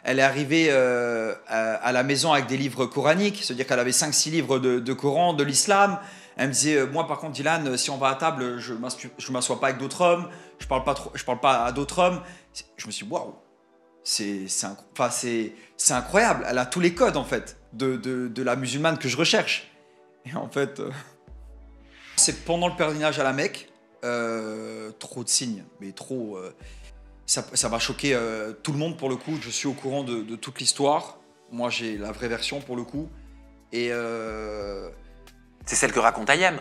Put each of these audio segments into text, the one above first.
elle est arrivée à la maison avec des livres coraniques, c'est-à-dire qu'elle avait 5-6 livres de Coran, de l'islam. Elle me disait, moi par contre Dylan, si on va à table, je m'assois pas avec d'autres hommes, je parle pas à d'autres hommes. Je me suis dit, waouh, c'est incroyable, elle a tous les codes en fait de la musulmane que je recherche. Et en fait, c'est pendant le pèlerinage à la Mecque, trop de signes, mais trop... ça va choquer tout le monde pour le coup. Je suis au courant de toute l'histoire. Moi, j'ai la vraie version pour le coup. Et c'est celle que raconte Ayem.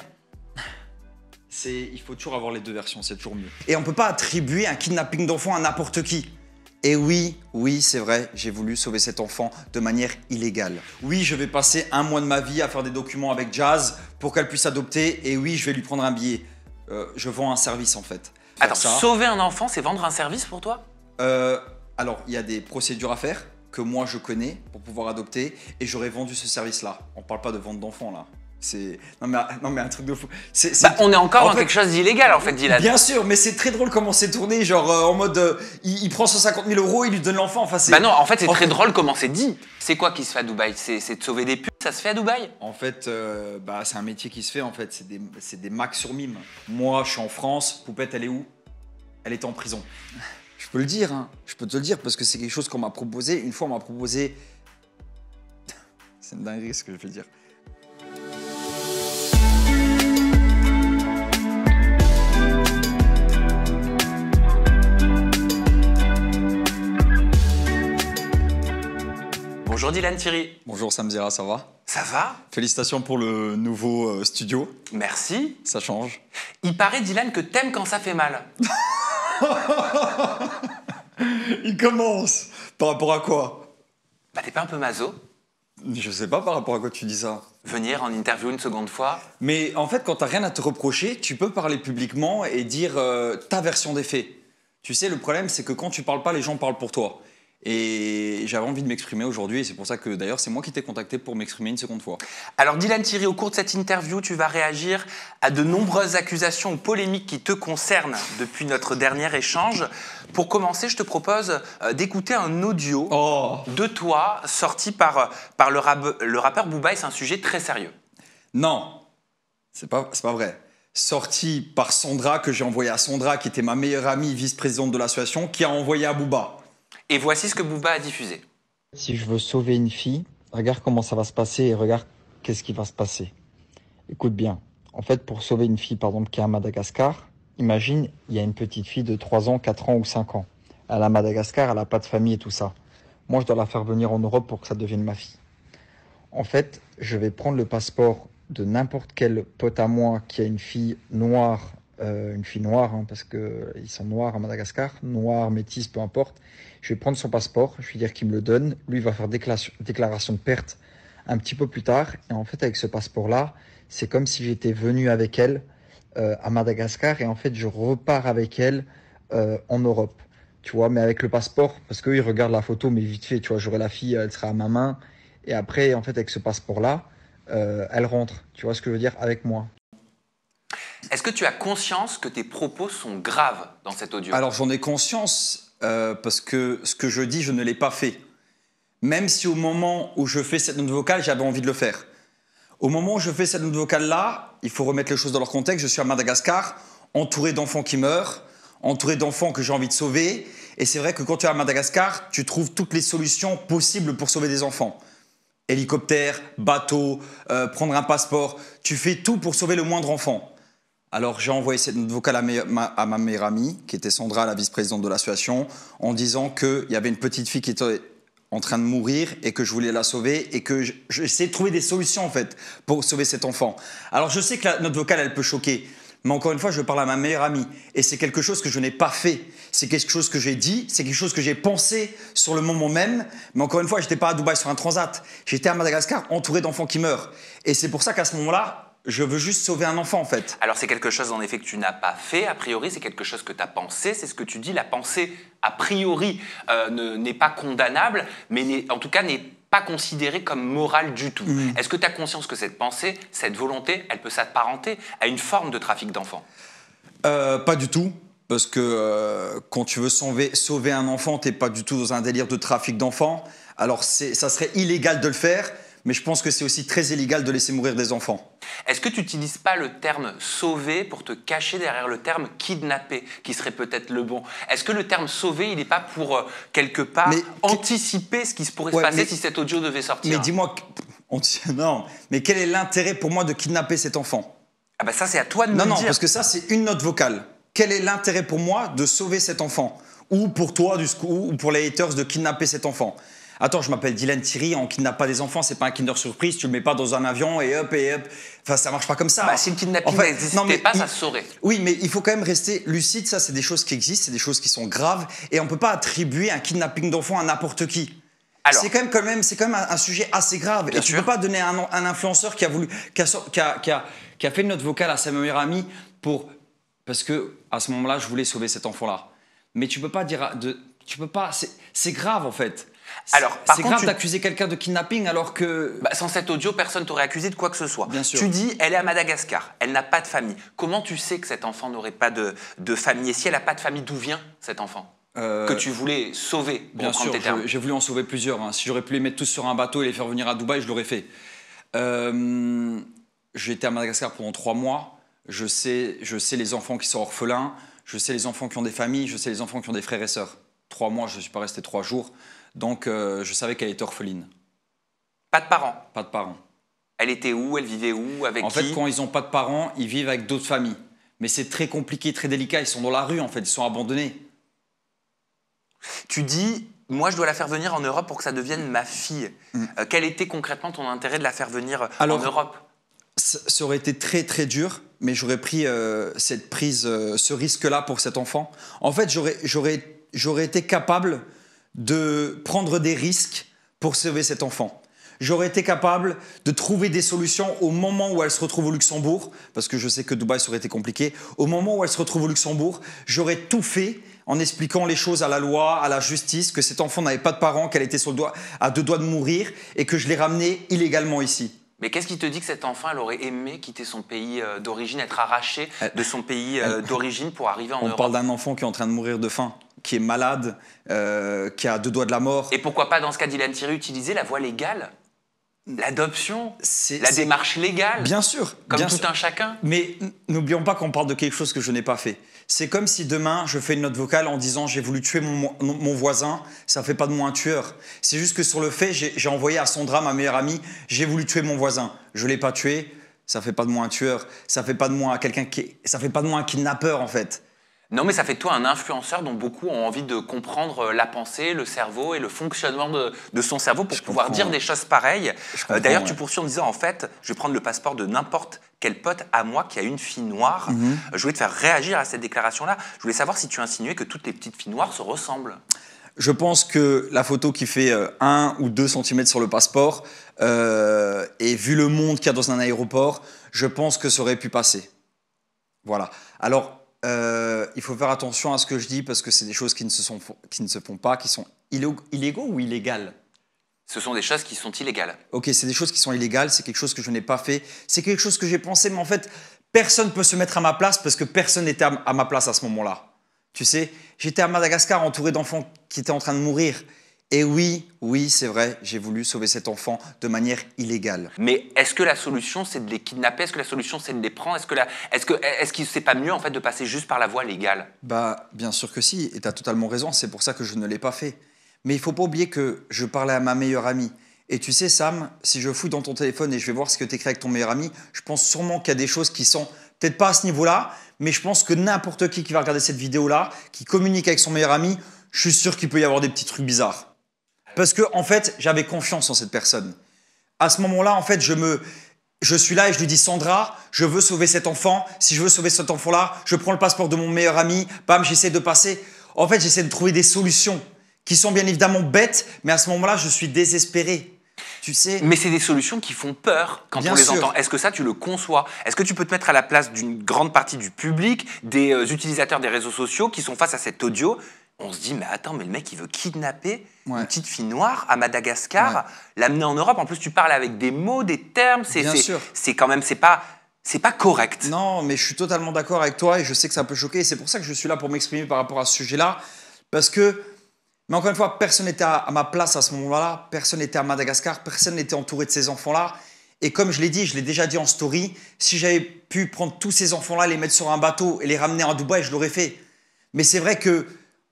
Il faut toujours avoir les deux versions, c'est toujours mieux. Et on peut pas attribuer un kidnapping d'enfant à n'importe qui. Et oui, c'est vrai, j'ai voulu sauver cet enfant de manière illégale. Oui, je vais passer 1 mois de ma vie à faire des documents avec Jazz pour qu'elle puisse adopter. Et oui, je vais lui prendre un billet. Je vends un service en fait. Attends, sauver un enfant, c'est vendre un service pour toi? Alors, il y a des procédures à faire que moi je connais pour pouvoir adopter et j'aurais vendu ce service-là. On parle pas de vente d'enfants là. Non mais un truc de fou. On est encore dans quelque chose d'illégal en fait, Dylan. Bien sûr, mais c'est très drôle comment c'est tourné, genre en mode il prend 150 000 €, il lui donne l'enfant. Enfin, non, en fait c'est très drôle comment c'est dit. C'est quoi qui se fait à Dubaï? C'est de sauver des putes, ça se fait à Dubaï? En fait, c'est un métier qui se fait en fait, c'est des max sur mime. Moi, je suis en France, Poupette, elle est où? Elle est en prison. Je peux le dire, hein. Je peux te le dire parce que c'est quelque chose qu'on m'a proposé. Une fois, on m'a proposé. C'est une dinguerie ce que je vais dire. Bonjour Dylan Thierry. Bonjour Samzira, ça va? Ça va? Félicitations pour le nouveau studio. Merci. Ça change. Il paraît, Dylan, que t'aimes quand ça fait mal. Il commence. Par rapport à quoi? T'es pas un peu maso? Je sais pas par rapport à quoi tu dis ça. Venir en interview une seconde fois? Mais en fait, quand t'as rien à te reprocher, tu peux parler publiquement et dire ta version des faits. Tu sais, le problème, c'est que quand tu parles pas, les gens parlent pour toi. Et j'avais envie de m'exprimer aujourd'hui et c'est pour ça que d'ailleurs c'est moi qui t'ai contacté pour m'exprimer une seconde fois. Alors Dylan Thierry, au cours de cette interview, tu vas réagir à de nombreuses accusations ou polémiques qui te concernent depuis notre dernier échange. Pour commencer, je te propose d'écouter un audio de toi sorti par le rappeur Booba et c'est un sujet très sérieux. Non, c'est pas vrai. Sorti par Sandra, que j'ai envoyé à Sandra, qui était ma meilleure amie, vice-présidente de l'association, qui a envoyé à Booba. Et voici ce que Booba a diffusé. Si je veux sauver une fille, regarde comment ça va se passer et regarde qu'est-ce qui va se passer. Écoute bien. En fait, pour sauver une fille, par exemple, qui est à Madagascar, imagine, il y a une petite fille de 3 ans, 4 ans ou 5 ans. Elle est à Madagascar, elle n'a pas de famille et tout ça. Moi, je dois la faire venir en Europe pour que ça devienne ma fille. En fait, je vais prendre le passeport de n'importe quel pote à moi qui a une fille noire, parce qu'ils sont noirs à Madagascar, noirs, métis, peu importe. Je vais prendre son passeport, je vais lui dire qu'il me le donne. Lui, il va faire déclaration de perte un petit peu plus tard. Et en fait, avec ce passeport-là, c'est comme si j'étais venu avec elle à Madagascar. Et en fait, je repars avec elle en Europe. Tu vois, mais avec le passeport, parce qu'eux, ils regardent la photo, mais vite fait, tu vois, j'aurai la fille, elle sera à ma main. Et après, en fait, avec ce passeport-là, elle rentre. Tu vois ce que je veux dire? Avec moi. Est-ce que tu as conscience que tes propos sont graves dans cet audio? Alors, j'en ai conscience. Parce que ce que je dis, je ne l'ai pas fait. Même si au moment où je fais cette note vocale, j'avais envie de le faire. Au moment où je fais cette note vocale-là, il faut remettre les choses dans leur contexte. Je suis à Madagascar, entouré d'enfants qui meurent, entouré d'enfants que j'ai envie de sauver. Et c'est vrai que quand tu es à Madagascar, tu trouves toutes les solutions possibles pour sauver des enfants. Hélicoptère, bateau, prendre un passeport. Tu fais tout pour sauver le moindre enfant. Alors j'ai envoyé cette note vocale à ma meilleure amie, qui était Sandra, la vice-présidente de l'association, en disant qu'il y avait une petite fille qui était en train de mourir et que je voulais la sauver et que j'essayais de trouver des solutions en fait pour sauver cet enfant. Alors je sais que la note vocale elle peut choquer, mais encore une fois je parle à ma meilleure amie et c'est quelque chose que je n'ai pas fait. C'est quelque chose que j'ai dit, c'est quelque chose que j'ai pensé sur le moment même, mais encore une fois je n'étais pas à Dubaï sur un transat, j'étais à Madagascar entouré d'enfants qui meurent. Et c'est pour ça qu'à ce moment-là, je veux juste sauver un enfant en fait. Alors c'est quelque chose en effet que tu n'as pas fait, a priori c'est quelque chose que tu as pensé, c'est ce que tu dis, la pensée a priori n'est pas condamnable, mais en tout cas n'est pas considérée comme morale du tout. Est-ce que tu as conscience que cette pensée, cette volonté, elle peut s'apparenter à une forme de trafic d'enfants? Pas du tout. Parce que quand tu veux sauver un enfant, tu n'es pas du tout dans un délire de trafic d'enfants. Alors, ça serait illégal de le faire, mais je pense que c'est aussi très illégal de laisser mourir des enfants. Est-ce que tu n'utilises pas le terme « sauver » pour te cacher derrière le terme « kidnapper » qui serait peut-être le bon? Est-ce que le terme « sauver », il n'est pas pour, quelque part, anticiper ce qui pourrait se passer si cet audio devait sortir? Mais dis-moi, non, mais quel est l'intérêt pour moi de kidnapper cet enfant? Ah bah ça, c'est à toi de me le dire. Non, parce que ça, c'est une note vocale. Quel est l'intérêt pour moi de sauver cet enfant? Ou pour toi, ou pour les haters, de kidnapper cet enfant? Attends, je m'appelle Dylan Thierry, on kidnappe pas des enfants, c'est pas un Kinder Surprise, tu le mets pas dans un avion et hop. Enfin, ça marche pas comme ça. Bah, si le kidnapping n'existait pas, ça se saurait. Oui, mais il faut quand même rester lucide, ça, c'est des choses qui existent, c'est des choses qui sont graves, et on peut pas attribuer un kidnapping d'enfants à n'importe qui. C'est quand même un sujet assez grave. Bien et tu sûr. peux pas donner un influenceur qui a fait une note vocale à sa meilleure amie parce que à ce moment-là, je voulais sauver cet enfant-là. Mais tu peux pas dire c'est grave en fait. Alors, c'est grave d'accuser quelqu'un de kidnapping alors que... Bah, sans cet audio, personne t'aurait accusé de quoi que ce soit. Bien sûr. Tu dis, elle est à Madagascar, elle n'a pas de famille. Comment tu sais que cet enfant n'aurait pas de famille? Et si elle n'a pas de famille, d'où vient cet enfant que tu voulais sauver, pour Bien prendre sûr, tes termes? j'ai voulu en sauver plusieurs. Hein. Si j'aurais pu les mettre tous sur un bateau et les faire venir à Dubaï, je l'aurais fait. J'ai été à Madagascar pendant 3 mois. Je sais les enfants qui sont orphelins, je sais les enfants qui ont des familles, je sais les enfants qui ont des frères et sœurs. 3 mois, je ne suis pas resté 3 jours. Donc, je savais qu'elle était orpheline. Pas de parents? Pas de parents. Elle était où? Elle vivait où? Avec qui? En fait, quand ils n'ont pas de parents, ils vivent avec d'autres familles. Mais c'est très compliqué, très délicat. Ils sont dans la rue, en fait. Ils sont abandonnés. Tu dis, moi, je dois la faire venir en Europe pour que ça devienne ma fille. Quel était concrètement ton intérêt de la faire venir en Europe? Ça aurait été très, très dur, mais j'aurais pris ce risque-là pour cet enfant. En fait, j'aurais été capable de prendre des risques pour sauver cet enfant. J'aurais été capable de trouver des solutions au moment où elle se retrouve au Luxembourg, parce que je sais que Dubaï, ça aurait été compliqué. Au moment où elle se retrouve au Luxembourg, j'aurais tout fait en expliquant les choses à la loi, à la justice, que cet enfant n'avait pas de parents, qu'elle était à 2 doigts de mourir et que je l'ai ramené illégalement ici. Mais qu'est-ce qui te dit que cet enfant, elle aurait aimé quitter son pays d'origine, être arraché de son pays d'origine pour arriver en Europe? On parle d'un enfant qui est en train de mourir de faim, qui est malade, qui a à 2 doigts de la mort. Et pourquoi pas, dans ce cas, Dylan Thierry, utiliser la voie légale? L'adoption, la démarche légale. Bien sûr. Comme bien tout sûr. un chacun. Mais n'oublions pas qu'on parle de quelque chose que je n'ai pas fait. C'est comme si demain, je fais une note vocale en disant « j'ai voulu tuer mon voisin », ça ne fait pas de moi un tueur. C'est juste que sur le fait, j'ai envoyé à Sandra, ma meilleure amie, « j'ai voulu tuer mon voisin ». Je ne l'ai pas tué, ça ne fait pas de moi un tueur. Ça ne fait pas de moi ça fait pas de moi un kidnappeur, en fait. Non, mais ça fait de toi un influenceur dont beaucoup ont envie de comprendre la pensée, le cerveau et le fonctionnement de son cerveau pour pouvoir dire des choses pareilles. D'ailleurs, tu poursuis en disant, en fait, je vais prendre le passeport de n'importe quel pote à moi qui a une fille noire. Je voulais te faire réagir à cette déclaration-là. Je voulais savoir si tu insinuais que toutes les petites filles noires se ressemblent. Je pense que la photo qui fait 1 ou 2 cm sur le passeport, et vu le monde qu'il y a dans un aéroport, je pense que ça aurait pu passer. Voilà. Alors, il faut faire attention à ce que je dis parce que c'est des choses qui ne se font pas, qui sont illégaux ou illégales? Ce sont des choses qui sont illégales. Ok, c'est des choses qui sont illégales, c'est quelque chose que je n'ai pas fait, c'est quelque chose que j'ai pensé, mais en fait, personne ne peut se mettre à ma place parce que personne n'était à ma place à ce moment-là. Tu sais, j'étais à Madagascar entouré d'enfants qui étaient en train de mourir. Et oui, c'est vrai, j'ai voulu sauver cet enfant de manière illégale. Mais est-ce que la solution, c'est de les kidnapper? Est-ce que la solution, c'est de les prendre? Est-ce qu'il c'est pas mieux, en fait, de passer juste par la voie légale? Bah, bien sûr que si, et tu as totalement raison, c'est pour ça que je ne l'ai pas fait. Mais il ne faut pas oublier que je parlais à ma meilleure amie. Et tu sais, Sam, si je fouille dans ton téléphone et je vais voir ce que tu écris avec ton meilleur ami, je pense sûrement qu'il y a des choses qui sont peut-être pas à ce niveau-là, mais je pense que n'importe qui va regarder cette vidéo-là, qui communique avec son meilleur ami, je suis sûr qu'il peut y avoir des petits trucs bizarres. Parce que, en fait, j'avais confiance en cette personne. À ce moment-là, en fait, je suis là et je lui dis « Sandra, je veux sauver cet enfant. Si je veux sauver cet enfant-là, je prends le passeport de mon meilleur ami. Bam, j'essaie de passer. » En fait, j'essaie de trouver des solutions qui sont bien évidemment bêtes, mais à ce moment-là, je suis désespéré. Tu sais. Mais c'est des solutions qui font peur quand on les entend. Est-ce que ça, tu le conçois? Est-ce que tu peux te mettre à la place d'une grande partie du public, des utilisateurs des réseaux sociaux qui sont face à cet audio? On se dit, mais attends, mais le mec, il veut kidnapper une petite fille noire à Madagascar, l'amener en Europe. En plus, tu parles avec des mots, des termes. C'est quand même, c'est C'est pas correct. Non, mais je suis totalement d'accord avec toi et je sais que ça peut choquer. Et c'est pour ça que je suis là pour m'exprimer par rapport à ce sujet-là. Parce que, mais encore une fois, personne n'était à ma place à ce moment-là. Personne n'était à Madagascar. Personne n'était entouré de ces enfants-là. Et comme je l'ai dit, je l'ai déjà dit en story, si j'avais pu prendre tous ces enfants-là, les mettre sur un bateau et les ramener à Dubaï, je l'aurais fait. Mais c'est vrai que,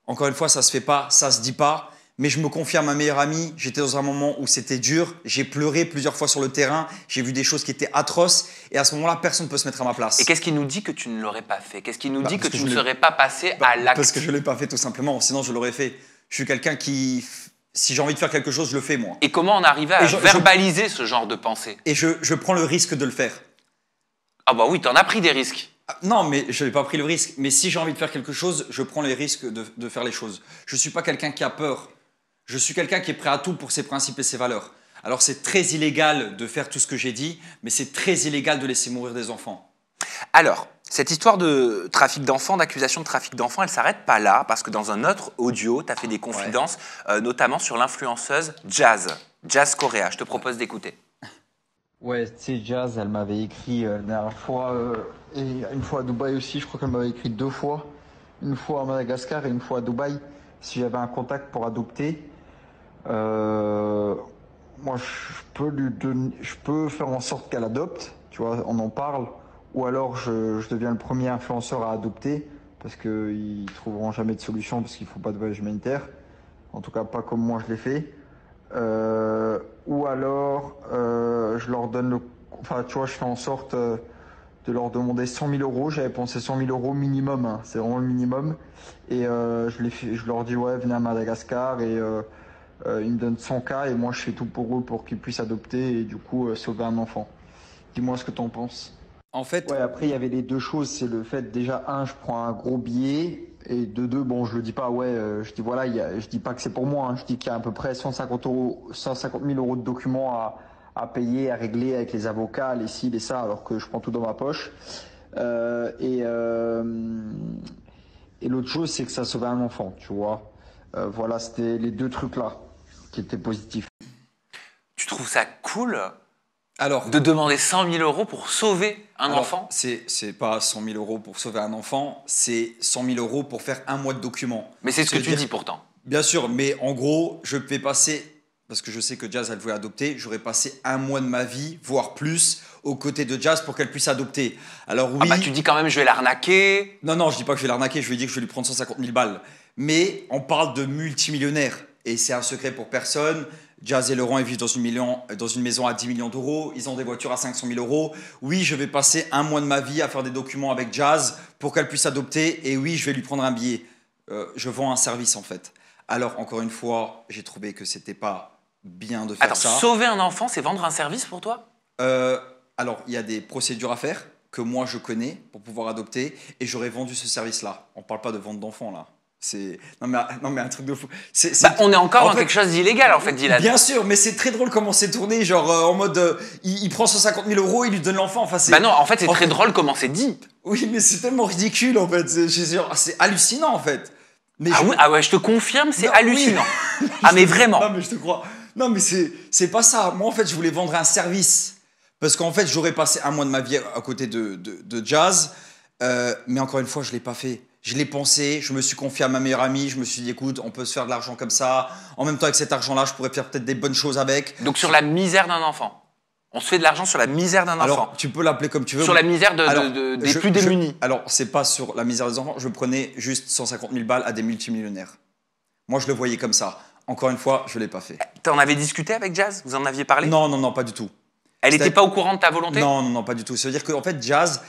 encore une fois, ça se fait pas, ça se dit pas. Mais je me confie à ma meilleure amie, j'étais dans un moment où c'était dur, j'ai pleuré plusieurs fois sur le terrain, j'ai vu des choses qui étaient atroces et à ce moment-là, personne ne peut se mettre à ma place. Et qu'est-ce qui nous dit que tu ne l'aurais pas fait? Qu'est-ce qui nous dit que parce tu que ne je serais pas passé à l'acte? Parce que je ne l'ai pas fait tout simplement, sinon je l'aurais fait. Je suis quelqu'un qui, si j'ai envie de faire quelque chose, je le fais moi. Et comment on arrivait à Et verbaliser ce genre de pensée? Et je prends le risque de le faire. Ah bah oui, t'en as pris des risques. Non, mais je n'ai pas pris le risque. Mais si j'ai envie de faire quelque chose, je prends les risques de faire les choses. Je ne suis pas quelqu'un qui a peur. Je suis quelqu'un qui est prêt à tout pour ses principes et ses valeurs. Alors c'est très illégal de faire tout ce que j'ai dit, mais c'est très illégal de laisser mourir des enfants. Alors, cette histoire de trafic d'enfants, d'accusation de trafic d'enfants, elle ne s'arrête pas là, parce que dans un autre audio, tu as fait des confidences, notamment sur l'influenceuse Jazz, Jazz Correa. Je te propose d'écouter. Ouais, tu sais, Jazz, elle m'avait écrit la dernière fois, et une fois à Dubaï aussi, je crois qu'elle m'avait écrit 2 fois. Une fois à Madagascar et une fois à Dubaï, si j'avais un contact pour adopter. Moi, je peux faire en sorte qu'elle adopte, tu vois, on en parle. Ou alors, je deviens le premier influenceur à adopter, parce qu'ils trouveront jamais de solution, parce qu'il faut pas de voyage humanitaire. En tout cas, pas comme moi je l'ai fait. Ou alors, je leur donne enfin, tu vois, je fais en sorte de leur demander 100 000 euros. J'avais pensé 100 000 euros minimum, hein, c'est vraiment le minimum. Et je leur dis, ouais, venez à Madagascar et ils me donnent 100K et moi je fais tout pour eux pour qu'ils puissent adopter et du coup sauver un enfant. Dis-moi ce que t'en penses. En fait, Ouais, après il y avait les deux choses, c'est le fait déjà, un, je prends un gros billet et de deux, bon, je le dis pas, ouais, je dis voilà, je dis pas que c'est pour moi, hein, je dis qu'il y a à peu près 150 000 euros de documents à payer, à régler avec les avocats, les ci, les ça, alors que je prends tout dans ma poche. Et l'autre chose, c'est que ça sauvait un enfant, tu vois. Voilà, c'était les deux trucs là qui étaient positifs. Tu trouves ça cool alors, de demander 100 000 euros pour sauver un enfant? C'est pas 100 000 euros pour sauver un enfant, c'est 100 000 euros pour faire un mois de documents. Mais c'est ce que tu dis pourtant. Bien sûr, mais en gros, je vais passer, parce que je sais que Jazz, elle voulait adopter, j'aurais passé un mois de ma vie, voire plus, aux côtés de Jazz pour qu'elle puisse adopter. Alors oui. Ah bah tu dis quand même je vais l'arnaquer. Non, je dis pas que je vais l'arnaquer, je lui dis que je vais lui prendre 150 000 balles. Mais on parle de multimillionnaires et c'est un secret pour personne. Jazz et Laurent, ils vivent dans une maison à 10 millions d'euros, ils ont des voitures à 500 000 euros. Oui, je vais passer un mois de ma vie à faire des documents avec Jazz pour qu'elle puisse adopter et oui, je vais lui prendre un billet. Je vends un service en fait. Alors, encore une fois, j'ai trouvé que c'était pas bien de faire ça. Sauver un enfant, c'est vendre un service pour toi? Alors, il y a des procédures à faire que moi je connais pour pouvoir adopter et j'aurais vendu ce service-là. On parle pas de vente d'enfants là. Non mais un truc de fou. On est encore dans quelque chose d'illégal en fait, Dylan. Bien sûr, mais c'est très drôle comment c'est tourné, genre en mode il prend 150 000 euros, il lui donne l'enfant. Enfin, non, en fait c'est très drôle comment c'est dit. Oui, mais c'est tellement ridicule en fait. C'est hallucinant en fait. Mais ouais, je te confirme, c'est hallucinant. Oui. Ah mais vraiment. Non mais je te crois. Non mais c'est pas ça. Moi en fait, je voulais vendre un service parce qu'en fait, j'aurais passé un mois de ma vie à côté de Jazz, mais encore une fois, je l'ai pas fait. Je l'ai pensé, je me suis confié à ma meilleure amie, je me suis dit écoute, on peut se faire de l'argent comme ça. En même temps, avec cet argent-là, je pourrais faire peut-être des bonnes choses avec. Donc sur la misère d'un enfant. On se fait de l'argent sur la misère d'un enfant. Alors, tu peux l'appeler comme tu veux. Sur la misère des plus démunis. Alors, c'est pas sur la misère des enfants. Je prenais juste 150 000 balles à des multimillionnaires. Moi, je le voyais comme ça. Encore une fois, je l'ai pas fait. T'en avais discuté avec Jazz? Vous en aviez parlé? Non, pas du tout. Elle n'était pas au courant de ta volonté? Non, pas du tout. Ça veut dire qu'en fait, Jazz,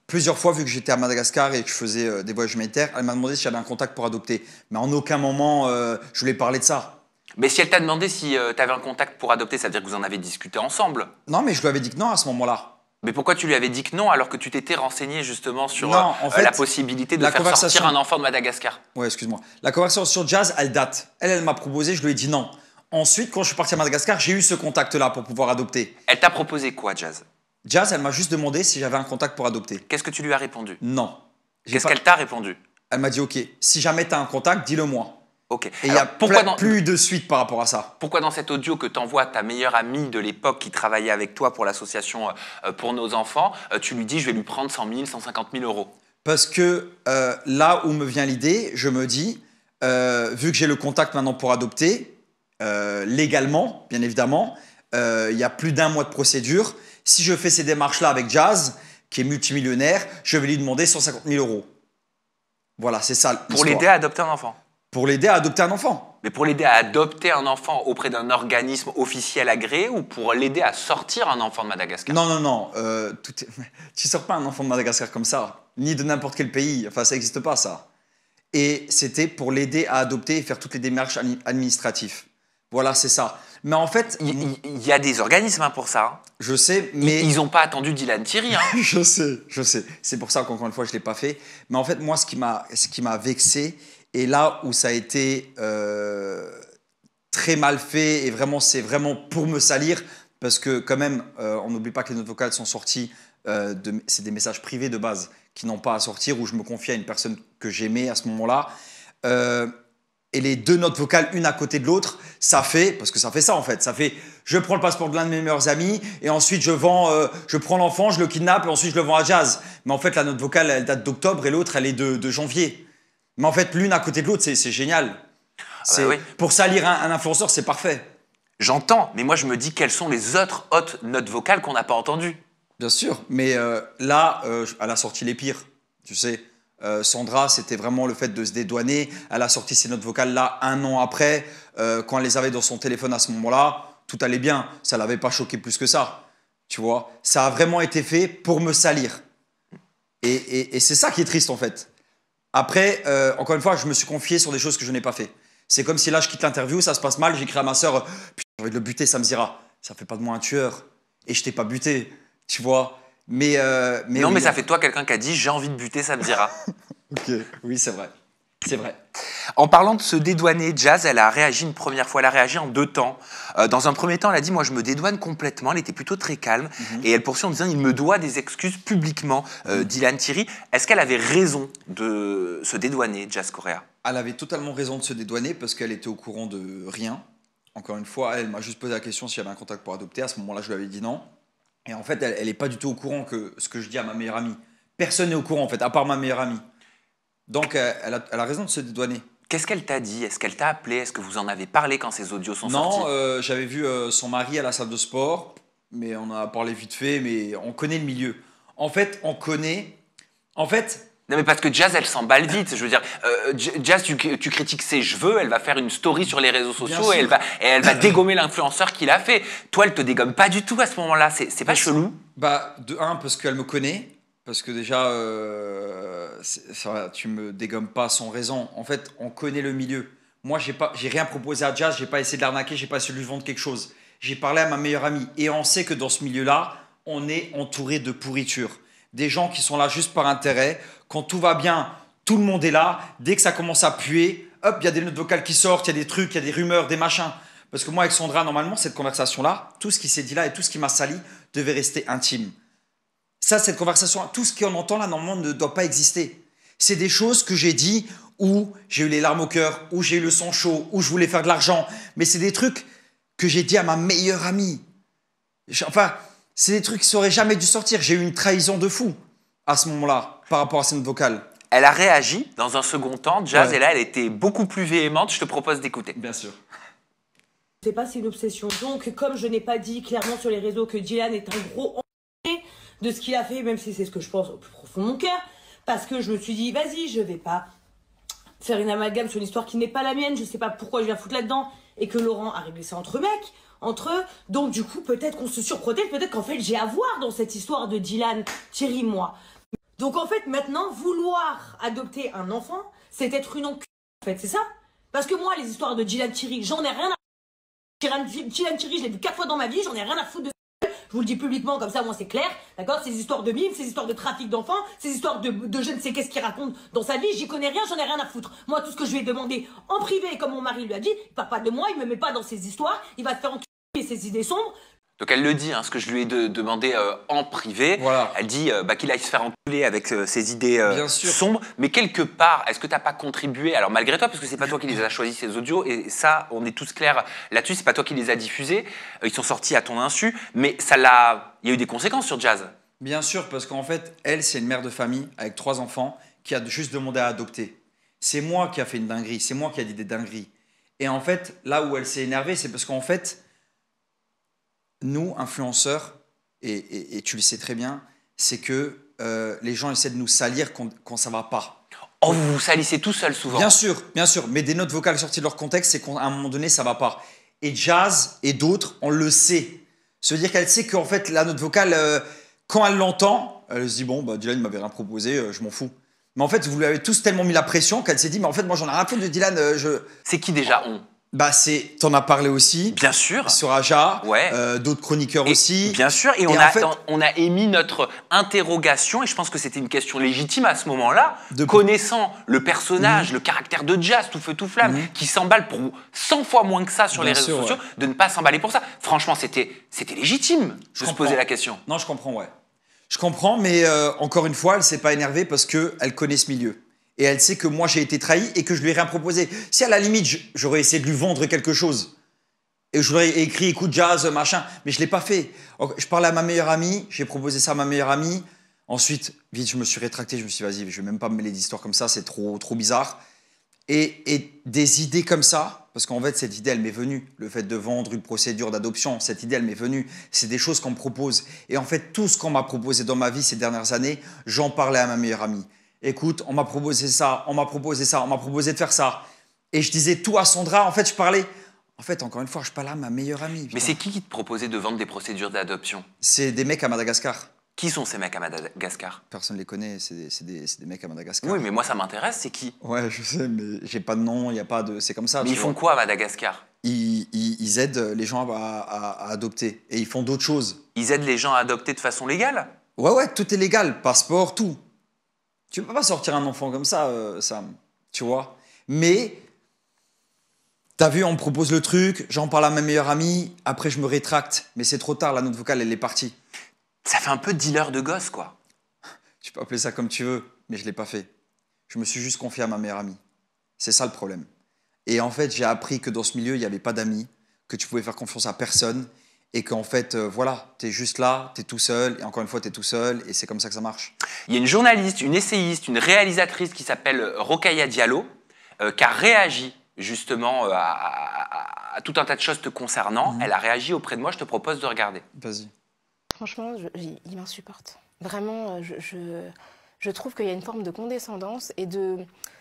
plusieurs fois, vu que j'étais à Madagascar et que je faisais des voyages humanitaires, elle m'a demandé si j'avais un contact pour adopter. Mais en aucun moment, je lui ai parlé de ça. Mais si elle t'a demandé si tu avais un contact pour adopter, ça veut dire que vous en avez discuté ensemble? Non, mais je lui avais dit que non à ce moment-là. Mais pourquoi tu lui avais dit que non alors que tu t'étais renseigné justement sur en fait, la possibilité de faire sortir un enfant de Madagascar? Ouais, excuse-moi. La conversation sur Jazz, elle date. Elle m'a proposé, je lui ai dit non. Ensuite, quand je suis parti à Madagascar, j'ai eu ce contact-là pour pouvoir adopter. Elle t'a proposé quoi, Jazz? Jazz, elle m'a juste demandé si j'avais un contact pour adopter. Qu'est-ce que tu lui as répondu? Non. Qu'est-ce qu'elle t'a répondu? Elle m'a dit ok, si jamais tu as un contact, dis-le moi. Ok. Et il y a plus de suite par rapport à ça. Pourquoi dans cet audio que t'envoies ta meilleure amie de l'époque qui travaillait avec toi pour l'association pour nos enfants, tu lui dis je vais lui prendre 100 000, 150 000 euros? Parce que là où me vient l'idée, je me dis, vu que j'ai le contact maintenant pour adopter, légalement, bien évidemment, il y a plus d'1 mois de procédure. Si je fais ces démarches-là avec Jazz, qui est multimillionnaire, je vais lui demander 150 000 euros. Voilà, c'est ça l'histoire. Pour l'aider à adopter un enfant? Pour l'aider à adopter un enfant. Mais pour l'aider à adopter un enfant auprès d'un organisme officiel agréé ou pour l'aider à sortir un enfant de Madagascar? Non, non, non. Tu sors pas un enfant de Madagascar comme ça, ni de n'importe quel pays. Enfin, ça n'existe pas, ça. Et c'était pour l'aider à adopter et faire toutes les démarches administratives. Voilà, c'est ça. Mais en fait... Il y a des organismes pour ça. Hein. Je sais, mais... Ils n'ont pas attendu Dylan Thierry. Hein. Je sais. C'est pour ça qu'encore une fois, je ne l'ai pas fait. Mais en fait, moi, ce qui m'a vexé, et là où ça a été très mal fait, et vraiment, c'est vraiment pour me salir, parce que quand même, on n'oublie pas que les notes vocales sont sorties, c'est des messages privés de base, qui n'ont pas à sortir, où je me confie à une personne que j'aimais à ce moment-là. Et les 2 notes vocales, une à côté de l'autre, ça fait, parce que ça fait ça en fait, ça fait je prends le passeport de l'un de mes meilleurs amis et ensuite je prends l'enfant, je le kidnappe et ensuite je le vends à Jazz. Mais en fait, la note vocale, elle date d'octobre et l'autre, elle est de janvier. Mais en fait, l'une à côté de l'autre, c'est génial. Oui. Pour salir un influenceur, c'est parfait. J'entends, mais moi je me dis quelles sont les autres hautes notes vocales qu'on n'a pas entendues. Bien sûr, mais là, elle a sorti les pires, tu sais. Sandra, c'était vraiment le fait de se dédouaner. Elle a sorti ses notes vocales là 1 an après. Quand elle les avait dans son téléphone à ce moment-là, tout allait bien. Ça ne l'avait pas choqué plus que ça. Tu vois, ça a vraiment été fait pour me salir. Et c'est ça qui est triste en fait. Après, encore une fois, je me suis confié sur des choses que je n'ai pas fait. C'est comme si là, je quitte l'interview, ça se passe mal, j'écris à ma sœur, putain, j'ai envie de le buter, ça me dira. Ça fait pas de moi un tueur. Et je t'ai pas buté, tu vois. Mais non, oui, mais ça fait toi quelqu'un qui a dit j'ai envie de buter, ça me dira. Ok, oui, c'est vrai. C'est vrai. En parlant de se dédouaner, Jazz, elle a réagi une première fois. Elle a réagi en 2 temps. Dans un premier temps, elle a dit moi je me dédouane complètement. Elle était plutôt très calme. Et elle poursuit en disant il me doit des excuses publiquement, Dylan Thierry. Est-ce qu'elle avait raison de se dédouaner, Jazz Correa? Elle avait totalement raison de se dédouaner parce qu'elle était au courant de rien. Encore une fois, elle m'a juste posé la question si j'avais un contact pour adopter. À ce moment-là, je lui avais dit non. Et en fait, elle n'est pas du tout au courant que ce que je dis à ma meilleure amie. Personne n'est au courant, en fait, à part ma meilleure amie. Donc, elle a raison de se dédouaner. Qu'est-ce qu'elle t'a dit? Est-ce qu'elle t'a appelé? Est-ce que vous en avez parlé quand ces audios sont sortis? Non, j'avais vu son mari à la salle de sport, mais on en a parlé vite fait, mais on connaît le milieu. En fait, on connaît... En fait... Non, mais parce que Jazz, elle s'emballe vite. Je veux dire, Jazz, tu critiques ses cheveux, elle va faire une story sur les réseaux sociaux et elle va dégommer l'influenceur qui l'a fait. Toi, elle te dégomme pas du tout à ce moment-là. C'est pas chelou? Bah, de un, parce qu'elle me connaît. Parce que déjà, tu me dégommes pas sans raison. En fait, on connaît le milieu. Moi, j'ai rien proposé à Jazz, j'ai pas essayé de l'arnaquer, j'ai pas essayé de lui vendre quelque chose. J'ai parlé à ma meilleure amie. Et on sait que dans ce milieu-là, on est entouré de pourriture. Des gens qui sont là juste par intérêt. Quand tout va bien, tout le monde est là. Dès que ça commence à puer, hop, il y a des notes vocales qui sortent, il y a des trucs, il y a des rumeurs, des machins. Parce que moi, avec Sandra, normalement, cette conversation-là, tout ce qui s'est dit là et tout ce qui m'a sali devait rester intime. Ça, cette conversation, tout ce qu'on entend là, normalement, ne doit pas exister. C'est des choses que j'ai dit où j'ai eu les larmes au cœur, où j'ai eu le sang chaud, où je voulais faire de l'argent. Mais c'est des trucs que j'ai dit à ma meilleure amie. Enfin, c'est des trucs qui n'auraient jamais dû sortir. J'ai eu une trahison de fou à ce moment-là, par rapport à cette note vocale. Elle a réagi dans un second temps, Jazz, et là, elle était beaucoup plus véhémente. Je te propose d'écouter. Bien sûr. Je sais pas, c'est une obsession. Donc, comme je n'ai pas dit clairement sur les réseaux que Dylan est un gros enculé de ce qu'il a fait, même si c'est ce que je pense au plus profond de mon cœur, parce que je me suis dit, vas-y, je vais pas faire une amalgame sur une histoire qui n'est pas la mienne, je sais pas pourquoi je viens foutre là-dedans, et que Laurent a réglé ça entre mecs, entre eux, donc du coup, peut-être qu'on se surprotège, peut-être qu'en fait, j'ai à voir dans cette histoire de Dylan, Thierry, moi. Donc en fait, maintenant, vouloir adopter un enfant, c'est être une enculée, en fait, c'est ça? Parce que moi, les histoires de Dylan Thierry, j'en ai rien à... Dylan Thierry, je l'ai vu 4 fois dans ma vie, j'en ai rien à foutre de... Je vous le dis publiquement, comme ça, moi, c'est clair, d'accord? Ces histoires de mimes, ces histoires de trafic d'enfants, ces histoires de je ne sais qu'est-ce qu'il raconte dans sa vie, j'y connais rien, j'en ai rien à foutre. Moi, tout ce que je lui ai demandé en privé, comme mon mari lui a dit, il parle pas de moi, il me met pas dans ces histoires, il va te faire enculer ses idées sombres. Donc elle le dit, hein, ce que je lui ai demandé en privé. Voilà. Elle dit qu'il aille se faire enculer avec ses idées Bien sûr. sombres. Mais quelque part, est-ce que tu n'as pas contribué, alors malgré toi, parce que c'est pas toi qui les as choisis ces audios, et ça, on est tous clairs là-dessus, c'est pas toi qui les as diffusés, ils sont sortis à ton insu, mais il y a eu des conséquences sur Jazz. Bien sûr, parce qu'en fait, elle, c'est une mère de famille avec 3 enfants qui a juste demandé à adopter. C'est moi qui a fait une dinguerie, c'est moi qui a dit des dingueries. Et en fait, là où elle s'est énervée, c'est parce qu'en fait, nous, influenceurs, et tu le sais très bien, c'est que les gens essaient de nous salir quand ça va pas. Oh, vous vous salissez tout seul souvent. Bien sûr, mais des notes vocales sorties de leur contexte, c'est qu'à un moment donné, ça va pas. Et Jazz et d'autres, on le sait. Ça veut dire qu'elle sait qu'en fait, la note vocale, quand elle l'entend, elle se dit, bon, Dylan m'avait rien proposé, je m'en fous. Mais en fait, vous lui avez tous tellement mis la pression qu'elle s'est dit, mais en fait, moi, j'en ai rien à foutre de Dylan. C'est qui déjà on? T'en as parlé aussi. Bien sûr. Sur Aja, Ouais. d'autres chroniqueurs aussi. Bien sûr, et en on a émis notre interrogation, et je pense que c'était une question légitime à ce moment-là, De- connaissant le personnage, le caractère de Jazz, tout feu tout flamme, qui s'emballe pour 100 fois moins que ça sur Bien les réseaux sûr, sociaux, ouais. de ne pas s'emballer pour ça. Franchement, c'était légitime de se comprends. poser la question. Non, je comprends, ouais. Je comprends, mais encore une fois, elle s'est pas énervée parce qu'elle connaît ce milieu. Et elle sait que moi, j'ai été trahi et que je lui ai rien proposé. Si à la limite, j'aurais essayé de lui vendre quelque chose, et je lui aurais écrit, écoute, Jazz, machin, mais je l'ai pas fait. Je parlais à ma meilleure amie, j'ai proposé ça à ma meilleure amie. Ensuite, vite, je me suis rétracté, je me suis dit, vas-y, je vais même pas me mêler d'histoires comme ça, c'est trop bizarre. Et des idées comme ça, parce qu'en fait, cette idée, elle m'est venue. Le fait de vendre une procédure d'adoption, cette idée, elle m'est venue. C'est des choses qu'on me propose. Et en fait, tout ce qu'on m'a proposé dans ma vie ces dernières années, j'en parlais à ma meilleure amie. Écoute, on m'a proposé ça, on m'a proposé ça, on m'a proposé de faire ça. Et je disais tout à Sandra. En fait, je parlais. En fait, encore une fois, je parlais à ma meilleure amie. Mais putain. c'est qui te proposait de vendre des procédures d'adoption? C'est des mecs à Madagascar. Qui sont ces mecs à Madagascar? Personne ne les connaît, c'est des mecs à Madagascar. Oui, mais moi ça m'intéresse, c'est qui? Ouais, je sais, mais j'ai pas de nom, il y a pas de. C'est comme ça. Mais tu ils font vois. quoi à Madagascar? Ils aident les gens à adopter. Et ils font d'autres choses. Ils aident les gens à adopter de façon légale? Ouais, tout est légal, passeport, tout. Tu peux pas sortir un enfant comme ça, Sam, tu vois. Mais, t'as vu, on me propose le truc, j'en parle à ma meilleure amie, après je me rétracte. Mais c'est trop tard, la note vocale, elle est partie. Ça fait un peu dealer de gosse, quoi. Tu peux appeler ça comme tu veux, mais je l'ai pas fait. Je me suis juste confié à ma meilleure amie. C'est ça le problème. Et en fait, j'ai appris que dans ce milieu, il n'y avait pas d'amis, que tu pouvais faire confiance à personne, et qu'en fait, voilà, tu es juste là, tu es tout seul, et encore une fois, tu es tout seul, et c'est comme ça que ça marche. Il y a une journaliste, une essayiste, une réalisatrice qui s'appelle Rokhaya Diallo, qui a réagi justement à tout un tas de choses te concernant. Elle a réagi auprès de moi, je te propose de regarder. Vas-y. Franchement, il m'insupporte. Vraiment, je trouve qu'il y a une forme de condescendance et de,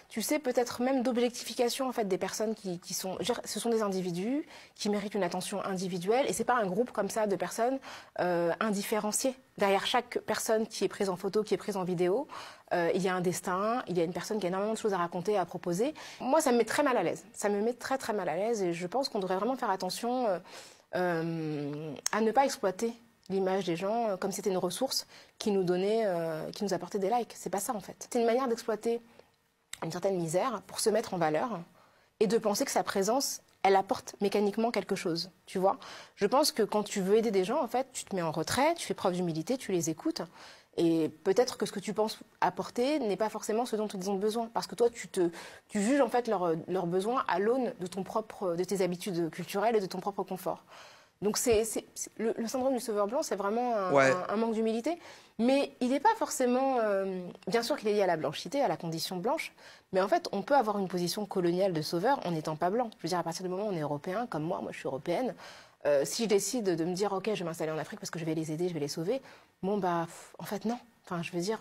tu sais, peut-être même d'objectification en fait des personnes qui sont, ce sont des individus qui méritent une attention individuelle et c'est pas un groupe comme ça de personnes indifférenciées. Derrière chaque personne qui est prise en photo, qui est prise en vidéo, il y a un destin, il y a une personne qui a énormément de choses à raconter, à proposer. Moi, ça me met très mal à l'aise. Ça me met très très mal à l'aise et je pense qu'on devrait vraiment faire attention à ne pas exploiter l'image des gens comme si c'était une ressource qui nous donnait, qui nous apportait des likes. C'est pas ça en fait. C'est une manière d'exploiter une certaine misère pour se mettre en valeur et de penser que sa présence, elle apporte mécaniquement quelque chose. Tu vois ? Je pense que quand tu veux aider des gens, en fait, tu te mets en retrait, tu fais preuve d'humilité, tu les écoutes. Et peut-être que ce que tu penses apporter n'est pas forcément ce dont ils ont besoin. Parce que toi, tu juges en fait leurs besoins à l'aune de tes habitudes culturelles et de ton propre confort. Donc le syndrome du sauveur blanc, c'est vraiment un manque d'humilité. Mais il n'est pas forcément... bien sûr qu'il est lié à la blanchité, à la condition blanche. Mais en fait, on peut avoir une position coloniale de sauveur en n'étant pas blanc. Je veux dire, à partir du moment où on est européen, comme moi je suis européenne, si je décide de me dire, OK, je vais m'installer en Afrique parce que je vais les aider, je vais les sauver, bon, bah, en fait, non. Enfin, je veux dire,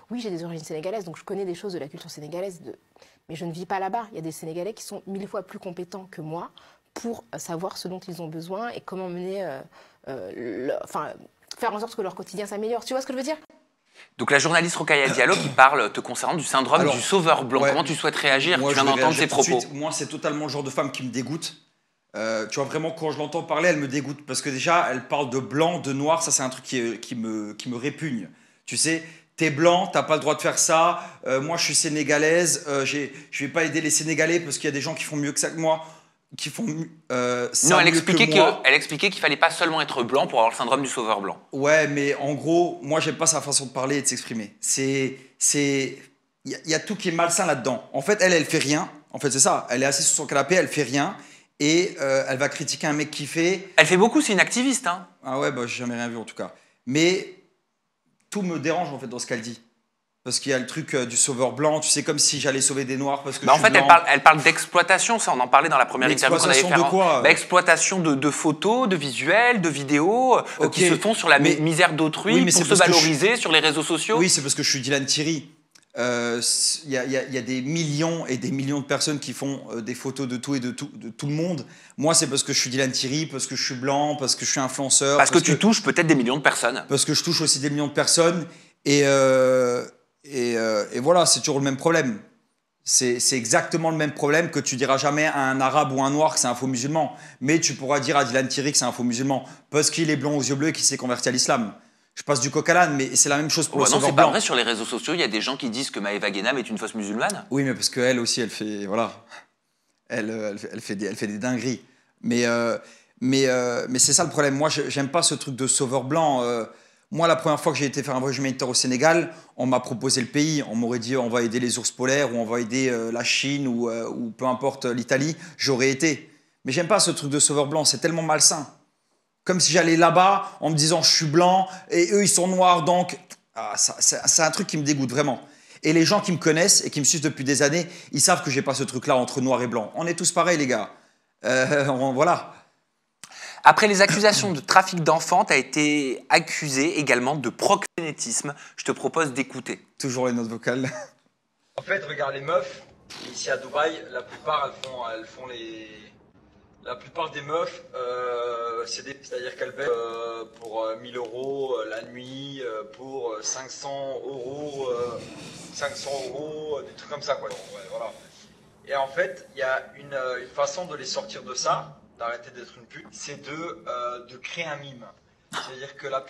oui, j'ai des origines sénégalaises, donc je connais des choses de la culture sénégalaise, mais je ne vis pas là-bas. Il y a des Sénégalais qui sont 1000 fois plus compétents que moi pour savoir ce dont ils ont besoin et comment mener, faire en sorte que leur quotidien s'améliore. Tu vois ce que je veux dire ? Donc la journaliste Rokhaya Diallo qui parle te concernant du syndrome du sauveur blanc. Comment tu souhaites réagir ? Tu viens d'entendre ses propos. Moi, c'est totalement le genre de femme qui me dégoûte. Tu vois, vraiment, quand je l'entends parler, elle me dégoûte. Parce que déjà, elle parle de blanc, de noir. Ça, c'est un truc qui me répugne. Tu sais, t'es blanc, t'as pas le droit de faire ça. Moi, je suis sénégalaise. Je vais pas aider les Sénégalais parce qu'il y a des gens qui font mieux que ça que moi. qui font ça Non, elle mieux expliquait que moi. elle expliquait qu'il fallait pas seulement être blanc pour avoir le syndrome du sauveur blanc. Ouais, mais en gros, moi, j'aime pas sa façon de parler et de s'exprimer. Il y a tout qui est malsain là-dedans. En fait, elle fait rien. En fait, c'est ça. Elle est assise sur son canapé, elle fait rien. Et elle va critiquer un mec qui fait... Elle fait beaucoup, c'est une activiste. Hein. Ah ouais, bah, j'ai jamais rien vu en tout cas. Mais tout me dérange en fait dans ce qu'elle dit. Parce qu'il y a le truc du sauveur blanc, tu sais, comme si j'allais sauver des noirs parce que Bah je en suis fait, blanc. elle parle d'exploitation, ça on en parlait dans la première interview qu'on avait fait. L'exploitation de quoi Bah, exploitation de photos, de visuels, de vidéos Ok. qui se font sur la Mais- misère d'autrui Oui, mais pour c'est se parce que valoriser sur les réseaux sociaux. Oui, c'est parce que je suis Dylan Thierry. Il y a des millions et des millions de personnes qui font des photos de tout et de tout le monde. Moi, c'est parce que je suis Dylan Thierry, parce que je suis blanc, parce que je suis influenceur. Parce que tu touches peut-être des millions de personnes. Parce que je touche aussi des millions de personnes. Et voilà, c'est toujours le même problème. C'est exactement le même problème que tu diras jamais à un arabe ou un noir que c'est un faux musulman. Mais tu pourras dire à Dylan Thierry que c'est un faux musulman parce qu'il est blanc aux yeux bleus et qu'il s'est converti à l'islam. Je passe du coq à l'âne, mais c'est la même chose pour Ouais, le non, sauveur c'est pas blanc. vrai, sur les réseaux sociaux, il y a des gens qui disent que Maëva Guénam est une fausse musulmane. Oui, mais parce qu'elle aussi, elle fait, voilà, elle fait des dingueries. Mais c'est ça le problème. Moi, j'aime pas ce truc de sauveur blanc. Moi, la première fois que j'ai été faire un voyage humanitaire au Sénégal, on m'a proposé le pays. On m'aurait dit on va aider les ours polaires ou on va aider la Chine ou peu importe l'Italie. J'aurais été. Mais j'aime pas ce truc de sauveur blanc. C'est tellement malsain. Comme si j'allais là-bas en me disant je suis blanc et eux ils sont noirs donc c'est un truc qui me dégoûte vraiment. Et les gens qui me connaissent et qui me suivent depuis des années, ils savent que j'ai pas ce truc-là entre noir et blanc. On est tous pareils les gars. Voilà. Après les accusations de trafic d'enfants, tu as été accusé également de proxénétisme. Je te propose d'écouter. Toujours les notes vocales. En fait, regarde les meufs, ici à Dubaï, la plupart elles font les... La plupart des meufs, c'est-à-dire qu'elles paient pour 1000 euros la nuit, pour 500 euros, des trucs comme ça quoi. Donc, ouais, voilà. Et en fait, il y a une façon de les sortir de ça, d'arrêter d'être une pute, c'est de créer un mime. C'est-à-dire que là,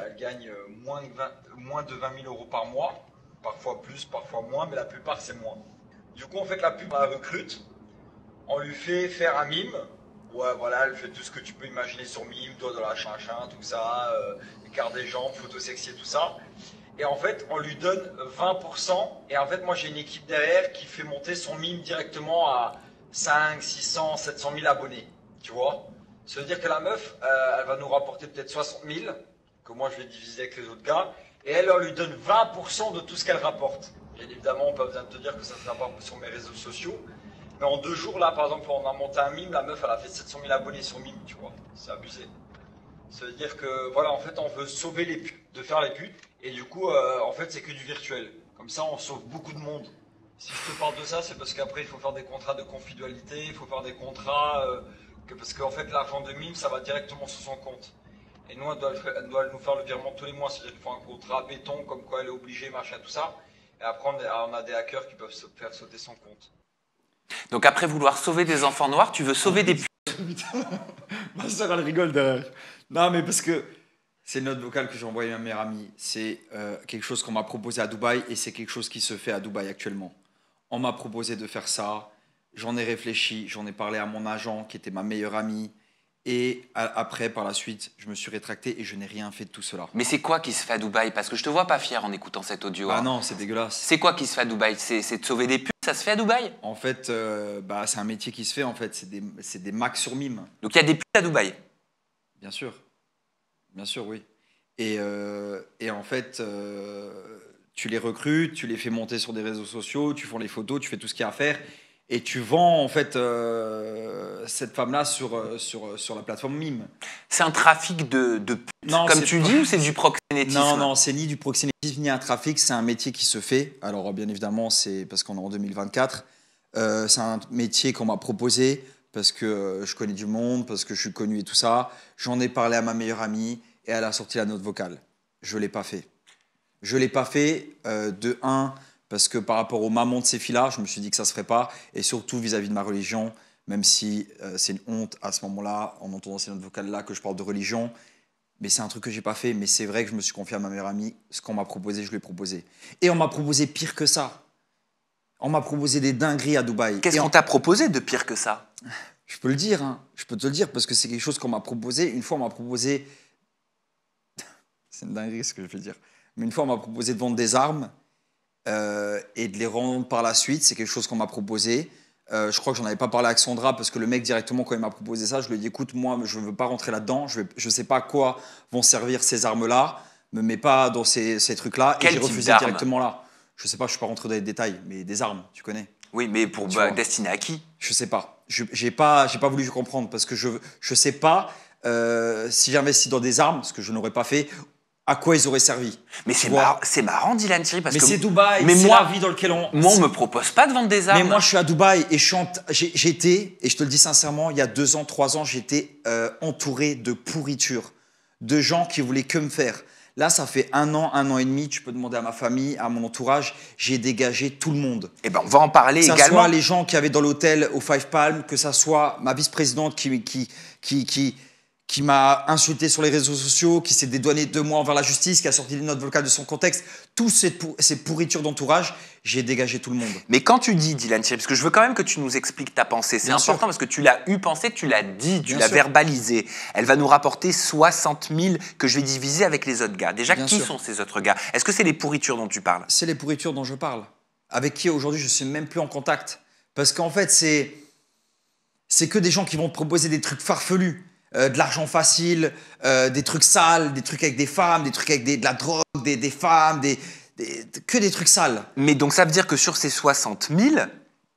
elles gagnent moins de 20 000 euros par mois, parfois plus, parfois moins, mais la plupart c'est moins. Du coup, en fait, la pub, on la recrute. On lui fait faire un mime. Ouais, voilà, elle fait tout ce que tu peux imaginer sur mime, doigt de la chinchin, tout ça, écart des jambes, photo sexy et tout ça. Et en fait, on lui donne 20%. Et en fait, moi, j'ai une équipe derrière qui fait monter son mime directement à 5, 600, 700 000 abonnés. Tu vois? Ça veut dire que la meuf, elle va nous rapporter peut-être 60 000, que moi, je vais diviser avec les autres gars. Et elle, on lui donne 20% de tout ce qu'elle rapporte. Bien évidemment, pas besoin de te dire que ça ne sera pas sur mes réseaux sociaux. Mais en 2 jours, là, par exemple, on a monté un mime, la meuf, elle a fait 700 000 abonnés sur mime, tu vois. C'est abusé. Ça veut dire que, voilà, en fait, on veut sauver les putes, de faire les putes. Et du coup, en fait, c'est que du virtuel. Comme ça, on sauve beaucoup de monde. Si je te parle de ça, c'est parce qu'après, il faut faire des contrats de confidentialité, il faut faire des contrats... parce qu'en fait, l'argent de mime, ça va directement sur son compte. Et nous, elle doit nous faire le virement tous les mois. C'est-à-dire qu'il faut un contrat béton, comme quoi elle est obligée, machin, tout ça. Et après, on a des hackers qui peuvent faire sauter son compte. Donc après vouloir sauver des enfants noirs, tu veux sauver des putes. Ma soeur, elle rigole derrière. Non, mais parce que c'est une note vocale que j'ai envoyée à ma meilleure amie. C'est quelque chose qu'on m'a proposé à Dubaï et c'est quelque chose qui se fait à Dubaï actuellement. On m'a proposé de faire ça. J'en ai réfléchi, j'en ai parlé à mon agent qui était ma meilleure amie. Et après, par la suite, je me suis rétracté et je n'ai rien fait de tout cela. Mais c'est quoi qui se fait à Dubaï? Parce que je te vois pas fier en écoutant cet audio. Ah hein. non, c'est dégueulasse. C'est quoi qui se fait à Dubaï? C'est de sauver des putes? Ça se fait à Dubaï? En fait, c'est un métier qui se fait, en fait. C'est des max sur mime. Donc il y a des putes à Dubaï? Bien sûr. Bien sûr, oui. Et en fait, tu les recrutes, tu les fais monter sur des réseaux sociaux, tu fais les photos, tu fais tout ce qu'il y a à faire. Et tu vends, en fait, cette femme-là sur la plateforme Mime. C'est un trafic de putes, Non, comme c'est tu pas- dis, ou c'est du proxénétisme? Non, c'est ni du proxénétisme ni un trafic, c'est un métier qui se fait. Alors, bien évidemment, c'est parce qu'on est en 2024. C'est un métier qu'on m'a proposé parce que je connais du monde, parce que je suis connu et tout ça. J'en ai parlé à ma meilleure amie et elle a sorti la note vocale. Je ne l'ai pas fait. Je ne l'ai pas fait de un, parce que par rapport aux mamans de ces filles-là, je me suis dit que ça ne se ferait pas. Et surtout vis-à-vis de ma religion, même si c'est une honte à ce moment-là, en entendant ces notes vocales-là, que je parle de religion. Mais c'est un truc que j'ai pas fait. Mais c'est vrai que je me suis confié à ma meilleure amie. Ce qu'on m'a proposé, je lui ai proposé. Et on m'a proposé pire que ça. On m'a proposé des dingueries à Dubaï. Qu'est-ce Et qu'on t'a proposé de pire que ça? Je peux le dire, hein. Je peux te le dire parce que c'est quelque chose qu'on m'a proposé. Une fois, on m'a proposé. C'est une dinguerie ce que je vais dire. Mais une fois, on m'a proposé de vendre des armes et de les rendre par la suite. C'est quelque chose qu'on m'a proposé. Je crois que j'en avais pas parlé avec Sandra parce que le mec directement quand il m'a proposé ça, je lui ai dit écoute, moi je veux pas rentrer là-dedans. Je sais pas à quoi vont servir ces armes-là. Me mets pas dans ces trucs-là. Quel et j'ai type refusé d'armes? directement là. Je sais pas, je suis pas rentré dans les détails, mais des armes, tu connais. Oui, mais pour destiné à qui? Je sais pas. J'ai pas voulu comprendre parce que je sais pas si j'investis dans des armes, ce que je n'aurais pas fait, à quoi ils auraient servi. Mais c'est marrant, Dylan Thierry, parce mais que c'est Dubaï, mais c'est moi, la vie dans laquelle on. Moi, on me propose pas de vendre des armes. Mais moi, je suis à Dubaï et j'étais, et je te le dis sincèrement, il y a 2 ans, 3 ans, j'étais entouré de pourriture, de gens qui voulaient que me faire. Là, ça fait 1 an et demi, tu peux demander à ma famille, à mon entourage, j'ai dégagé tout le monde. Eh ben, on va en parler Que ça également. soit les gens qui avaient dans l'hôtel au Five Palm, que ça soit ma vice-présidente qui m'a insulté sur les réseaux sociaux, qui s'est dédouané de moi envers la justice, qui a sorti des notes vocales de son contexte, toutes ces pourritures d'entourage, j'ai dégagé tout le monde. Mais quand tu dis, Dylan Thierry, parce que je veux quand même que tu nous expliques ta pensée, c'est important parce que tu l'as eu pensé, tu l'as dit, tu l'as verbalisé. Elle va nous rapporter 60 000 que je vais diviser avec les autres gars. Déjà, qui sont ces autres gars? Est-ce que c'est les pourritures dont tu parles? C'est les pourritures dont je parle. Avec qui aujourd'hui je ne suis même plus en contact. Parce qu'en fait, c'est que des gens qui vont te proposer des trucs farfelus. De l'argent facile, des trucs sales, des trucs avec des femmes, des trucs avec de la drogue, des femmes, que des trucs sales. Mais donc ça veut dire que sur ces 60 000,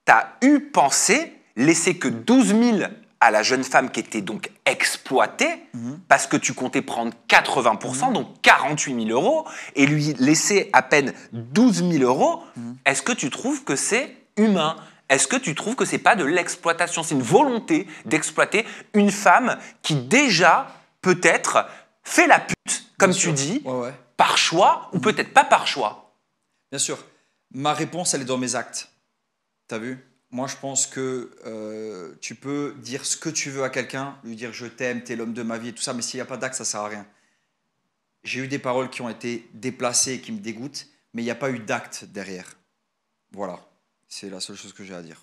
tu as eu pensé laisser que 12 000 à la jeune femme qui était donc exploitée, parce que tu comptais prendre 80%, donc 48 000 euros, et lui laisser à peine 12 000 euros. Est-ce que tu trouves que c'est humain ? Est-ce que tu trouves que c'est pas de l'exploitation? C'est une volonté d'exploiter une femme qui déjà, peut-être, fait la pute, comme tu dis, par choix ou peut-être pas par choix. Bien sûr. Ma réponse, elle est dans mes actes. T'as vu? Moi, je pense que tu peux dire ce que tu veux à quelqu'un, lui dire je t'aime, t'es l'homme de ma vie et tout ça, mais s'il n'y a pas d'acte, ça sert à rien. J'ai eu des paroles qui ont été déplacées et qui me dégoûtent, mais il n'y a pas eu d'acte derrière. Voilà. C'est la seule chose que j'ai à dire.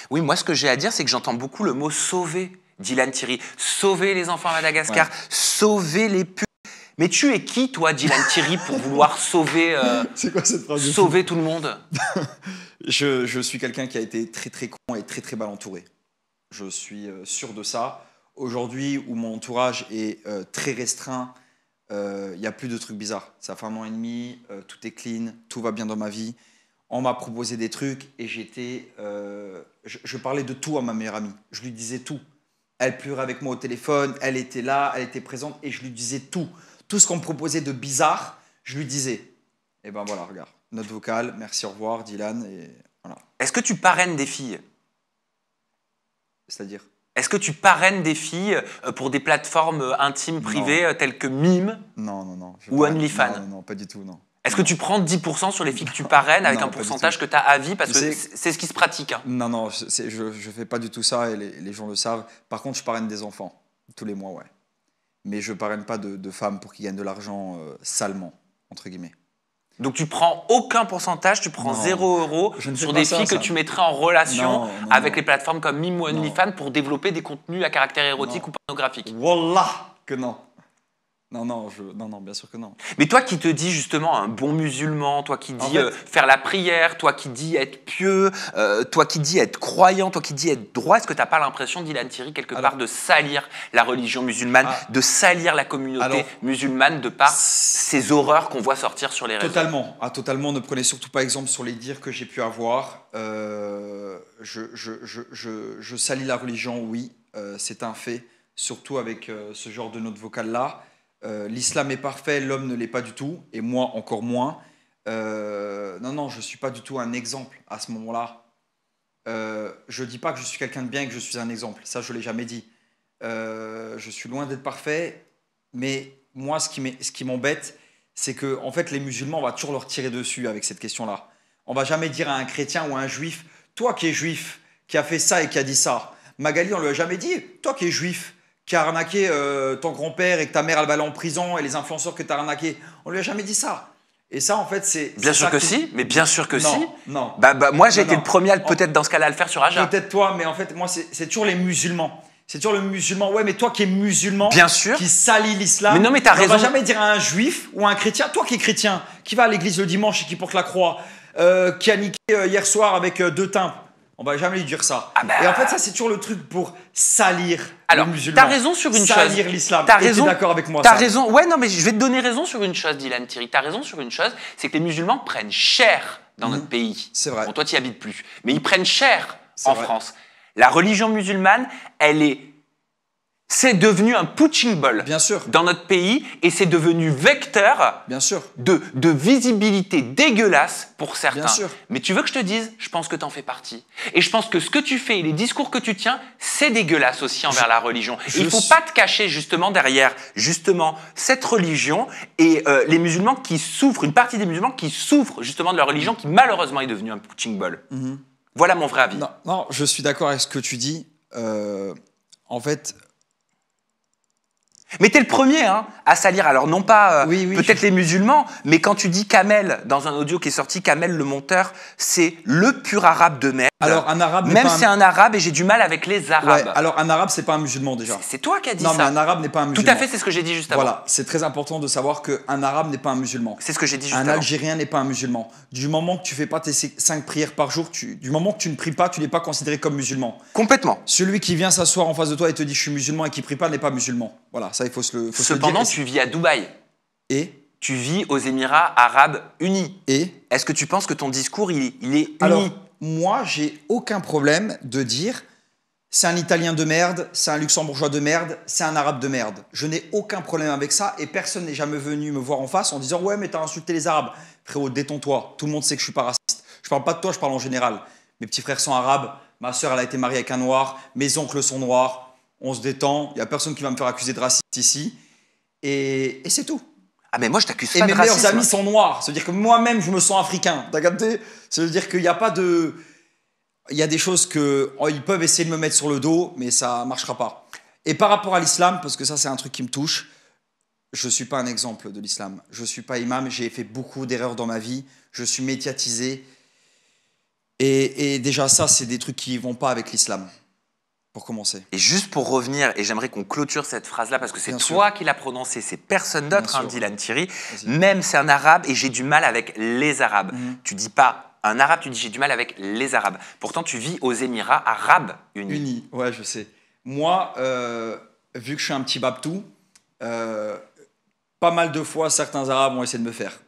Oui, moi, ce que j'ai à dire, c'est que j'entends beaucoup le mot « sauver », Dylan Thierry. Sauver les enfants à Madagascar, sauver les putes. Mais tu es qui, toi, Dylan Thierry, pour vouloir sauver, c'est quoi cette phrase sauver tout le monde? Je suis quelqu'un qui a été très, très con et très, très mal entouré. Je suis sûr de ça. Aujourd'hui, où mon entourage est très restreint, il n'y a plus de trucs bizarres. Ça fait 1 an et demi, tout est clean, tout va bien dans ma vie. On m'a proposé des trucs et j'étais... je parlais de tout à ma meilleure amie. Je lui disais tout. Elle pleurait avec moi au téléphone, elle était là, elle était présente et je lui disais tout. Tout ce qu'on me proposait de bizarre, je lui disais. Et ben voilà, regarde. Note vocale, merci, au revoir, Dylan. Et voilà. Est-ce que tu parraines des filles? C'est-à-dire? Est-ce que tu parraines des filles pour des plateformes intimes, privées, telles que Mime? Non. Ou OnlyFans? Non, pas du tout, non. Est-ce que tu prends 10% sur les filles que tu parraines avec un pourcentage que tu as à vie? Parce que c'est ce qui se pratique. Hein. Non, je fais pas du tout ça et les gens le savent. Par contre, je parraine des enfants, tous les mois, ouais. Mais je parraine pas de femmes pour qu'ils gagnent de l'argent salement, entre guillemets. Donc tu prends aucun pourcentage, tu prends 0 euros sur des filles que tu mettrais en relation avec les plateformes comme Mime ou OnlyFans pour développer des contenus à caractère érotique ou pornographique. Wallah que non. Non, bien sûr que non. Mais toi qui te dis justement un bon musulman, toi qui dis faire la prière, toi qui dis être pieux, toi qui dis être croyant, toi qui dis être droit, est-ce que tu n'as pas l'impression, Dylan Thierry, quelque part de salir la religion musulmane, de salir la communauté musulmane de par ces horreurs qu'on voit sortir sur les réseaux? Totalement. Ne prenez surtout pas exemple sur les dires que j'ai pu avoir. Je salis la religion, oui, c'est un fait, surtout avec ce genre de note vocale-là. L'islam est parfait, l'homme ne l'est pas du tout, et moi encore moins. Non, je ne suis pas du tout un exemple à ce moment-là. Je ne dis pas que je suis quelqu'un de bien et que je suis un exemple, ça je ne l'ai jamais dit. Je suis loin d'être parfait, mais moi ce qui m'embête, c'est que en fait, les musulmans, on va toujours leur tirer dessus avec cette question-là. On ne va jamais dire à un chrétien ou à un juif, toi qui es juif, qui a fait ça et qui a dit ça. Magali, on ne lui a jamais dit, toi qui es juif, qui a arnaqué ton grand-père et que ta mère elle va aller en prison et les influenceurs que tu as arnaqués. On lui a jamais dit ça. Et ça, en fait, c'est... Bien c'est sûr ça que qui- si, mais bien sûr que Non, si. non. Moi, j'ai Non, été non. le premier à peut-être dans ce cas-là à le faire sur Aja. Peut-être toi, mais en fait, moi, c'est toujours les musulmans. C'est toujours le musulman. Ouais, mais toi qui es musulman, Bien sûr. qui salit l'islam. Mais non, mais t'as On va raison. jamais dire à un juif ou à un chrétien, toi qui es chrétien, qui va à l'église le dimanche et qui porte la croix, qui a niqué hier soir avec 2 timbres. On va jamais lui dire ça. Ah bah. Et en fait, ça, c'est toujours le truc pour salir Alors, le musulman. t'as raison sur une chose. Salir l'islam. T'as Et t'es raison. d'accord avec moi, T'as ça raison. Ouais, non, mais je vais te donner raison sur une chose, Dylan Thierry. T'as raison sur une chose, c'est que les musulmans prennent cher dans notre pays. C'est vrai. Bon, toi, tu n'y habites plus. Mais ils prennent cher C'est en vrai. France. La religion musulmane, c'est devenu un punching ball Bien sûr. dans notre pays et c'est devenu vecteur Bien sûr. de visibilité dégueulasse pour certains. Bien sûr. Mais tu veux que je te dise, je pense que tu en fais partie. Et je pense que ce que tu fais et les discours que tu tiens, c'est dégueulasse aussi envers la religion. Et il ne faut pas te cacher justement derrière justement cette religion et les musulmans qui souffrent, une partie des musulmans qui souffrent justement de leur religion qui malheureusement est devenue un punching ball. Voilà mon vrai avis. Non, non, je suis d'accord avec ce que tu dis. En fait, Mais t'es le premier à salir, alors non pas Oui, oui, peut-être les musulmans, mais quand tu dis Kamel, dans un audio qui est sorti, Kamel le monteur, c'est le pur arabe de merde. alors un arabe n'est Même pas c'est un arabe et j'ai du mal avec les arabes. Ouais, alors un arabe, c'est pas un musulman déjà. C'est toi qui as dit Non, mais ça. un arabe n'est pas un Tout musulman. à fait, c'est ce que j'ai dit juste avant. Voilà, c'est très important de savoir qu'un arabe n'est pas un musulman. C'est ce que j'ai dit juste Un avant. Algérien n'est pas un musulman. Du moment que tu fais pas tes 5 prières par jour, du moment que tu ne pries pas, tu n'es pas considéré comme musulman. Complètement. Celui qui vient s'asseoir en face de toi et te dit je suis musulman et qui prie pas n'est pas musulman. Voilà, ça il faut se le faut se le Cependant, dire. tu vis à Dubaï. Et Tu vis aux Émirats Arabes Unis. et Est-ce que tu penses que ton discours, il est uni? alors moi j'ai aucun problème de dire c'est un Italien de merde, c'est un Luxembourgeois de merde, c'est un Arabe de merde. Je n'ai aucun problème avec ça et personne n'est jamais venu me voir en face en disant ouais mais t'as insulté les Arabes. Frérot, détends-toi. Tout le monde sait que je suis pas raciste. Je parle pas de toi, je parle en général. Mes petits frères sont arabes, ma sœur elle a été mariée avec un noir, mes oncles sont noirs. On se détend, il y a personne qui va me faire accuser de raciste ici et c'est tout. Ah mais moi, je t'accuse Et pas mes de meilleurs racisme. amis sont noirs. Ça veut dire que moi-même, je me sens africain. T'as capté? Ça veut dire qu'il n'y a pas de... Il y a des choses que... oh, ils peuvent essayer de me mettre sur le dos, mais ça ne marchera pas. Et par rapport à l'islam, parce que ça, c'est un truc qui me touche, je ne suis pas un exemple de l'islam. Je ne suis pas imam. J'ai fait beaucoup d'erreurs dans ma vie. Je suis médiatisé. Et déjà, ça, c'est des trucs qui ne vont pas avec l'islam. Pour commencer. Et juste pour revenir, et j'aimerais qu'on clôture cette phrase-là parce que c'est Bien toi qui l'as prononcée, c'est personne d'autre, Bien sûr. Dylan Thierry. Vas-y. Même c'est un arabe et j'ai du mal avec les arabes. Tu dis pas un arabe, tu dis j'ai du mal avec les arabes. Pourtant, tu vis aux Émirats Arabes Unis. Unis, ouais, je sais. Moi, vu que je suis un petit babtou, pas mal de fois, certains Arabes ont essayé de me faire.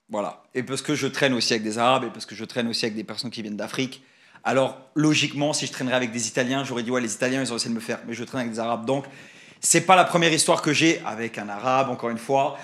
Voilà. Et parce que je traîne aussi avec des Arabes et parce que je traîne aussi avec des personnes qui viennent d'Afrique. Alors, logiquement, si je traînerais avec des Italiens, j'aurais dit, ouais, les Italiens, ils ont essayé de me faire. Mais je traîne avec des Arabes. Donc, c'est pas la première histoire que j'ai avec un Arabe, encore une fois.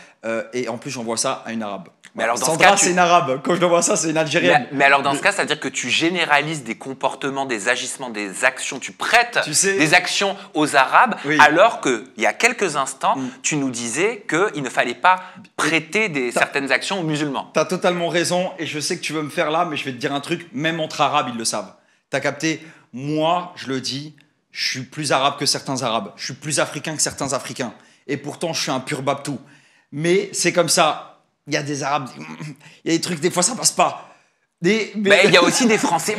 Et en plus, j'envoie ça à une Arabe. Mais alors, dans ce Sandra, cas, c'est une Arabe. Quand je l'envoie ça, c'est une Algérienne. Mais alors dans ce cas, c'est-à-dire que tu généralises des comportements, des agissements, des actions, tu prêtes Tu sais- des actions aux Arabes, Oui. alors qu'il y a quelques instants, tu nous disais qu'il ne fallait pas prêter certaines actions aux musulmans. T'as totalement raison et je sais que tu veux me faire là, mais je vais te dire un truc, même entre Arabes, ils le savent. T'as capté? Moi, je le dis, je suis plus arabe que certains Arabes. Je suis plus africain que certains Africains. Et pourtant, je suis un pur babtou. Mais c'est comme ça. Il y a des Arabes, il y a des trucs, des fois, ça passe pas. Mais Mais il y a aussi des Français.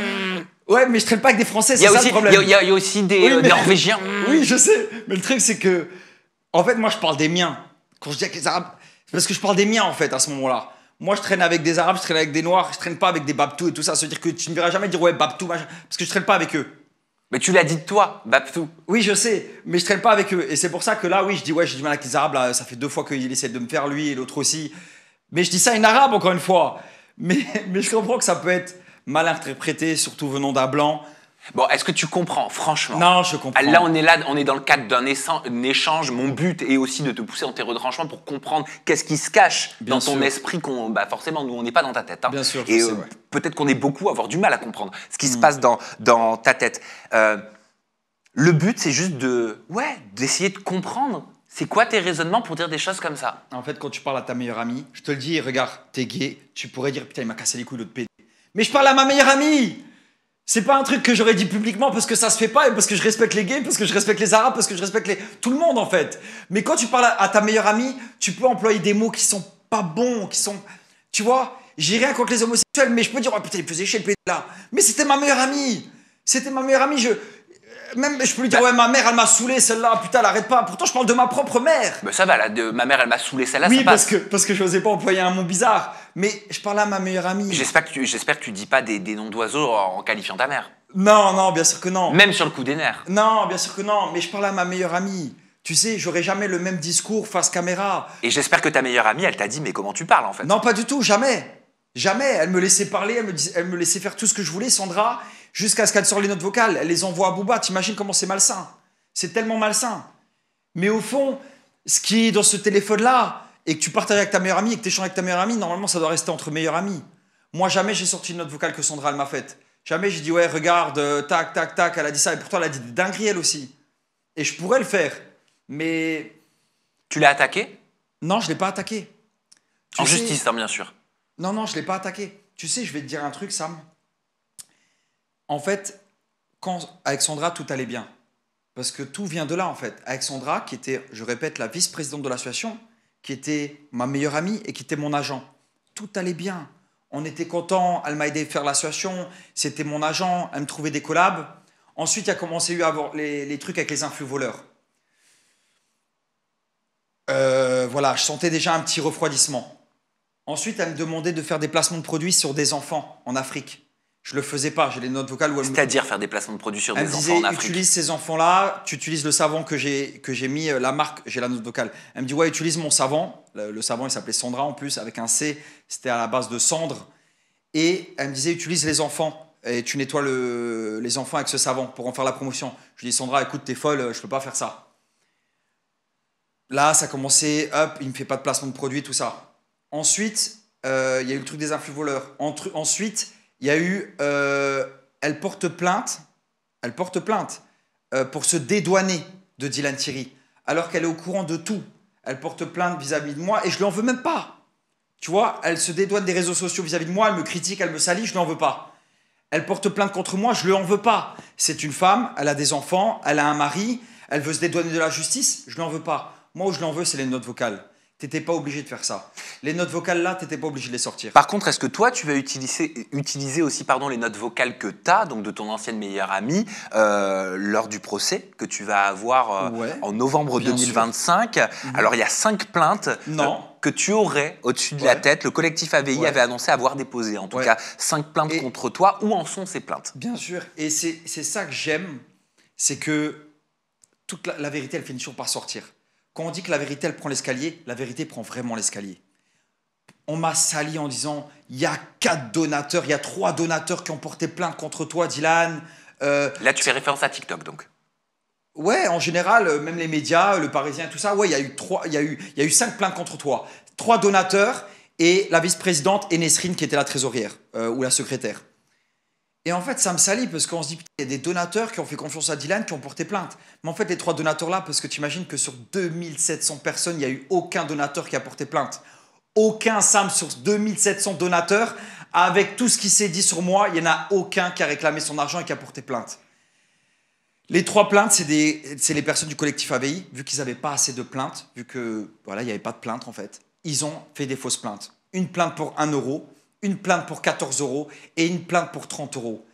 Ouais, mais je traîne pas avec des Français, Il y c'est a ça aussi, le problème. il y a aussi des Oui, mais- Norvégiens. Oui, je sais. Mais le truc, c'est que... En fait, moi, je parle des miens. Quand je dis avec les Arabes, c'est parce que je parle des miens, en fait, à ce moment-là. Moi, je traîne avec des Arabes, je traîne avec des Noirs, je traîne pas avec des Babtous et tout ça. Ça veut dire que tu ne verras jamais dire, ouais, Babtou, machin, parce que je traîne pas avec eux. Mais tu l'as dit de toi, Babtou. Oui, je sais, mais je traîne pas avec eux. Et c'est pour ça que là, oui, je dis, ouais, j'ai du mal avec les Arabes. Là, ça fait 2 fois qu'il essaie de me faire, lui, et l'autre aussi. Mais je dis ça à une Arabe, encore une fois. Mais je comprends que ça peut être mal interprété, surtout venant d'un Blanc. Bon, est-ce que tu comprends, franchement? Non, je comprends. Là, on est dans le cadre d'un échange. Mon but est aussi de te pousser dans tes retranchements pour comprendre qu'est-ce qui se cache Bien dans ton sûr. esprit. Forcément, nous, on n'est pas dans ta tête. Hein. Bien sûr, je Et sais, ouais. peut-être qu'on est beaucoup à avoir du mal à comprendre ce qui se passe dans ta tête. Le but, c'est juste d'essayer de comprendre. C'est quoi tes raisonnements pour dire des choses comme ça? En fait, quand tu parles à ta meilleure amie, je te le dis, regarde, t'es gay, tu pourrais dire, putain, il m'a cassé les couilles, l'autre PD. Mais je parle à ma meilleure amie! C'est pas un truc que j'aurais dit publiquement parce que ça se fait pas et parce que je respecte les gays, parce que je respecte les arabes, parce que je respecte tout le monde en fait. Mais quand tu parles à ta meilleure amie, tu peux employer des mots qui sont pas bons, qui sont... Tu vois, j'ai rien contre les homosexuels, mais je peux dire, oh putain, il faisait chier le là. Mais c'était ma meilleure amie. C'était ma meilleure amie. Même, je peux lui dire, ouais, ma mère, elle m'a saoulé, celle-là, putain, elle arrête pas. Pourtant, je parle de ma propre mère. Mais ça va, là, ma mère, elle m'a saoulé, celle-là, oui, ça passe. parce que je n'osais pas employer un mot bizarre. Mais je parle à ma meilleure amie. J'espère que tu dis pas des noms d'oiseaux en qualifiant ta mère. Non, non, bien sûr que non. Même sur le coup des nerfs. Non, bien sûr que non. Mais je parle à ma meilleure amie. Tu sais, j'aurais jamais le même discours face caméra. Et j'espère que ta meilleure amie, elle t'a dit, mais comment tu parles, en fait? Non, pas du tout, jamais. Jamais. Elle me laissait parler, elle me laissait faire tout ce que je voulais, Sandra, jusqu'à ce qu'elle sorte les notes vocales. Elle les envoie à Booba. T'imagines comment c'est malsain? C'est tellement malsain. Mais au fond, ce qui est dans ce téléphone-là, et que tu partages avec ta meilleure amie, et que tu échanges avec ta meilleure amie, normalement, ça doit rester entre meilleurs amis. Moi, jamais j'ai sorti une note vocale que Sandra, elle m'a faite. Jamais j'ai dit, ouais, regarde, tac, tac, tac, elle a dit ça. Et pourtant, elle a dit des dingueries, elle aussi. Et je pourrais le faire. Mais... Tu l'as attaqué? Non, je ne l'ai pas attaqué. En justice, hein, bien sûr. Non, non, je ne l'ai pas attaqué. Tu sais, je vais te dire un truc, Sam. En fait, avec Sandra, tout allait bien. Parce que tout vient de là, en fait. Avec Sandra, qui était, je répète, la vice-présidente de l'association, qui était ma meilleure amie et qui était mon agent. Tout allait bien. On était contents. Elle m'a aidé à faire l'association. C'était mon agent. Elle me trouvait des collabs. Ensuite, il y a commencé à avoir les trucs avec les influx voleurs. Voilà, je sentais déjà un petit refroidissement. Ensuite, elle me demandait de faire des placements de produits sur des enfants en Afrique. Je le faisais pas, j'ai les notes vocales où elle C'est-à-dire faire des placements de produits sur des enfants en Afrique. Elle me disait, utilise ces enfants-là, tu utilises le savon que j'ai mis, la marque, j'ai la note vocale. Elle me dit, ouais, utilise mon savon. Le savon, il s'appelait Sandra en plus, avec un C, c'était à la base de cendre. Et elle me disait, utilise les enfants, et tu nettoies les enfants avec ce savon pour en faire la promotion. Je lui dis, Sandra, écoute, t'es folle, je peux pas faire ça. Là, ça a commencé, hop, il me fait pas de placement de produit, tout ça. Ensuite, il y a eu le truc des influx voleurs. Ensuite, il y a eu, elle porte plainte pour se dédouaner de Dylan Thierry, alors qu'elle est au courant de tout. Elle porte plainte vis-à-vis de moi et je lui en veux même pas. Tu vois, elle se dédouane des réseaux sociaux vis-à-vis de moi, elle me critique, elle me salit, je lui en veux pas. Elle porte plainte contre moi, je lui en veux pas. C'est une femme, elle a des enfants, elle a un mari, elle veut se dédouaner de la justice, je lui en veux pas. Moi, où je l'en veux, c'est les notes vocales. T'étais pas obligé de faire ça. Les notes vocales là, t'étais pas obligé de les sortir. Par contre, est-ce que toi, tu vas utiliser aussi les notes vocales que tu as, donc de ton ancienne meilleure amie, lors du procès que tu vas avoir en novembre 2025 Alors, il y a 5 plaintes que tu aurais au-dessus de la tête. Le collectif AVI avait annoncé avoir déposé, en tout cas, 5 plaintes contre toi. Où en sont ces plaintes? Bien sûr. Et c'est ça que j'aime, c'est que toute la vérité, elle finit toujours par sortir. Quand on dit que la vérité, elle prend l'escalier, la vérité prend vraiment l'escalier. On m'a sali en disant, il y a 4 donateurs, il y a 3 donateurs qui ont porté plainte contre toi, Dylan. Là, tu fais référence à TikTok, donc. Ouais, en général, même les médias, le Parisien, tout ça, ouais, il y a eu 5 plaintes contre toi. 3 donateurs et la vice-présidente et Nesrine qui était la trésorière ou la secrétaire. Et en fait, ça me salit parce qu'on se dit, putain, il y a des donateurs qui ont fait confiance à Dylan, qui ont porté plainte. Mais en fait, les 3 donateurs-là, parce que tu imagines que sur 2700 personnes, il n'y a eu aucun donateur qui a porté plainte. Aucun, Sam, sur 2700 donateurs, avec tout ce qui s'est dit sur moi, il n'y en a aucun qui a réclamé son argent et qui a porté plainte. Les 3 plaintes, c'est les personnes du collectif AVI, vu qu'ils n'avaient pas assez de plaintes, vu que voilà, il n'y avait pas de plainte en fait. Ils ont fait des fausses plaintes. Une plainte pour 1 €, une plainte pour 14 € et une plainte pour 30 €.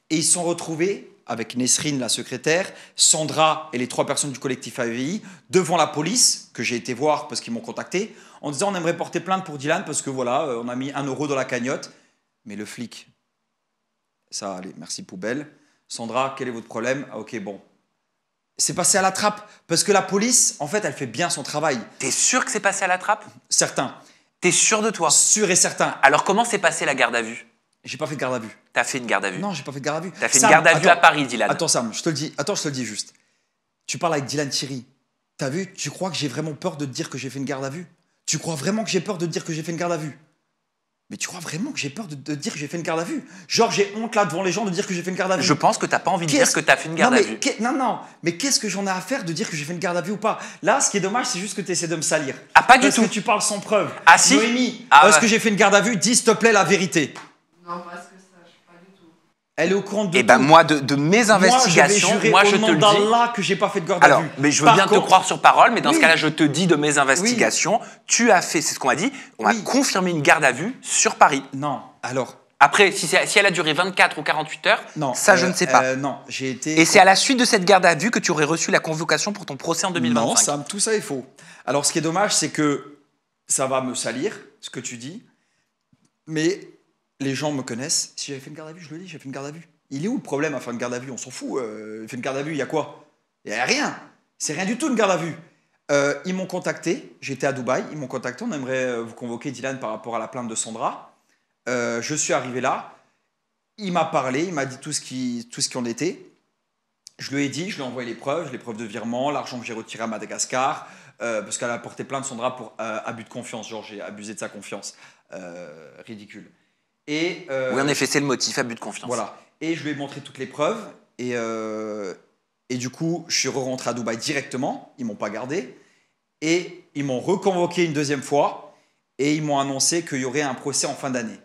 Et ils se sont retrouvés, avec Nesrine, la secrétaire, Sandra et les 3 personnes du collectif AVI, devant la police, que j'ai été voir parce qu'ils m'ont contacté, en disant on aimerait porter plainte pour Dylan parce que voilà, on a mis 1 € dans la cagnotte. Mais le flic, ça, allez, merci poubelle. Sandra, quel est votre problème? Ah ok, bon. C'est passé à la trappe parce que la police, en fait, elle fait bien son travail. T'es sûr que c'est passé à la trappe? Certain. T'es sûr de toi? Sûr et certain. Alors comment s'est passée la garde à vue? J'ai pas fait de garde à vue. T'as fait une garde à vue? Non, j'ai pas fait de garde à vue. T'as fait une garde à vue à Paris, Dylan. Attends Sam, je te le dis. Attends, je te le dis juste. Tu parles avec Dylan Thierry. T'as vu? Tu crois que j'ai vraiment peur de te dire que j'ai fait une garde à vue? Tu crois vraiment que j'ai peur de te dire que j'ai fait une garde à vue? Mais tu crois vraiment que j'ai peur de te dire que j'ai fait une garde à vue? Genre, j'ai honte là devant les gens de dire que j'ai fait une garde à vue. Je pense que t'as pas envie de dire que t'as fait une garde à vue. Non, mais qu'est-ce que j'en ai à faire de dire que j'ai fait une garde à vue ou pas? Là, ce qui est dommage, c'est juste que tu essaies de me salir. Ah, pas du tout. tout. Parce que tu parles sans preuve. Ah si? Noémie, est-ce que j'ai fait une garde à vue? Dis s'il te plaît la vérité. Non, pas ce que ça, je sais pas du tout. Elle est au courant de Eh ben tout. moi, de mes investigations, moi, je je te le dis. d'Allah que j'ai pas fait de garde à Alors, vue. mais je veux Par bien te contre- croire sur parole, mais dans ce Oui. cas-là, je te dis de mes investigations, tu as fait, c'est ce qu'on m'a dit, on m'a Oui. confirmé une garde à vue sur Paris. Non, alors, Après, si elle a duré 24 ou 48 heures, non. ça, je ne sais pas. Non, j'ai été. Et c'est à la suite de cette garde à vue que tu aurais reçu la convocation pour ton procès en 2025. Non, tout ça est faux. Alors, ce qui est dommage, c'est que ça va me salir, ce que tu dis, mais les gens me connaissent. Si j'avais fait une garde à vue, je le dis, j'ai fait une garde à vue. Il est où le problème à faire une garde à vue? On s'en fout. Il fait une garde à vue, il y a quoi? Il n'y a rien. C'est rien du tout une garde à vue. Ils m'ont contacté. J'étais à Dubaï. Ils m'ont contacté. On aimerait vous convoquer, Dylan, par rapport à la plainte de Sandra. Je suis arrivé là. Il m'a parlé. Il m'a dit tout ce qui en était. Je lui ai dit, je lui ai envoyé les preuves de virement, l'argent que j'ai retiré à Madagascar, parce qu'elle a porté plainte Sandra pour abus de confiance. Genre, j'ai abusé de sa confiance. Ridicule. Et, Oui, en effet, c'est le motif, abus de confiance. voilà. Et je lui ai montré toutes les preuves. Et du coup, je suis rentré à Dubaï directement. Ils ne m'ont pas gardé. Et ils m'ont reconvoqué une deuxième fois. Et ils m'ont annoncé qu'il y aurait un procès en fin d'année.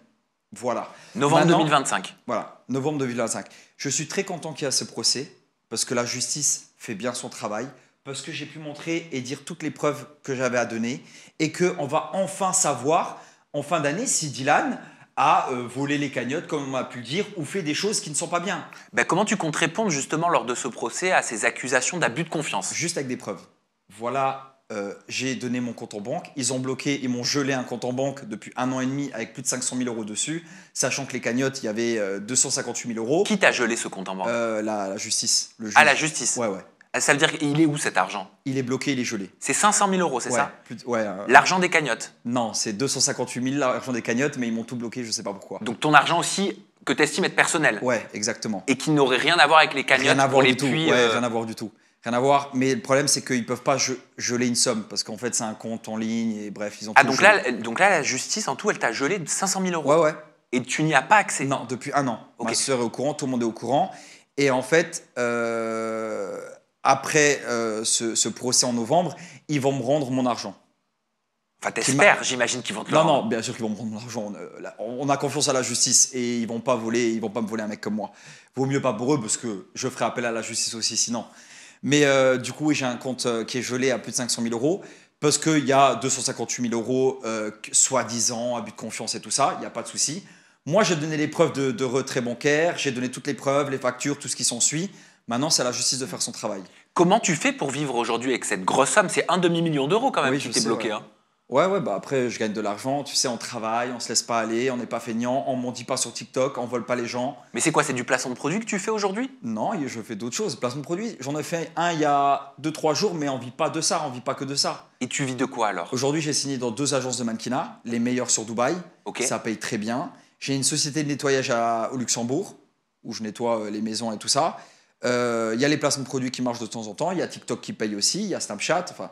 Voilà. Novembre Maintenant- 2025. Voilà, novembre 2025. Je suis très content qu'il y ait ce procès. Parce que la justice fait bien son travail. Parce que j'ai pu montrer et dire toutes les preuves que j'avais à donner. Et qu'on va enfin savoir, en fin d'année, si Dylan a volé les cagnottes, comme on a pu le dire, ou fait des choses qui ne sont pas bien. Ben, comment tu comptes répondre justement lors de ce procès à ces accusations d'abus de confiance? Juste avec des preuves. Voilà, j'ai donné mon compte en banque. Ils ont bloqué, ils m'ont gelé un compte en banque depuis 1 an et demi avec plus de 500 000 euros dessus, sachant que les cagnottes, il y avait 258 000 euros. Qui t'a gelé ce compte en banque? La justice. Le juge. Ah, la justice. Ouais, ouais. Ça veut dire qu'il est où cet argent? Il est bloqué, il est gelé. C'est 500 000 euros, c'est Ouais, ça? ouais. L'argent des cagnottes. Non, c'est 258 000 l'argent des cagnottes, mais ils m'ont tout bloqué, je ne sais pas pourquoi. Donc ton argent aussi que tu estimes être personnel. Ouais, exactement. Et qui n'aurait rien à voir avec les cagnottes Rien à pour voir les du tout. puits. Ouais, rien à voir du tout. Rien à voir. Mais le problème, c'est qu'ils ne peuvent pas geler une somme parce qu'en fait, c'est un compte en ligne et bref, ils ont Ah, tout donc gelé. là, la justice, en tout, elle t'a gelé de 500 000 euros. Ouais, ouais. Et tu n'y as pas accès. Non, depuis 1 an. Ok. Ma sœur est au courant, tout le monde est au courant. Et en fait, après ce procès en novembre, ils vont me rendre mon argent. Enfin, t'espères, j'imagine qu'ils vont te le Non, rendre. non, bien sûr qu'ils vont me rendre mon argent. On a confiance à la justice et ils vont pas me voler un mec comme moi. Vaut mieux pas pour eux parce que je ferai appel à la justice aussi sinon. Mais du coup, oui, j'ai un compte qui est gelé à plus de 500 000 euros parce qu'il y a 258 000 euros soi-disant, abus de confiance et tout ça. Il n'y a pas de souci. Moi, j'ai donné les preuves de retrait bancaire, j'ai donné toutes les preuves, les factures, tout ce qui s'ensuit. Maintenant, c'est à la justice de faire son travail. Comment tu fais pour vivre aujourd'hui avec cette grosse somme? C'est un demi-million d'euros quand même Oui, qui je t'est sais, bloqué. ouais. Hein. Ouais, bah après, je gagne de l'argent. Tu sais, on travaille, on se laisse pas aller, on n'est pas feignant, on m'en dit pas sur TikTok, on vole pas les gens. Mais c'est quoi? C'est du placement de produit que tu fais aujourd'hui? Non, je fais d'autres choses. Placement de produits, j'en ai fait un il y a 2-3 jours, mais on vit pas de ça, on vit pas que de ça. Et tu vis de quoi alors? Aujourd'hui, j'ai signé dans 2 agences de mannequinat, les meilleures sur Dubaï. Ok. Ça paye très bien. J'ai une société de nettoyage au Luxembourg, où je nettoie les maisons et tout ça. Il y a les placements de produits qui marchent de temps en temps. Il y a TikTok qui paye aussi. Il y a Snapchat. Enfin,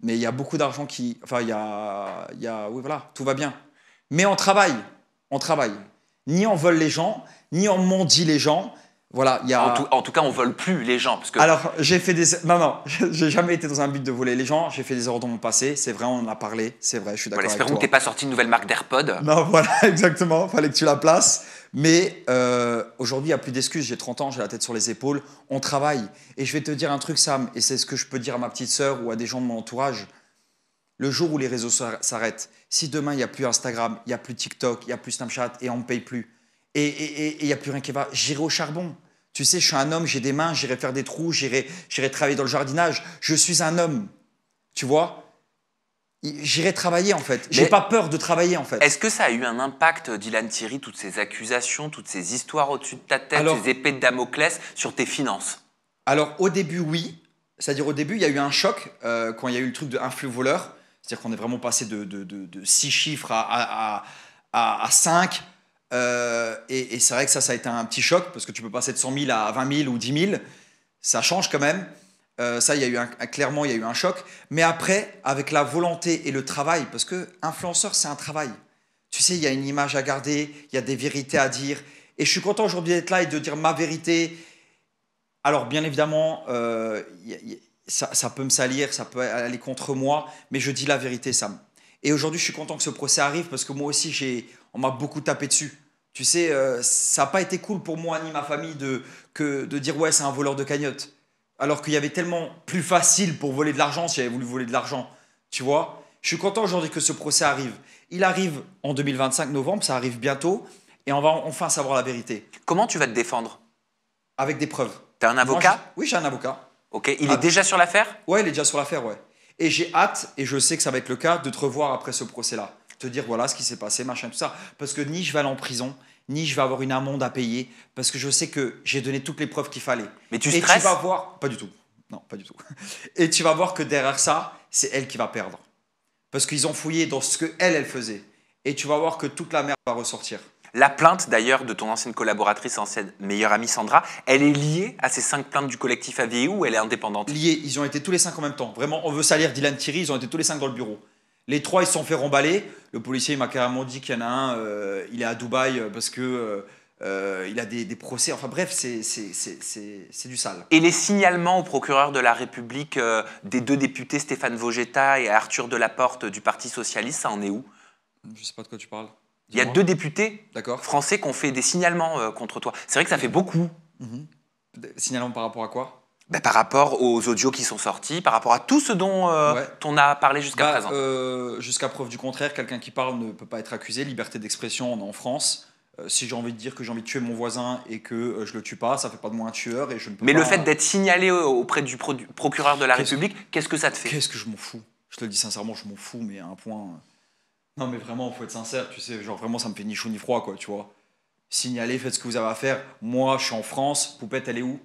mais il y a beaucoup d'argent qui. Enfin, oui, voilà, tout va bien. Mais on travaille. On travaille. Ni on vole les gens, ni on mendie les gens. Voilà, il y a. En tout cas, on vole plus les gens. Parce que... Alors, j'ai fait des. Non, j'ai jamais été dans un but de voler les gens. J'ai fait des erreurs dans mon passé. C'est vrai, on en a parlé. C'est vrai, je suis d'accord Voilà, avec espérons toi. que t'aies pas sorti une nouvelle marque d'AirPod. Non, voilà, exactement. Fallait que tu la places. Mais aujourd'hui, il n'y a plus d'excuses. J'ai 30 ans, j'ai la tête sur les épaules. On travaille. Et je vais te dire un truc, Sam, et c'est ce que je peux dire à ma petite sœur ou à des gens de mon entourage. Le jour où les réseaux s'arrêtent, si demain, il n'y a plus Instagram, il n'y a plus TikTok, il n'y a plus Snapchat et on ne me paye plus, et il n'y a plus rien qui va, j'irai au charbon. Tu sais, je suis un homme, j'ai des mains, j'irai faire des trous, j'irai travailler dans le jardinage. Je suis un homme. Tu vois ? J'irai travailler en fait. J'ai pas peur de travailler en fait. Est-ce que ça a eu un impact, Dylan Thierry, toutes ces accusations, toutes ces histoires au-dessus de ta tête, Alors, ces épées de Damoclès sur tes finances? Alors au début, oui. C'est-à-dire au début, il y a eu un choc quand il y a eu le truc de influx voleur. C'est-à-dire qu'on est vraiment passé de 6 chiffres à 5. Et c'est vrai que ça a été un petit choc parce que tu peux passer de 100 000 à 20 000 ou 10 000. Ça change quand même. Ça, clairement, il y a eu un choc. Mais après, avec la volonté et le travail, parce que influenceur, c'est un travail. Tu sais, il y a une image à garder, il y a des vérités à dire. Et je suis content aujourd'hui d'être là et de dire ma vérité. Alors, bien évidemment, ça peut me salir, ça peut aller contre moi, mais je dis la vérité, Sam. Et aujourd'hui, je suis content que ce procès arrive parce que moi aussi, on m'a beaucoup tapé dessus. Tu sais, ça n'a pas été cool pour moi ni ma famille de dire ouais, c'est un voleur de cagnotte. Alors qu'il y avait tellement plus facile pour voler de l'argent si j'avais voulu voler de l'argent. Tu vois? Je suis content aujourd'hui que ce procès arrive. Il arrive en 2025 novembre, ça arrive bientôt. Et on va enfin savoir la vérité. Comment tu vas te défendre? Avec des preuves. T'as un avocat? Oui, j'ai un avocat. Ok, il est déjà sur l'affaire? Ouais, il est déjà sur l'affaire, ouais. Et j'ai hâte, et je sais que ça va être le cas, de te revoir après ce procès-là. Te dire voilà ce qui s'est passé, machin, tout ça. Parce que ni je vais aller en prison, ni je vais avoir une amende à payer, parce que je sais que j'ai donné toutes les preuves qu'il fallait. Mais tu et stresses? tu vas voir. Pas du tout. Non, pas du tout. Et tu vas voir que derrière ça, c'est elle qui va perdre. Parce qu'ils ont fouillé dans ce que elle faisait. Et tu vas voir que toute la merde va ressortir. La plainte d'ailleurs de ton ancienne collaboratrice, ancienne meilleure amie Sandra, elle est liée à ces 5 plaintes du collectif AVI ou elle est indépendante? Liés, ils ont été tous les 5 en même temps. Vraiment, on veut salir Dylan Thierry, ils ont été tous les 5 dans le bureau. Les 3, ils se sont fait remballer. Le policier, il m'a carrément dit qu'il y en a un, il est à Dubaï parce que il a des procès. Enfin bref, c'est du sale. Et les signalements au procureur de la République des 2 députés Stéphane Vogetta et Arthur Delaporte du Parti Socialiste, ça en est où? Je sais pas de quoi tu parles. Il y a 2 députés D'accord. français qui ont fait des signalements contre toi. C'est vrai que ça fait beaucoup. Signalement par rapport à quoi? Ben, par rapport aux audios qui sont sortis, par rapport à tout ce dont on a parlé jusqu'à présent. Jusqu'à preuve du contraire, quelqu'un qui parle ne peut pas être accusé. Liberté d'expression, on est en France. Si j'ai envie de dire que j'ai envie de tuer mon voisin et que je le tue pas, ça fait pas de moi un tueur et je ne peux Mais pas... le fait d'être signalé auprès du procureur de la République, qu'est-ce que ça te fait? Qu'est-ce que je m'en fous? Je te le dis sincèrement, je m'en fous, mais à un point... Non mais vraiment, faut être sincère, tu sais, genre vraiment ça me fait ni chaud ni froid, quoi, tu vois. Signalez, faites ce que vous avez à faire. Moi, je suis en France, Poupette, elle est où?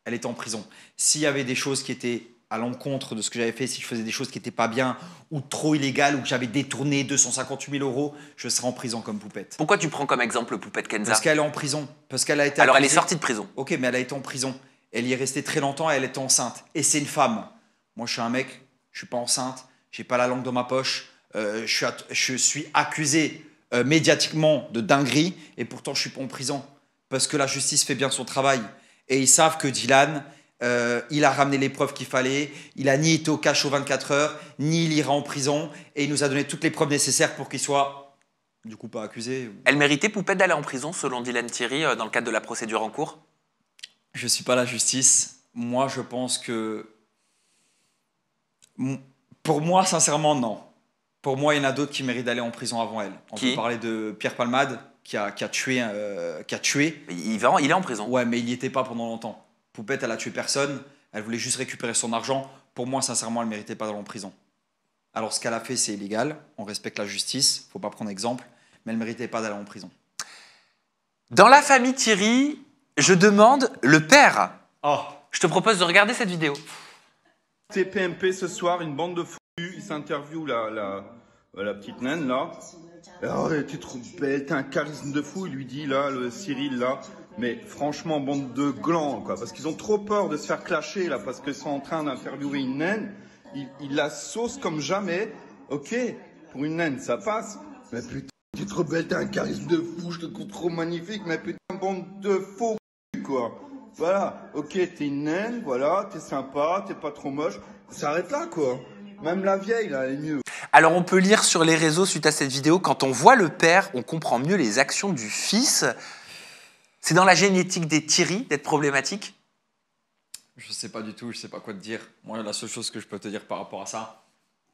Elle était en prison. S'il y avait des choses qui étaient à l'encontre de ce que j'avais fait, si je faisais des choses qui n'étaient pas bien, ou trop illégales, ou que j'avais détourné 258 000 €, je serais en prison comme Poupette. Pourquoi tu prends comme exemple Poupette Kenza? Parce qu'elle est en prison, parce qu'elle a été Alors elle est accusée. sortie de prison. Ok, mais elle a été en prison. Elle y est restée très longtemps et elle était enceinte. Et c'est une femme. Moi, je suis un mec, je suis pas enceinte, j'ai pas la langue dans ma poche, je suis accusé médiatiquement de dinguerie et pourtant je suis pas en prison parce que la justice fait bien son travail et ils savent que Dylan il a ramené les preuves qu'il fallait, il a ni été au cachot 24 heures, ni il ira en prison et il nous a donné toutes les preuves nécessaires pour qu'il soit du coup pas accusé. Elle méritait Poupette d'aller en prison selon Dylan Thierry dans le cadre de la procédure en cours? Je suis pas la justice. Moi, je pense que pour moi, sincèrement, non. Pour moi, il y en a d'autres qui méritent d'aller en prison avant elle. On peut parler de Pierre Palmade, qui a tué. Mais il est en prison. Ouais, mais il n'y était pas pendant longtemps. Poupette, elle a tué personne. Elle voulait juste récupérer son argent. Pour moi, sincèrement, elle ne méritait pas d'aller en prison. Alors, ce qu'elle a fait, c'est illégal. On respecte la justice. Il ne faut pas prendre exemple. Mais elle ne méritait pas d'aller en prison. Dans la famille Thierry, je demande le père. Oh. Je te propose de regarder cette vidéo. TPMP ce soir, une bande de fous. Il s'interviewe la petite naine là. Oh, t'es trop belle, t'as un charisme de fou, il lui dit là, le Cyril là. Mais franchement, bande de glands quoi, parce qu'ils ont trop peur de se faire clasher là, parce qu'ils sont en train d'interviewer une naine. Il la sauce comme jamais. Ok, pour une naine ça passe. Mais putain, t'es trop belle, t'as un charisme de fou, je te trouve trop magnifique. Mais putain, bande de faux quoi. Voilà, ok, t'es une naine, voilà, t'es sympa, t'es pas trop moche. Ça s'arrête là quoi. Même la vieille, là, elle est mieux. Alors, on peut lire sur les réseaux suite à cette vidéo, quand on voit le père, on comprend mieux les actions du fils. C'est dans la génétique des Thierry d'être problématique? Je sais pas du tout, je sais pas quoi te dire. Moi, la seule chose que je peux te dire par rapport à ça,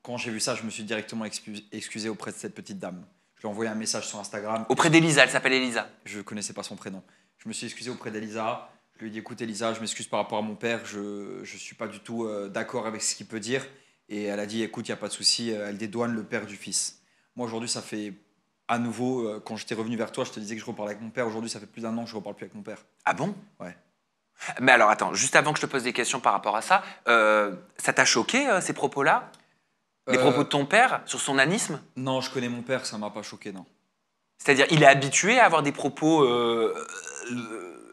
quand j'ai vu ça, je me suis directement excusé auprès de cette petite dame. Je lui ai envoyé un message sur Instagram. Auprès d'Elisa, elle s'appelle Elisa. Je connaissais pas son prénom. Je me suis excusé auprès d'Elisa. Je lui ai dit, écoute Elisa, je m'excuse par rapport à mon père, je suis pas du tout d'accord avec ce qu'il peut dire. Et elle a dit, écoute, il n'y a pas de souci, elle dédouane le père du fils. Moi, aujourd'hui, ça fait à nouveau, quand j'étais revenu vers toi, je te disais que je reparle avec mon père. Aujourd'hui, ça fait plus d'1 an que je ne reparle plus avec mon père. Ah bon? Ouais. Mais alors, attends, juste avant que je te pose des questions par rapport à ça, ça t'a choqué, ces propos-là? Les propos de ton père sur son anisme? Non, je connais mon père, ça ne m'a pas choqué, non. C'est-à-dire, il est habitué à avoir des propos...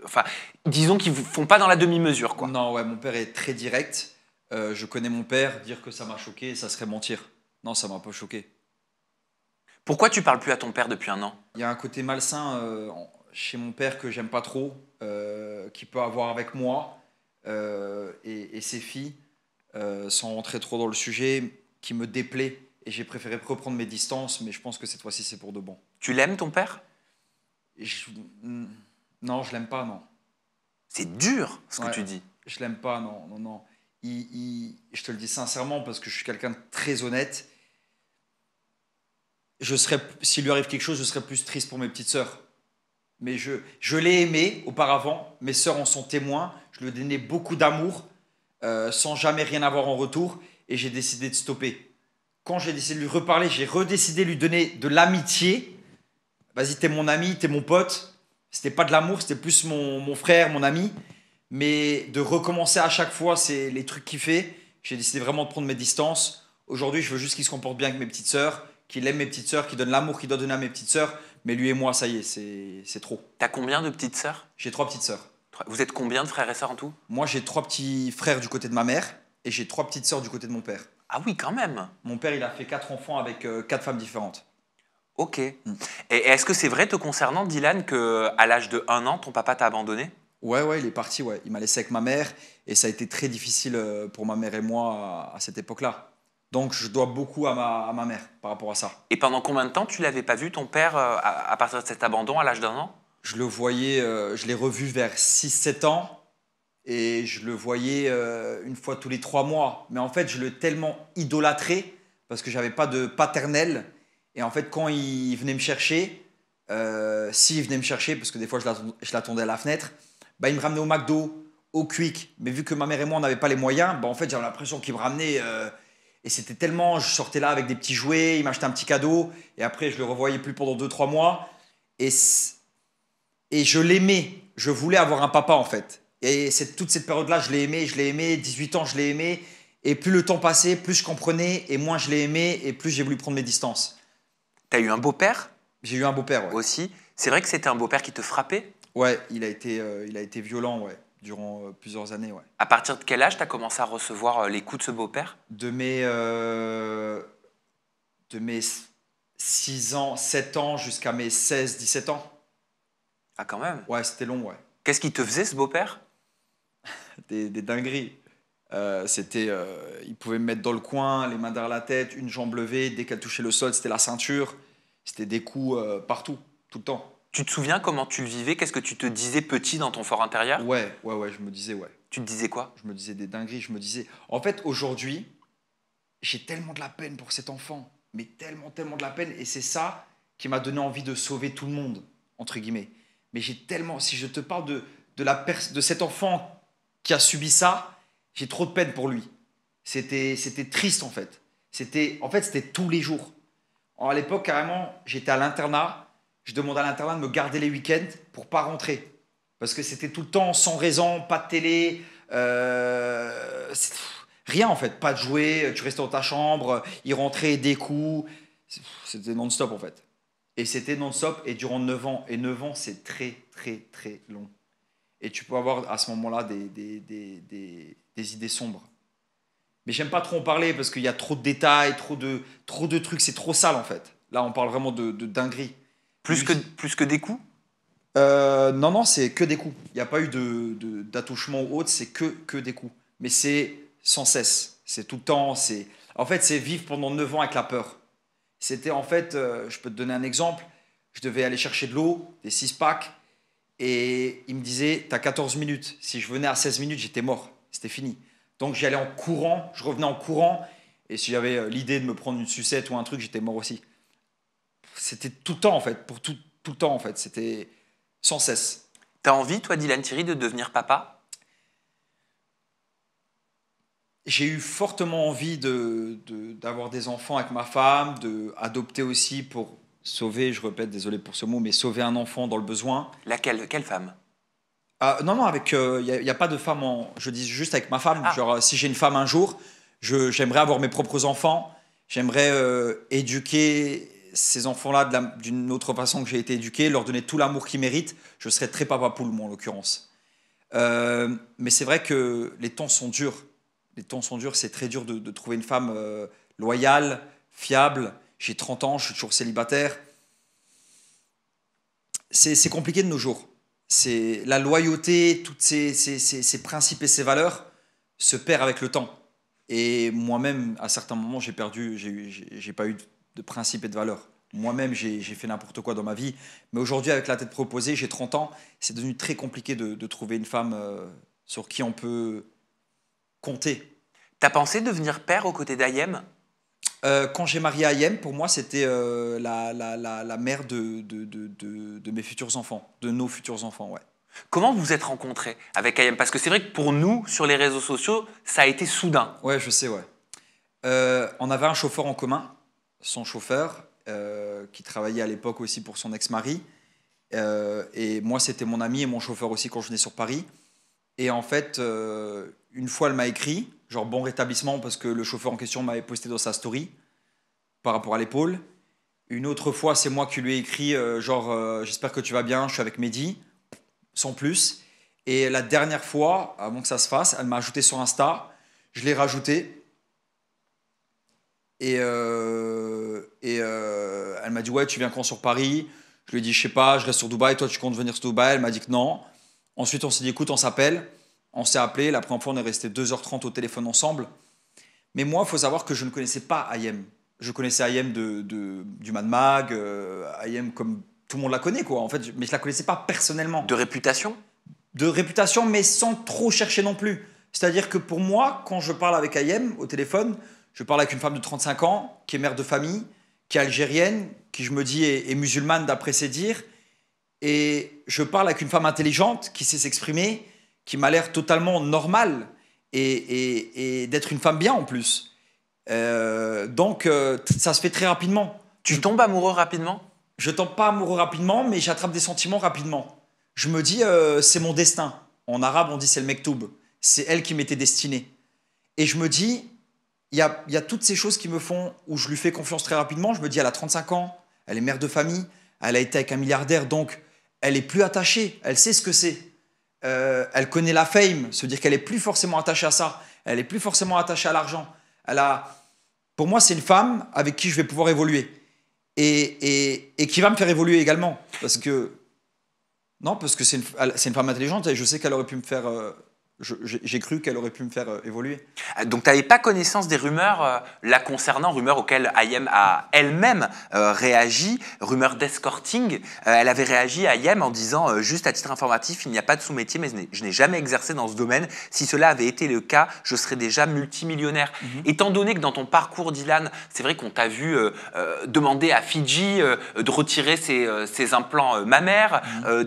enfin, disons qu'ils ne font pas dans la demi-mesure, quoi. Non, ouais, mon père est très direct. Je connais mon père, dire que ça m'a choqué, ça serait mentir. Non, ça m'a pas choqué. Pourquoi tu parles plus à ton père depuis 1 an? Il y a un côté malsain chez mon père que j'aime pas trop, qu'il peut avoir avec moi et ses filles, sans rentrer trop dans le sujet, qui me déplaît. Et j'ai préféré reprendre mes distances, mais je pense que cette fois-ci, c'est pour de bon. Tu l'aimes, ton père? Je- Non, je l'aime pas, non. C'est dur, ce que Ouais. tu dis. Je l'aime pas, non, non, non. Je te le dis sincèrement parce que je suis quelqu'un de très honnête. S'il lui arrive quelque chose, je serais plus triste pour mes petites sœurs. Mais je l'ai aimé auparavant. Mes sœurs en sont témoins. Je lui ai donné beaucoup d'amour sans jamais rien avoir en retour. Et j'ai décidé de stopper. Quand j'ai décidé de lui reparler, j'ai redécidé de lui donner de l'amitié. Vas-y, t'es mon ami, t'es mon pote. C'était pas de l'amour, c'était plus mon frère, mon ami. Mais de recommencer à chaque fois, c'est les trucs qu'il fait. J'ai décidé vraiment de prendre mes distances. Aujourd'hui, je veux juste qu'il se comporte bien avec mes petites sœurs, qu'il aime mes petites sœurs, qu'il donne l'amour qu'il doit donner à mes petites sœurs. Mais lui et moi, ça y est, c'est trop. T'as combien de petites sœurs? J'ai 3 petites sœurs. Vous êtes combien de frères et sœurs en tout? Moi, j'ai 3 petits frères du côté de ma mère et j'ai 3 petites sœurs du côté de mon père. Ah oui, quand même. Mon père, il a fait 4 enfants avec 4 femmes différentes. Ok. Et est-ce que c'est vrai te concernant, Dylan, qu'à l'âge de 1 an, ton papa t'a abandonné? Ouais, il est parti, ouais. Il m'a laissé avec ma mère et ça a été très difficile pour ma mère et moi à cette époque-là. Donc, je dois beaucoup à ma mère par rapport à ça. Et pendant combien de temps tu l'avais pas vu, ton père, à partir de cet abandon, à l'âge d'1 an? Je le voyais, je l'ai revu vers 6-7 ans et je le voyais une fois tous les 3 mois. Mais en fait, je l'ai tellement idolâtré parce que j'avais pas de paternel. Et en fait, quand il venait me chercher, s'il venait me chercher, parce que des fois je l'attendais à la fenêtre, bah, il me ramenait au McDo, au Quick. Mais vu que ma mère et moi, on n'avait pas les moyens, bah, en fait, j'avais l'impression qu'il me ramenait. Et c'était tellement. Je sortais là avec des petits jouets, il m'achetait un petit cadeau. Et après, je le revoyais plus pendant 2-3 mois. Et je l'aimais. Je voulais avoir un papa, en fait. Et toute cette période-là, je l'ai aimé. 18 ans, je l'ai aimé. Et plus le temps passait, plus je comprenais. Et moins je l'ai aimé. Et plus j'ai voulu prendre mes distances. T'as eu un beau-père J'ai eu un beau-père, ouais. aussi. C'est vrai que c'était un beau-père qui te frappait? Ouais, il a été violent, ouais, durant plusieurs années, ouais. À partir de quel âge t'as commencé à recevoir les coups de ce beau-père? De mes 6 ans, 7 ans jusqu'à mes 16-17 ans. Ah, quand même. Ouais, c'était long, ouais. Qu'est-ce qu'il te faisait, ce beau-père? Des dingueries. Il pouvait me mettre dans le coin, les mains derrière la tête, une jambe levée. Dès qu'elle touchait le sol, c'était la ceinture. C'était des coups partout, tout le temps. Tu te souviens comment tu le vivais? Qu'est-ce que tu te disais petit dans ton fort intérieur? Ouais, je me disais, ouais. Tu te disais quoi? Je me disais des dingueries, je me disais... En fait, aujourd'hui, j'ai tellement de la peine pour cet enfant. Mais tellement, tellement de la peine. Et c'est ça qui m'a donné envie de sauver tout le monde, entre guillemets. Mais j'ai tellement... Si je te parle de cet enfant qui a subi ça, j'ai trop de peine pour lui. C'était triste, en fait. C'était tous les jours. À l'époque, carrément, j'étais à l'internat. Je demandais à l'internat de me garder les week-ends pour pas rentrer. Parce que c'était tout le temps sans raison, pas de télé, rien en fait, pas de jouets, tu restais dans ta chambre, il rentrait des coups. C'était non-stop en fait. Et c'était non-stop et durant 9 ans. Et 9 ans, c'est très, très, très long. Et tu peux avoir à ce moment-là des idées sombres. Mais j'aime pas trop en parler parce qu'il y a trop de détails, trop de trucs, c'est trop sale en fait. Là, on parle vraiment de dinguerie. Plus que des coups? Non, c'est que des coups. Il n'y a pas eu d'attouchement ou autre, c'est que des coups. Mais c'est sans cesse. C'est tout le temps. En fait, c'est vivre pendant 9 ans avec la peur. C'était en fait, je peux te donner un exemple. Je devais aller chercher de l'eau, des 6-packs, et il me disait, t'as 14 minutes. Si je venais à 16 minutes, j'étais mort. C'était fini. Donc j'y allais en courant, je revenais en courant, et si j'avais l'idée de me prendre une sucette ou un truc, j'étais mort aussi. C'était tout le temps en fait, pour tout le temps en fait, c'était sans cesse. T'as envie, toi, Dylan Thierry, de devenir papa? J'ai eu fortement envie d'avoir des enfants avec ma femme, d'adopter aussi pour sauver, je répète, désolé pour ce mot, mais sauver un enfant dans le besoin. Quelle femme? Non, avec, il n'y a pas de femme, je dis juste avec ma femme. Ah. Genre, si j'ai une femme un jour, j'aimerais avoir mes propres enfants, j'aimerais éduquer ces enfants-là d'une autre façon que j'ai été éduqué, leur donner tout l'amour qu'ils méritent. Je serais très papa poule, moi, en l'occurrence. Mais c'est vrai que les temps sont durs. Les temps sont durs, c'est très dur de trouver une femme loyale, fiable. J'ai 30 ans, je suis toujours célibataire. C'est compliqué de nos jours. C'est la loyauté, tous ces principes et ces valeurs se perdent avec le temps. Et moi-même, à certains moments, j'ai pas eu de principes et de valeurs. Moi-même, j'ai fait n'importe quoi dans ma vie. Mais aujourd'hui, avec la tête proposée, j'ai 30 ans, c'est devenu très compliqué de trouver une femme sur qui on peut compter. T'as pensé devenir père aux côtés d'Ayem? Quand j'ai marié Ayem, pour moi, c'était la mère de mes futurs enfants, de nos futurs enfants, ouais. Comment vous vous êtes rencontrés avec Ayem? Parce que c'est vrai que pour nous, sur les réseaux sociaux, ça a été soudain. Ouais, je sais, ouais. On avait un chauffeur en commun, son chauffeur, qui travaillait à l'époque aussi pour son ex-mari. Et moi, c'était mon ami et mon chauffeur aussi quand je venais sur Paris. Et en fait, une fois, elle m'a écrit, genre bon rétablissement, parce que le chauffeur en question m'avait posté dans sa story par rapport à l'épaule. Une autre fois, c'est moi qui lui ai écrit, j'espère que tu vas bien, je suis avec Mehdi, sans plus. Et la dernière fois, avant que ça se fasse, elle m'a ajouté sur Insta, je l'ai rajouté. Et elle m'a dit ouais, tu viens quand sur Paris? Je lui ai dit je sais pas, je reste sur Dubaï, toi tu comptes venir sur Dubaï? Elle m'a dit que non. Ensuite on s'est dit écoute, on s'appelle. On s'est appelé, la première fois on est resté 2h30 au téléphone ensemble. Mais moi il faut savoir que je ne connaissais pas Ayem. Je connaissais Ayem du Mad Mag, Ayem comme tout le monde la connaît quoi en fait, mais je la connaissais pas personnellement. De réputation? De réputation, mais sans trop chercher non plus. C'est-à-dire que pour moi, quand je parle avec Ayem au téléphone, je parle avec une femme de 35 ans, qui est mère de famille, qui est algérienne, qui, je me dis, est musulmane d'après ses dires. Et je parle avec une femme intelligente, qui sait s'exprimer, qui m'a l'air totalement normale, et d'être une femme bien en plus. Donc, ça se fait très rapidement. Tu tombes amoureux rapidement? Je tombe pas amoureux rapidement, mais j'attrape des sentiments rapidement. Je me dis, c'est mon destin. En arabe, on dit c'est le mektoub. C'est elle qui m'était destinée. Et je me dis, il y a toutes ces choses qui me font, où je lui fais confiance très rapidement. Je me dis, elle a 35 ans, elle est mère de famille, elle a été avec un milliardaire, donc elle est plus attachée, elle sait ce que c'est. Elle connaît la fame, se dire qu'elle est plus forcément attachée à ça, elle est plus forcément attachée à l'argent. Pour moi, c'est une femme avec qui je vais pouvoir évoluer. Et qui va me faire évoluer également. Parce que c'est une femme intelligente et je sais qu'elle aurait pu me faire... j'ai cru qu'elle aurait pu me faire évoluer. Donc tu n'avais pas connaissance des rumeurs la concernant, rumeurs auxquelles Ayem a elle-même réagi, rumeurs d'escorting. Elle avait réagi à Ayem en disant, juste à titre informatif, il n'y a pas de sous-métier, mais je n'ai jamais exercé dans ce domaine. Si cela avait été le cas, je serais déjà multimillionnaire. Étant donné que dans ton parcours, Dylan, c'est vrai qu'on t'a vu demander à Fidji de retirer ses implants mammaires,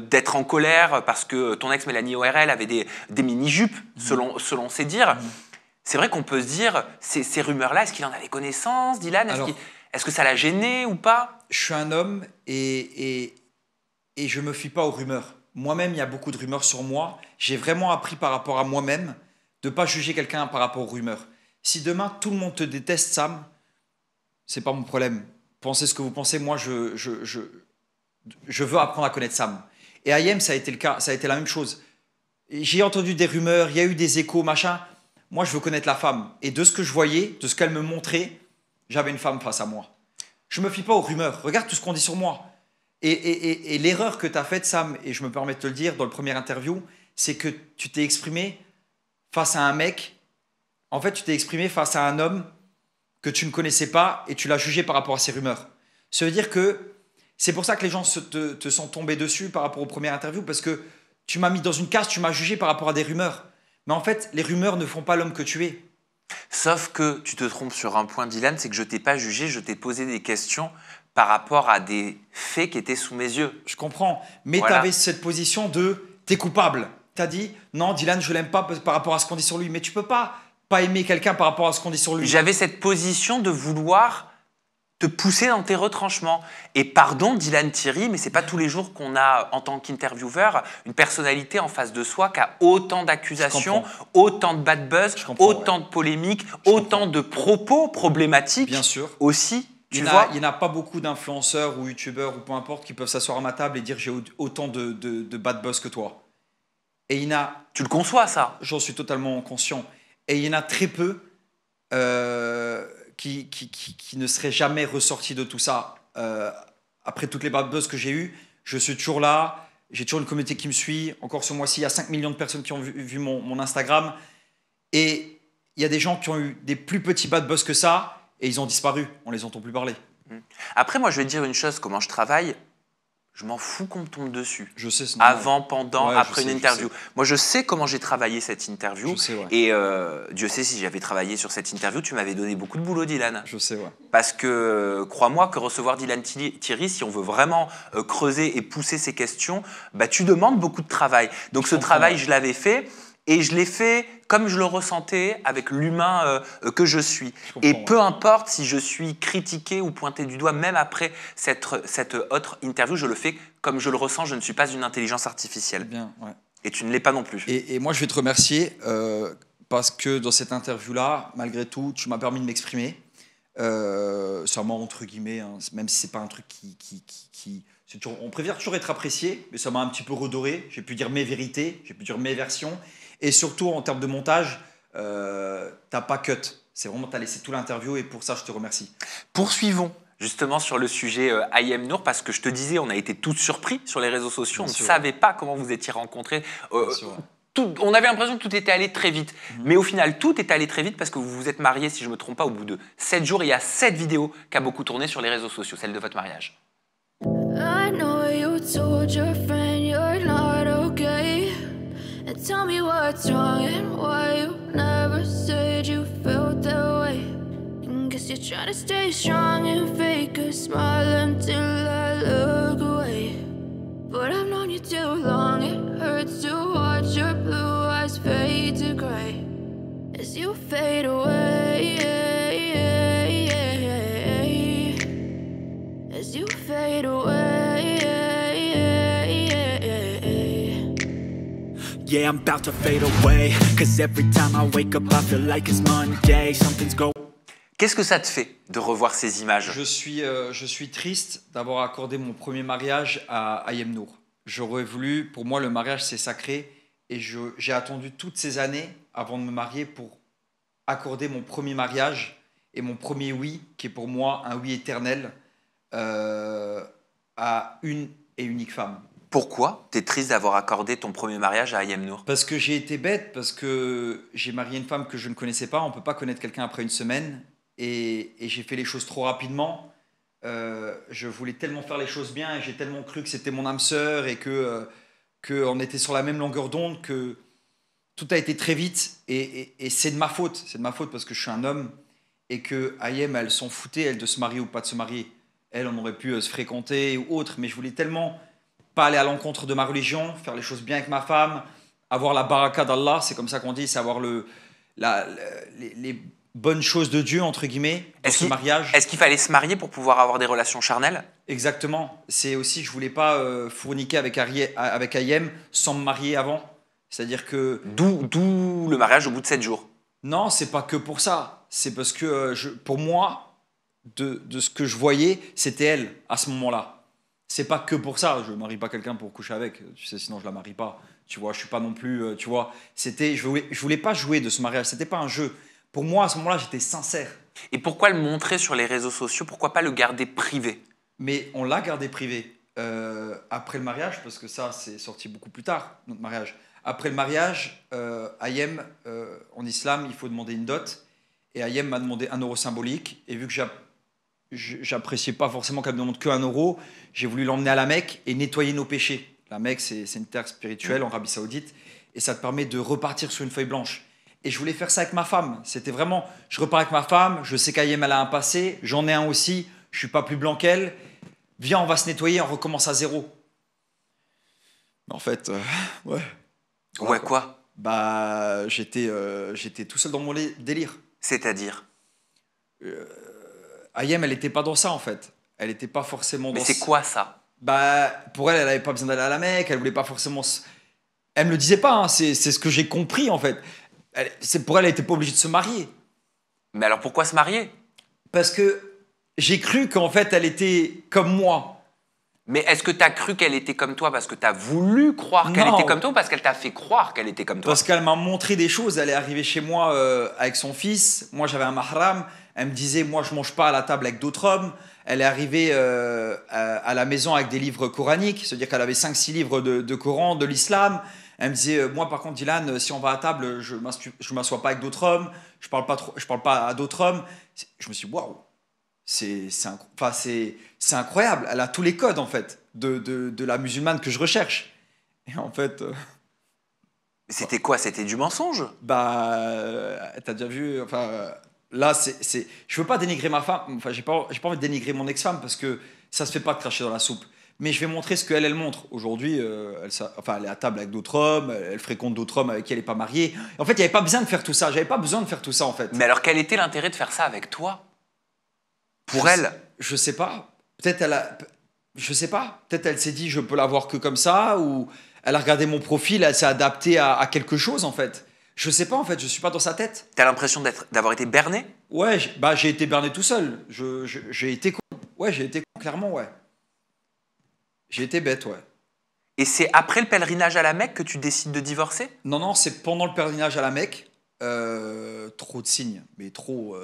d'être en colère parce que ton ex Mélanie ORL avait des mini-jupes, selon ses dires. C'est vrai qu'on peut se dire, ces rumeurs-là, est-ce qu'il en avait connaissance, Dylan? Est-ce que ça l'a gêné ou pas? Je suis un homme et je ne me fie pas aux rumeurs. Moi-même, il y a beaucoup de rumeurs sur moi. J'ai vraiment appris par rapport à moi-même de ne pas juger quelqu'un par rapport aux rumeurs. Si demain, tout le monde te déteste, Sam, ce n'est pas mon problème. Pensez ce que vous pensez. Moi, je veux apprendre à connaître Sam. Et Ayem, ça a été le cas. Ça a été la même chose. J'ai entendu des rumeurs, il y a eu des échos, machin. Moi, je veux connaître la femme. Et de ce que je voyais, de ce qu'elle me montrait, j'avais une femme face à moi. Je ne me fie pas aux rumeurs. Regarde tout ce qu'on dit sur moi. Et l'erreur que tu as faite, Sam, et je me permets de te le dire dans le premier interview, c'est que tu t'es exprimé face à un mec. En fait, tu t'es exprimé face à un homme que tu ne connaissais pas et tu l'as jugé par rapport à ces rumeurs. Ça veut dire que c'est pour ça que les gens te sont tombés dessus par rapport au premier interview, parce que tu m'as mis dans une case, tu m'as jugé par rapport à des rumeurs. Mais en fait, les rumeurs ne font pas l'homme que tu es. Sauf que tu te trompes sur un point, Dylan, c'est que je ne t'ai pas jugé, je t'ai posé des questions par rapport à des faits qui étaient sous mes yeux. Je comprends, mais Voilà. tu avais cette position de « t'es coupable ». Tu as dit « non, Dylan, je l'aime pas par rapport à ce qu'on dit sur lui ». Mais tu peux pas aimer quelqu'un par rapport à ce qu'on dit sur lui. J'avais cette position de vouloir te pousser dans tes retranchements. Et pardon, Dylan Thierry, mais c'est pas tous les jours qu'on a, en tant qu'intervieweur, une personnalité en face de soi qui a autant d'accusations, autant de bad buzz, autant de polémiques, autant de propos problématiques. Bien sûr. Aussi, il n'y en a pas beaucoup d'influenceurs ou youtubeurs ou peu importe qui peuvent s'asseoir à ma table et dire j'ai autant de bad buzz que toi. Et il y en a... Tu le conçois, ça? J'en suis totalement conscient. Et il y en a très peu qui ne seraient jamais ressortis de tout ça. Après toutes les bad buzz que j'ai eues, je suis toujours là. J'ai toujours une communauté qui me suit. Encore ce mois-ci, il y a 5 millions de personnes qui ont vu mon Instagram. Et il y a des gens qui ont eu des plus petits bad buzz que ça et ils ont disparu. On les entend plus parler. Après, moi, je vais te dire une chose, comment je travaille, je m'en fous qu'on me tombe dessus. Je sais, c'est normal. Avant, pendant, Ouais, après je sais, une je interview. sais. Moi, je sais comment j'ai travaillé cette interview. Je sais, ouais. Et Dieu sait si j'avais travaillé sur cette interview, tu m'avais donné beaucoup de boulot, Dylan. Je sais, ouais. Parce que, crois-moi, que recevoir Dylan Thierry, si on veut vraiment creuser et pousser ces questions, bah, tu demandes beaucoup de travail. Donc ce travail, je l'avais fait. Et je l'ai fait comme je le ressentais, avec l'humain que je suis. Et peu importe si je suis critiqué ou pointé du doigt, même après cette autre interview, je le fais comme je le ressens. Je ne suis pas une intelligence artificielle. Bien, ouais. Et tu ne l'es pas non plus. Et moi, je vais te remercier parce que dans cette interview-là, malgré tout, tu m'as permis de m'exprimer. Sûrement entre guillemets, hein, même si c'est pas un truc on préfère toujours être apprécié, mais ça m'a un petit peu redoré. J'ai pu dire mes vérités, j'ai pu dire mes versions. Et surtout, en termes de montage, t'as pas cut. C'est vraiment, t'as laissé tout l'interview et pour ça, je te remercie. Poursuivons justement sur le sujet Ayem Nour, parce que je te disais, on a été tous surpris sur les réseaux sociaux. Bien On sûr. ne savait pas comment vous étiez rencontrés. Bien sûr, ouais. On avait l'impression que tout était allé très vite. Mais au final, tout est allé très vite parce que vous vous êtes mariés, si je ne me trompe pas, au bout de 7 jours. Il y a 7 vidéos qui a beaucoup tourné sur les réseaux sociaux, celle de votre mariage. I know you told your friend you're not okay. And tell me what's wrong and why you never said you felt that way. And guess you're trying to stay strong and fake a smile until I look away. But I've known you too long, it hurts to watch your blue eyes fade to gray as you fade away. As you fade away. Yeah, I'm about to fade away. Cause every time I wake up, I feel like it's Monday. Something's going. Qu'est-ce que ça te fait de revoir ces images? Je suis triste d'avoir accordé mon premier mariage à Ayem Nour. J'aurais voulu, pour moi, le mariage, c'est sacré. Et j'ai attendu toutes ces années avant de me marier pour accorder mon premier mariage et mon premier oui, qui est pour moi un oui éternel, à une et unique femme. Pourquoi t'es triste d'avoir accordé ton premier mariage à Ayem Nour? Parce que j'ai été bête, parce que j'ai marié une femme que je ne connaissais pas. On ne peut pas connaître quelqu'un après une semaine. Et j'ai fait les choses trop rapidement. Je voulais tellement faire les choses bien et j'ai tellement cru que c'était mon âme sœur et qu'on était sur la même longueur d'onde que tout a été très vite. Et c'est de ma faute. C'est de ma faute parce que je suis un homme et que Ayem, elle s'en foutait, elle, de se marier ou pas de se marier. Elle, on aurait pu se fréquenter ou autre. Mais je voulais tellement pas aller à l'encontre de ma religion, faire les choses bien avec ma femme, avoir la baraka d'Allah, c'est comme ça qu'on dit, c'est avoir les bonnes choses de Dieu, entre guillemets, dans ce mariage. Est-ce qu'il fallait se marier pour pouvoir avoir des relations charnelles? Exactement. C'est aussi, je voulais pas fourniquer avec Ayem sans me marier avant. C'est-à-dire que... D'où le mariage au bout de 7 jours. Non, c'est pas que pour ça. C'est parce que, pour moi, de ce que je voyais, c'était elle, à ce moment-là. C'est pas que pour ça. Je ne marie pas quelqu'un pour coucher avec. Tu sais, sinon je la marie pas. Tu vois, je suis pas non plus... tu vois, je voulais pas jouer de ce mariage. C'était pas un jeu. Pour moi, à ce moment-là, j'étais sincère. Et pourquoi le montrer sur les réseaux sociaux? Pourquoi pas le garder privé? Mais on l'a gardé privé. Après le mariage, parce que ça, c'est sorti beaucoup plus tard, notre mariage. Après le mariage, Ayem, en islam, il faut demander une dot. Et Ayem m'a demandé 1 euro symbolique. Et vu que j'appréciais pas forcément qu'elle me demande que 1 euro, j'ai voulu l'emmener à la Mecque et nettoyer nos péchés. La Mecque, c'est une terre spirituelle en Arabie Saoudite. Et ça te permet de repartir sur une feuille blanche. Et je voulais faire ça avec ma femme. C'était vraiment, je repars avec ma femme, je sais qu'Ayem, elle a un passé, j'en ai un aussi, je suis pas plus blanc qu'elle. Viens, on va se nettoyer, on recommence à zéro. Mais en fait, ouais. Ouais, quoi? Bah, j'étais tout seul dans mon délire. C'est-à-dire? Ayem, elle n'était pas dans ça, en fait. Elle n'était pas forcément dans Mais c'est quoi ça? Bah, pour elle, elle n'avait pas besoin d'aller à la Mecque, elle voulait pas forcément... Elle me le disait pas, hein, c'est ce que j'ai compris, en fait. Pour elle, elle n'était pas obligée de se marier. Mais alors pourquoi se marier? Parce que j'ai cru qu'en fait, elle était comme moi. Mais est-ce que tu as cru qu'elle était comme toi parce que tu as voulu croire qu'elle était comme toi ou parce qu'elle t'a fait croire qu'elle était comme toi? Parce qu'elle m'a montré des choses. Elle est arrivée chez moi avec son fils. Moi, j'avais un mahram. Elle me disait, moi, je ne mange pas à la table avec d'autres hommes. Elle est arrivée à la maison avec des livres coraniques. C'est-à-dire qu'elle avait 5-6 livres de Coran, de l'islam. Elle me disait, moi par contre, Dylan, si on va à table, je ne m'assois pas avec d'autres hommes, je parle pas à d'autres hommes. Je me suis dit, waouh, enfin, c'est incroyable. Elle a tous les codes, en fait, de la musulmane que je recherche. Et en fait... C'était quoi? C'était du mensonge? T'as déjà vu... Enfin, là, je veux pas dénigrer ma femme. Enfin, j'ai pas envie de dénigrer mon ex-femme parce que ça se fait pas de cracher dans la soupe. Mais je vais montrer ce qu'elle montre. Aujourd'hui, elle est à table avec d'autres hommes, elle fréquente d'autres hommes avec qui elle n'est pas mariée. En fait, il n'y avait pas besoin de faire tout ça. J'avais pas besoin de faire tout ça, en fait. Mais alors, quel était l'intérêt de faire ça avec toi? Pour elle? Je sais pas. Je sais pas. Peut-être elle s'est dit, je peux la voir que comme ça, ou elle a regardé mon profil, elle s'est adaptée à quelque chose, en fait. Je sais pas, en fait. Je suis pas dans sa tête. T'as l'impression d'avoir été berné? Ouais, j'ai été berné tout seul. J'ai été con. Ouais, j'ai été con, clairement, ouais. J'ai été bête, ouais. Et c'est après le pèlerinage à la Mecque que tu décides de divorcer? Non, c'est pendant le pèlerinage à la Mecque. Trop de signes, mais trop...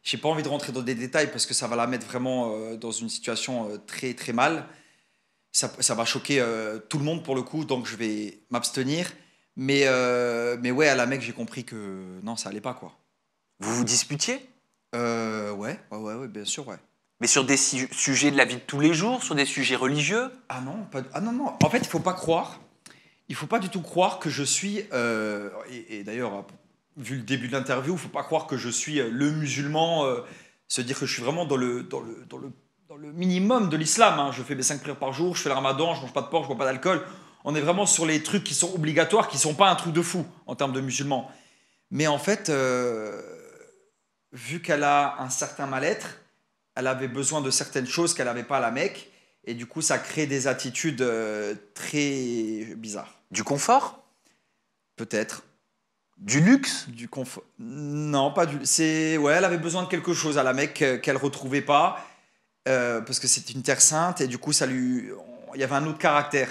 J'ai pas envie de rentrer dans des détails parce que ça va la mettre vraiment dans une situation très, très mal. Ça va choquer tout le monde pour le coup, donc je vais m'abstenir. Mais ouais, à la Mecque, j'ai compris que non, ça allait pas, quoi. Vous vous disputiez? Ouais, bien sûr, ouais. Mais sur des sujets de la vie de tous les jours, sur des sujets religieux? Ah non, non. En fait, il faut pas du tout croire que je suis... et d'ailleurs, vu le début de l'interview, il faut pas croire que je suis le musulman, se dire que je suis vraiment dans le minimum de l'islam. Hein. Je fais mes 5 prières par jour, je fais le ramadan, je mange pas de porc, je bois pas d'alcool. On est vraiment sur les trucs qui sont obligatoires, qui sont pas un truc de fou en termes de musulmans. Mais en fait, vu qu'elle a un certain mal-être, elle avait besoin de certaines choses qu'elle n'avait pas à la Mecque. Et du coup, ça crée des attitudes très bizarres. Du confort? Peut-être. Du luxe? Du confort. Non, pas du... Ouais, elle avait besoin de quelque chose à la Mecque qu'elle ne retrouvait pas. Parce que c'est une terre sainte. Et du coup, il y avait un autre caractère.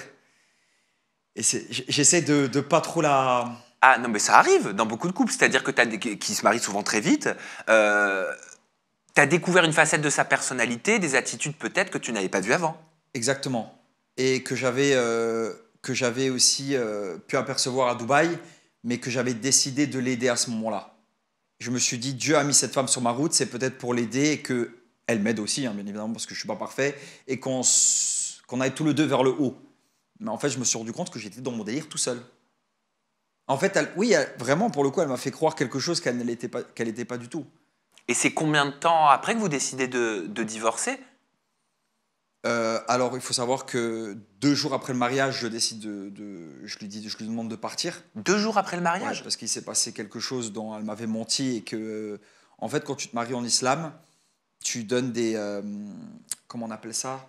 Et j'essaie de pas trop la... Ah non, mais ça arrive dans beaucoup de couples. C'est-à-dire que qui se marient souvent très vite. Tu as découvert une facette de sa personnalité, des attitudes peut-être que tu n'avais pas vues avant. Exactement. Et que j'avais aussi pu apercevoir à Dubaï, mais que j'avais décidé de l'aider à ce moment-là. Je me suis dit, Dieu a mis cette femme sur ma route, c'est peut-être pour l'aider et qu'elle m'aide aussi, hein, bien évidemment, parce que je ne suis pas parfait, et qu'on aille tous les deux vers le haut. Mais en fait, je me suis rendu compte que j'étais dans mon délire tout seul. En fait, vraiment, pour le coup, elle m'a fait croire quelque chose qu'elle n'était pas du tout. Et c'est combien de temps après que vous décidez de divorcer? Alors, il faut savoir que 2 jours après le mariage, je décide je lui demande de partir. 2 jours après le mariage? Ouais, parce qu'il s'est passé quelque chose dont elle m'avait menti et que, en fait, quand tu te maries en islam, tu donnes des... comment on appelle ça?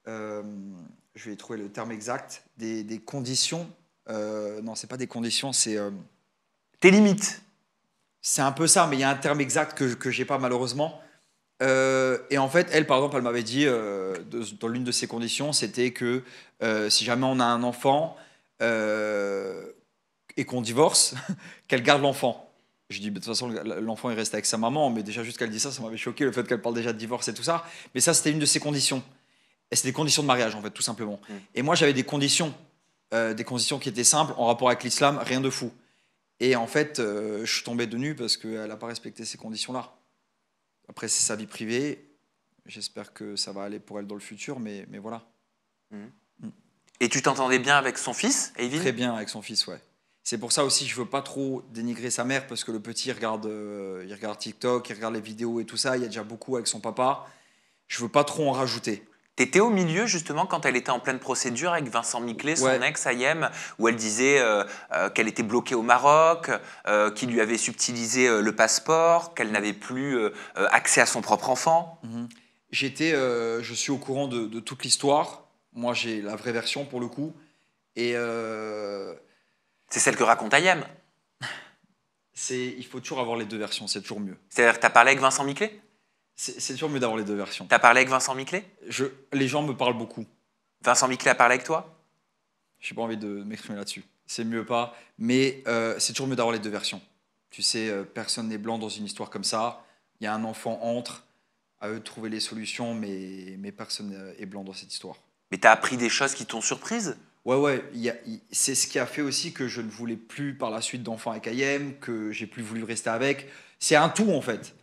Je vais trouver le terme exact. Des conditions. Non, c'est pas des conditions, c'est... Tes limites. C'est un peu ça, mais il y a un terme exact que j'ai pas malheureusement. Et en fait, elle, par exemple, elle m'avait dit, dans l'une de ses conditions, c'était que si jamais on a un enfant et qu'on divorce, qu'elle garde l'enfant. Je dis, de toute façon, l'enfant, il reste avec sa maman, mais déjà, juste qu'elle dit ça, ça m'avait choqué, le fait qu'elle parle déjà de divorce et tout ça. Mais ça, c'était une de ses conditions. Et c'est des conditions de mariage, en fait, tout simplement. Et moi, j'avais des conditions qui étaient simples, en rapport avec l'islam, rien de fou. Et en fait, je suis tombé de nu parce qu'elle n'a pas respecté ces conditions-là. Après, c'est sa vie privée. J'espère que ça va aller pour elle dans le futur, mais voilà. Et tu t'entendais bien avec son fils, Eivind? Très bien avec son fils, ouais. C'est pour ça aussi que je ne veux pas trop dénigrer sa mère, parce que le petit, il regarde TikTok, il regarde les vidéos et tout ça. Il y a déjà beaucoup avec son papa. Je ne veux pas trop en rajouter. T'étais au milieu, justement, quand elle était en pleine procédure avec Vincent Miclet, son ex, Ayem, où elle disait qu'elle était bloquée au Maroc, qu'il lui avait subtilisé le passeport, qu'elle n'avait plus accès à son propre enfant. Je suis au courant de toute l'histoire. Moi, j'ai la vraie version, pour le coup. Et... C'est celle que raconte Ayem. Il faut toujours avoir les 2 versions, c'est toujours mieux. C'est-à-dire que tu as parlé avec Vincent Miclet? C'est toujours mieux d'avoir les 2 versions. Tu as parlé avec Vincent Miclet? Les gens me parlent beaucoup. Vincent Miclet a parlé avec toi? Je n'ai pas envie de m'exprimer là-dessus. C'est mieux pas. Mais c'est toujours mieux d'avoir les 2 versions. Tu sais, personne n'est blanc dans une histoire comme ça. Il y a un enfant entre, à eux de trouver les solutions, mais personne n'est blanc dans cette histoire. Mais tu as appris des choses qui t'ont surprise? Ouais. C'est ce qui a fait aussi que je ne voulais plus par la suite d'enfant avec Ayem, que j'ai plus voulu rester avec. C'est un tout, en fait.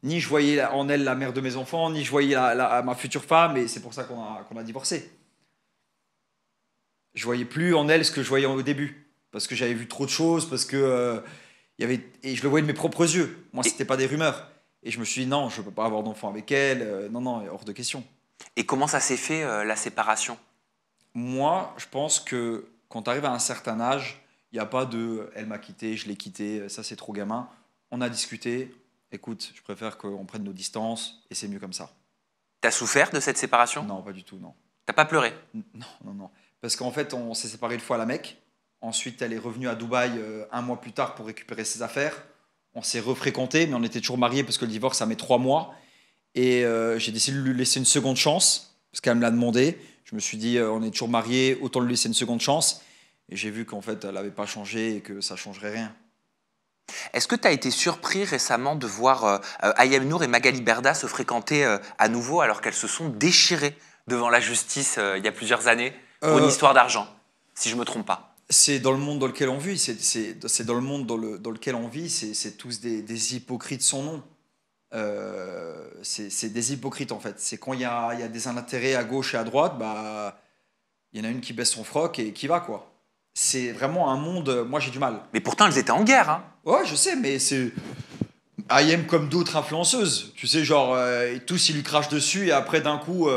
Ni je voyais en elle la mère de mes enfants, ni je voyais ma future femme, et c'est pour ça qu'on a divorcé. Je voyais plus en elle ce que je voyais au début, parce que j'avais vu trop de choses, parce que et je le voyais de mes propres yeux. Moi, c'était pas des rumeurs. Et je me suis dit non, je peux pas avoir d'enfant avec elle. Non, hors de question. Et comment ça s'est fait la séparation? Moi, je pense que quand tu arrives à un certain âge, il n'y a pas de elle m'a quitté, je l'ai quitté, ça c'est trop gamin. On a discuté. Écoute, je préfère qu'on prenne nos distances et c'est mieux comme ça. T'as souffert de cette séparation? Non, pas du tout, non. T'as pas pleuré? Non. Parce qu'en fait, on s'est séparés une fois à la Mecque. Ensuite, elle est revenue à Dubaï un mois plus tard pour récupérer ses affaires. On s'est refréquentés, mais on était toujours mariés parce que le divorce, ça met 3 mois. Et j'ai décidé de lui laisser une seconde chance parce qu'elle me l'a demandé. Je me suis dit, on est toujours mariés, autant lui laisser une seconde chance. Et j'ai vu qu'en fait, elle n'avait pas changé et que ça ne changerait rien. Est-ce que tu as été surpris récemment de voir Ayem Nour et Magali Berda se fréquenter à nouveau alors qu'elles se sont déchirées devant la justice il y a plusieurs années pour une histoire d'argent, si je ne me trompe pas? C'est dans le monde dans lequel on vit, c'est dans le monde dans lequel on vit, c'est tous des hypocrites sans nom. C'est des hypocrites en fait. C'est quand il y a des intérêts à gauche et à droite, bah il y en a une qui baisse son froc et qui va quoi. C'est vraiment un monde, moi j'ai du mal. Mais pourtant elles étaient en guerre, hein. Ouais, je sais, mais c'est Ayem comme d'autres influenceuses. Tu sais, genre, tous ils lui crachent dessus et après d'un coup.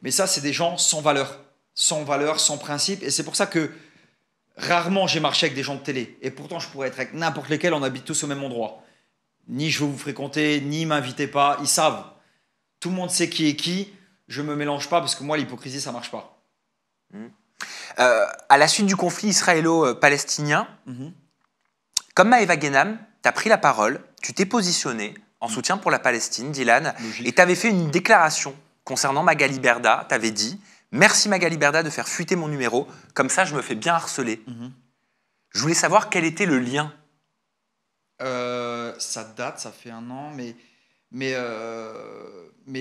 Mais ça, c'est des gens sans valeur, sans principe. Et c'est pour ça que rarement j'ai marché avec des gens de télé. Et pourtant, je pourrais être avec n'importe lesquels, on habite tous au même endroit. Ni je veux vous fréquenter, ni m'invitez pas. Ils savent. Tout le monde sait qui est qui. Je me mélange pas parce que moi, l'hypocrisie, ça marche pas. À la suite du conflit israélo-palestinien, comme Maëva Guénam, tu as pris la parole, tu t'es positionné en soutien pour la Palestine, Dylan, Logique. et tu avais fait une déclaration concernant Magali Berda. Tu avais dit « Merci Magali Berda de faire fuiter mon numéro, comme ça je me fais bien harceler ». Je voulais savoir quel était le lien. Ça date, ça fait 1 an, mais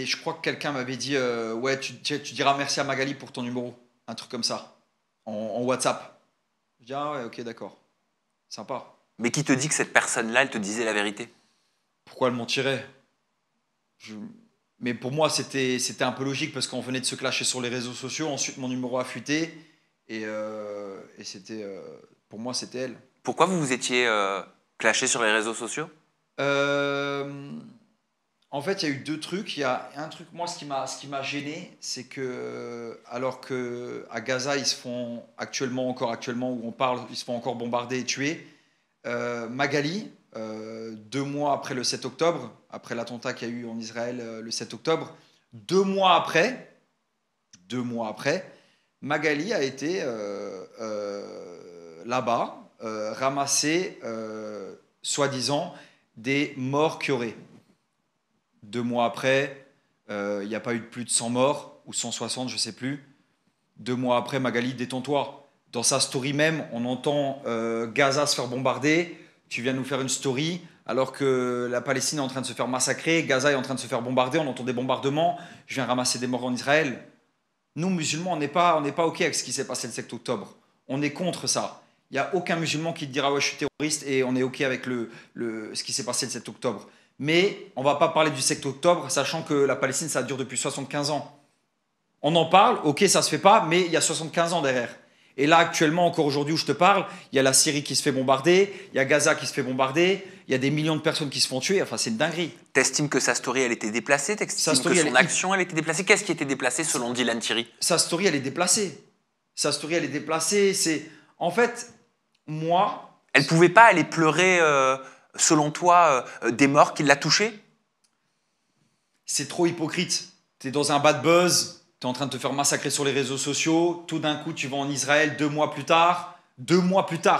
je crois que quelqu'un m'avait dit ouais, tu diras merci à Magali pour ton numéro, un truc comme ça, en WhatsApp. Je dis ah ouais, ok, d'accord, sympa. Mais qui te dit que cette personne-là, elle te disait la vérité? Pourquoi elle mentirait? Mais pour moi, c'était un peu logique parce qu'on venait de se clasher sur les réseaux sociaux. Ensuite, mon numéro a fuité et c'était pour moi, c'était elle. Pourquoi vous vous étiez clashé sur les réseaux sociaux? En fait, il y a eu 2 trucs. Il y a un truc, moi, ce qui m'a gêné, c'est que alors que à Gaza, ils se font actuellement où on parle, ils se font encore bombarder et tuer. Magali, 2 mois après le 7 octobre, après l'attentat qu'il y a eu en Israël le 7 octobre, 2 mois après, Magali a été là-bas ramasser, soi-disant, des morts qu'il y aurait. 2 mois après, il n'y a pas eu plus de 100 morts, ou 160, je ne sais plus. 2 mois après, Magali, détends-toi. Dans sa story même, on entend Gaza se faire bombarder. Tu viens nous faire une story alors que la Palestine est en train de se faire massacrer, Gaza est en train de se faire bombarder, on entend des bombardements. Je viens ramasser des morts en Israël. Nous, musulmans, on n'est pas OK avec ce qui s'est passé le 7 octobre. On est contre ça. Il n'y a aucun musulman qui te dira ouais, je suis terroriste et on est OK avec ce qui s'est passé le 7 octobre. Mais on ne va pas parler du 7 octobre, sachant que la Palestine, ça dure depuis 75 ans. On en parle, OK, ça ne se fait pas, mais il y a 75 ans derrière. Et là, actuellement, encore aujourd'hui où je te parle, il y a la Syrie qui se fait bombarder, il y a Gaza qui se fait bombarder, il y a des millions de personnes qui se font tuer. Enfin, c'est une dinguerie. T'estimes que sa story, elle était déplacée? T'estimes que son action, elle était déplacée? Qu'est-ce qui était déplacé selon Dylan Thierry? Sa story, elle est déplacée. C'est... En fait, moi... Elle pouvait pas aller pleurer, selon toi, des morts qui l'a touchée? C'est trop hypocrite. T'es dans un bad buzz... Tu es en train de te faire massacrer sur les réseaux sociaux, tout d'un coup tu vas en Israël 2 mois plus tard,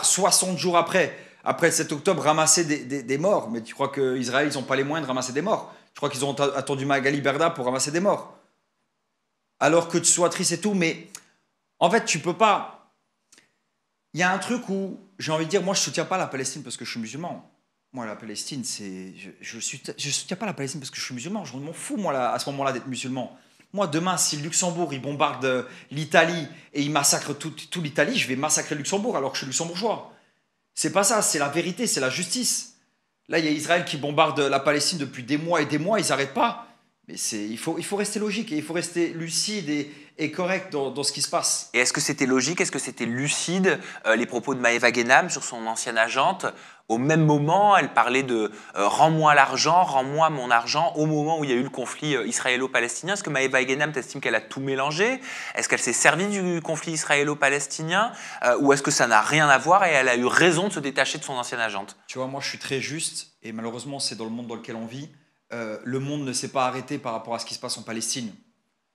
60 jours après le 7 octobre, ramasser des morts. Mais tu crois qu'Israël, ils n'ont pas les moyens de ramasser des morts? Tu crois qu'ils ont attendu Magali Berda pour ramasser des morts? Alors que tu sois triste et tout, mais en fait tu peux pas... Il y a un truc où j'ai envie de dire, moi je soutiens pas la Palestine parce que je suis musulman. Moi la Palestine, c'est... Je soutiens pas la Palestine parce que je suis musulman, je m'en fous moi à ce moment-là d'être musulman. Moi, demain, si le Luxembourg, il bombarde l'Italie et il massacre tout l'Italie, je vais massacrer le Luxembourg alors que je suis luxembourgeois. C'est pas ça, c'est la vérité, c'est la justice. Là, il y a Israël qui bombarde la Palestine depuis des mois et des mois, ils n'arrêtent pas. Mais il faut rester logique et il faut rester lucide et correct dans ce qui se passe. Et est-ce que c'était logique, est-ce que c'était lucide, les propos de Maëva Guénam sur son ancienne agente? Au même moment, elle parlait de rends-moi l'argent, rends-moi mon argent, au moment où il y a eu le conflit israélo-palestinien. Est-ce que Maëva Guénam, t'estimes qu'elle a tout mélangé? Est-ce qu'elle s'est servie du conflit israélo-palestinien? Ou est-ce que ça n'a rien à voir et elle a eu raison de se détacher de son ancienne agente? Tu vois, moi, je suis très juste et malheureusement, c'est dans le monde dans lequel on vit. Le monde ne s'est pas arrêté par rapport à ce qui se passe en Palestine.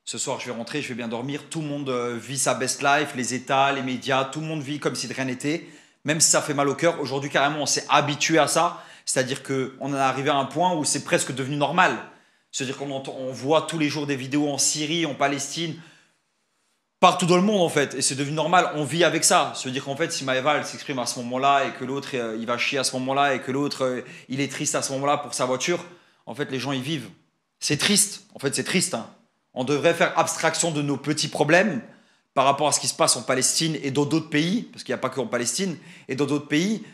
Ce soir, je vais rentrer, je vais bien dormir. Tout le monde vit sa best life, les États, les médias, tout le monde vit comme si de rien n'était. Même si ça fait mal au cœur, aujourd'hui, carrément, on s'est habitué à ça. C'est-à-dire qu'on en est arrivé à un point où c'est presque devenu normal. C'est-à-dire on voit tous les jours des vidéos en Syrie, en Palestine, partout dans le monde, en fait. Et c'est devenu normal. On vit avec ça. C'est-à-dire qu'en fait, si Maëva, elle s'exprime à ce moment-là et que l'autre, il va chier à ce moment-là et que l'autre, il est triste à ce moment-là pour sa voiture, en fait, les gens, ils vivent. C'est triste. En fait, c'est triste. Hein. On devrait faire abstraction de nos petits problèmes par rapport à ce qui se passe en Palestine et dans d'autres pays, parce qu'il n'y a pas que en Palestine, et dans d'autres pays.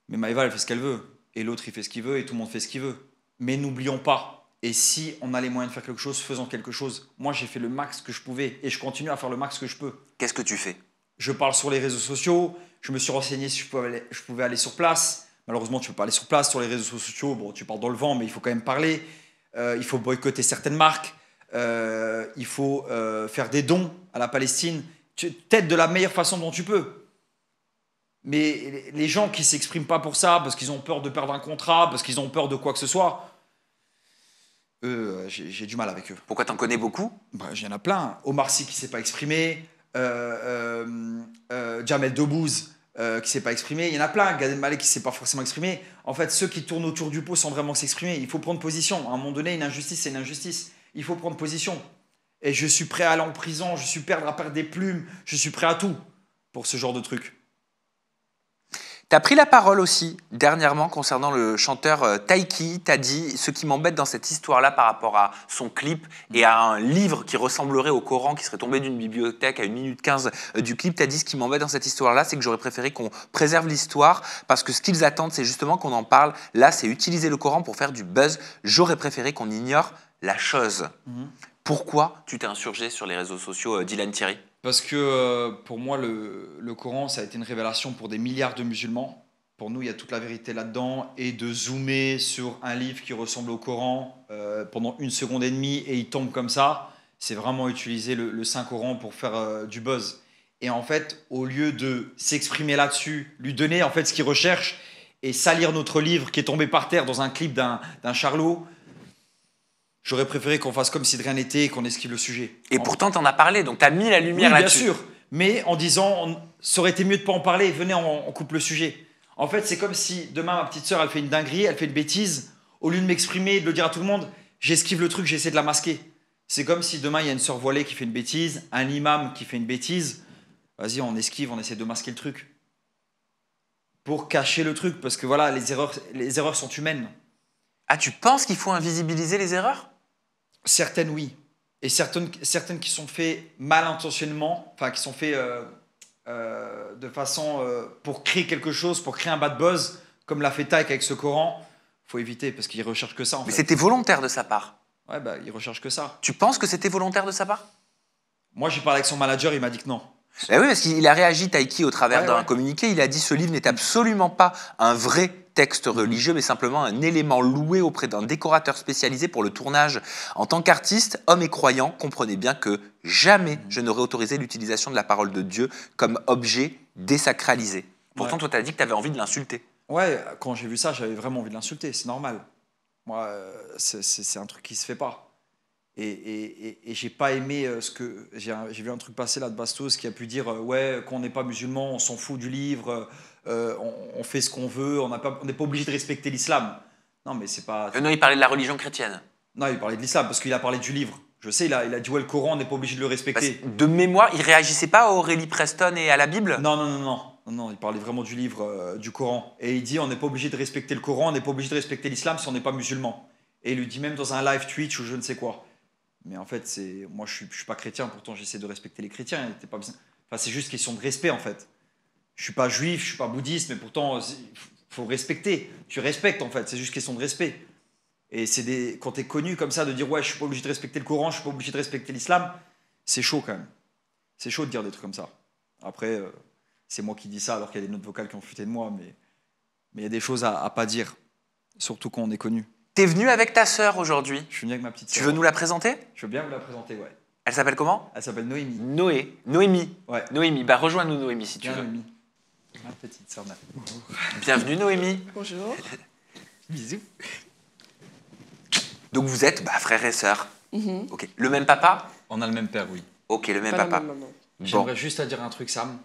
Mais Maëva, elle fait ce qu'elle veut. Et l'autre, il fait ce qu'il veut, et tout le monde fait ce qu'il veut. Mais n'oublions pas, et si on a les moyens de faire quelque chose, faisons quelque chose. Moi, j'ai fait le max que je pouvais, et je continue à faire le max que je peux. Qu'est-ce que tu fais? Je parle sur les réseaux sociaux, je me suis renseigné si je pouvais aller sur place. Malheureusement, tu ne peux pas aller sur place, sur les réseaux sociaux. Bon, tu parles dans le vent, mais il faut quand même parler. Il faut boycotter certaines marques. Il faut faire des dons à la Palestine. Tu t'aides de la meilleure façon dont tu peux. Mais les gens qui ne s'expriment pas pour ça, parce qu'ils ont peur de perdre un contrat, parce qu'ils ont peur de quoi que ce soit, j'ai du mal avec eux. Pourquoi t'en connais beaucoup? Il y en a plein. Omar Sy qui ne s'est pas exprimé, Jamel Debbouze qui ne s'est pas exprimé. Il y en a plein. Gad Elmaleh qui ne s'est pas forcément exprimé. En fait, ceux qui tournent autour du pot sans vraiment s'exprimer. Il faut prendre position. À un moment donné, une injustice, c'est une injustice. Il faut prendre position. Et je suis prêt à aller en prison, je suis prêt à perdre des plumes, je suis prêt à tout pour ce genre de truc. Tu as pris la parole aussi dernièrement concernant le chanteur Taiki. Tu as dit ce qui m'embête dans cette histoire-là par rapport à son clip et à un livre qui ressemblerait au Coran qui serait tombé d'une bibliothèque à 1 minute 15 du clip. Tu as dit ce qui m'embête dans cette histoire-là, c'est que j'aurais préféré qu'on préserve l'histoire parce que ce qu'ils attendent, c'est justement qu'on en parle. Là, c'est utiliser le Coran pour faire du buzz. J'aurais préféré qu'on ignore la chose. Pourquoi tu t'es insurgé sur les réseaux sociaux, Dylan Thierry? Parce que pour moi, le Coran, ça a été une révélation pour des milliards de musulmans. Pour nous, il y a toute la vérité là-dedans. Et de zoomer sur un livre qui ressemble au Coran pendant 1 seconde et demie et il tombe comme ça, c'est vraiment utiliser le Saint-Coran pour faire du buzz. Et en fait, au lieu de s'exprimer là-dessus, lui donner en fait ce qu'il recherche et salir notre livre qui est tombé par terre dans un clip d'un charlot, j'aurais préféré qu'on fasse comme si de rien n'était et qu'on esquive le sujet. Et pourtant, tu en as parlé, donc tu as mis la lumière là-dessus. Bien sûr, mais en disant, ça aurait été mieux de ne pas en parler, venez, on coupe le sujet. En fait, c'est comme si demain, ma petite sœur, elle fait une dinguerie, elle fait une bêtise, au lieu de m'exprimer, de le dire à tout le monde, j'esquive le truc, j'essaie de la masquer. C'est comme si demain, il y a une sœur voilée qui fait une bêtise, un imam qui fait une bêtise, vas-y, on esquive, on essaie de masquer le truc. Pour cacher le truc, parce que voilà, les erreurs sont humaines. Ah, tu penses qu'il faut invisibiliser les erreurs? Certaines, oui. Et certaines qui sont faites mal intentionnellement, enfin qui sont faites de façon pour créer quelque chose, pour créer un bad buzz, comme l'a fait Taïk avec ce Coran, il faut éviter parce qu'il recherche que ça. Mais c'était volontaire de sa part. Ouais, il recherche que ça. Tu penses que c'était volontaire de sa part? Moi, j'ai parlé avec son manager, il m'a dit que non. Ben oui, parce qu'il a réagi, Taiki, au travers d'un communiqué. Il a dit ce livre n'est absolument pas un vrai texte religieux, mais simplement un élément loué auprès d'un décorateur spécialisé pour le tournage. En tant qu'artiste, homme et croyant, comprenez bien que jamais je n'aurais autorisé l'utilisation de la parole de Dieu comme objet désacralisé. Pourtant, toi, tu as dit que tu avais envie de l'insulter. Ouais, quand j'ai vu ça, j'avais vraiment envie de l'insulter, c'est normal. Moi, c'est un truc qui se fait pas. Et j'ai pas aimé ce que... J'ai vu un truc passer là de Bastos qui a pu dire ouais, quand on n'est pas musulman, on s'en fout du livre, on fait ce qu'on veut, on n'est pas obligé de respecter l'islam. Non, mais c'est pas... Non, il parlait de la religion chrétienne. Non, il parlait de l'islam parce qu'il a parlé du livre. Je sais, il a dit ouais, le Coran, on n'est pas obligé de le respecter. De mémoire, il réagissait pas à Aurélie Preston et à la Bible? Non, il parlait vraiment du livre, du Coran. Et il dit on n'est pas obligé de respecter le Coran, on n'est pas obligé de respecter l'islam si on n'est pas musulman. Et il lui dit même dans un live Twitch ou je ne sais quoi. Mais en fait, moi, je suis pas chrétien, pourtant j'essaie de respecter les chrétiens. C'est juste question de respect, en fait. Je suis pas juif, je suis pas bouddhiste, mais pourtant, faut respecter. Tu respectes en fait, c'est juste question de respect. Et quand tu es connu comme ça, de dire ouais, je suis pas obligé de respecter le Coran, je suis pas obligé de respecter l'islam, c'est chaud quand même. C'est chaud de dire des trucs comme ça. Après, c'est moi qui dis ça alors qu'il y a des notes vocales qui ont fuité de moi, mais il y a des choses à pas dire, surtout quand on est connu. T'es venu avec ta sœur aujourd'hui. Je suis venu avec ma petite sœur. Tu veux nous la présenter? Je veux bien vous la présenter, ouais. Elle s'appelle comment? Elle s'appelle Noémie. Noémie. Ouais. Noémie, bah rejoins-nous Noémie si tu Bien, veux. Noémie. Ma petite sœur. Bienvenue Noémie. Bonjour. Bisous. Donc vous êtes frères et sœurs. Mhm. Ok. Le même papa? On a le même père, oui. Ok, le même Pas la papa. même maman. J'aimerais juste te dire un truc, Sam.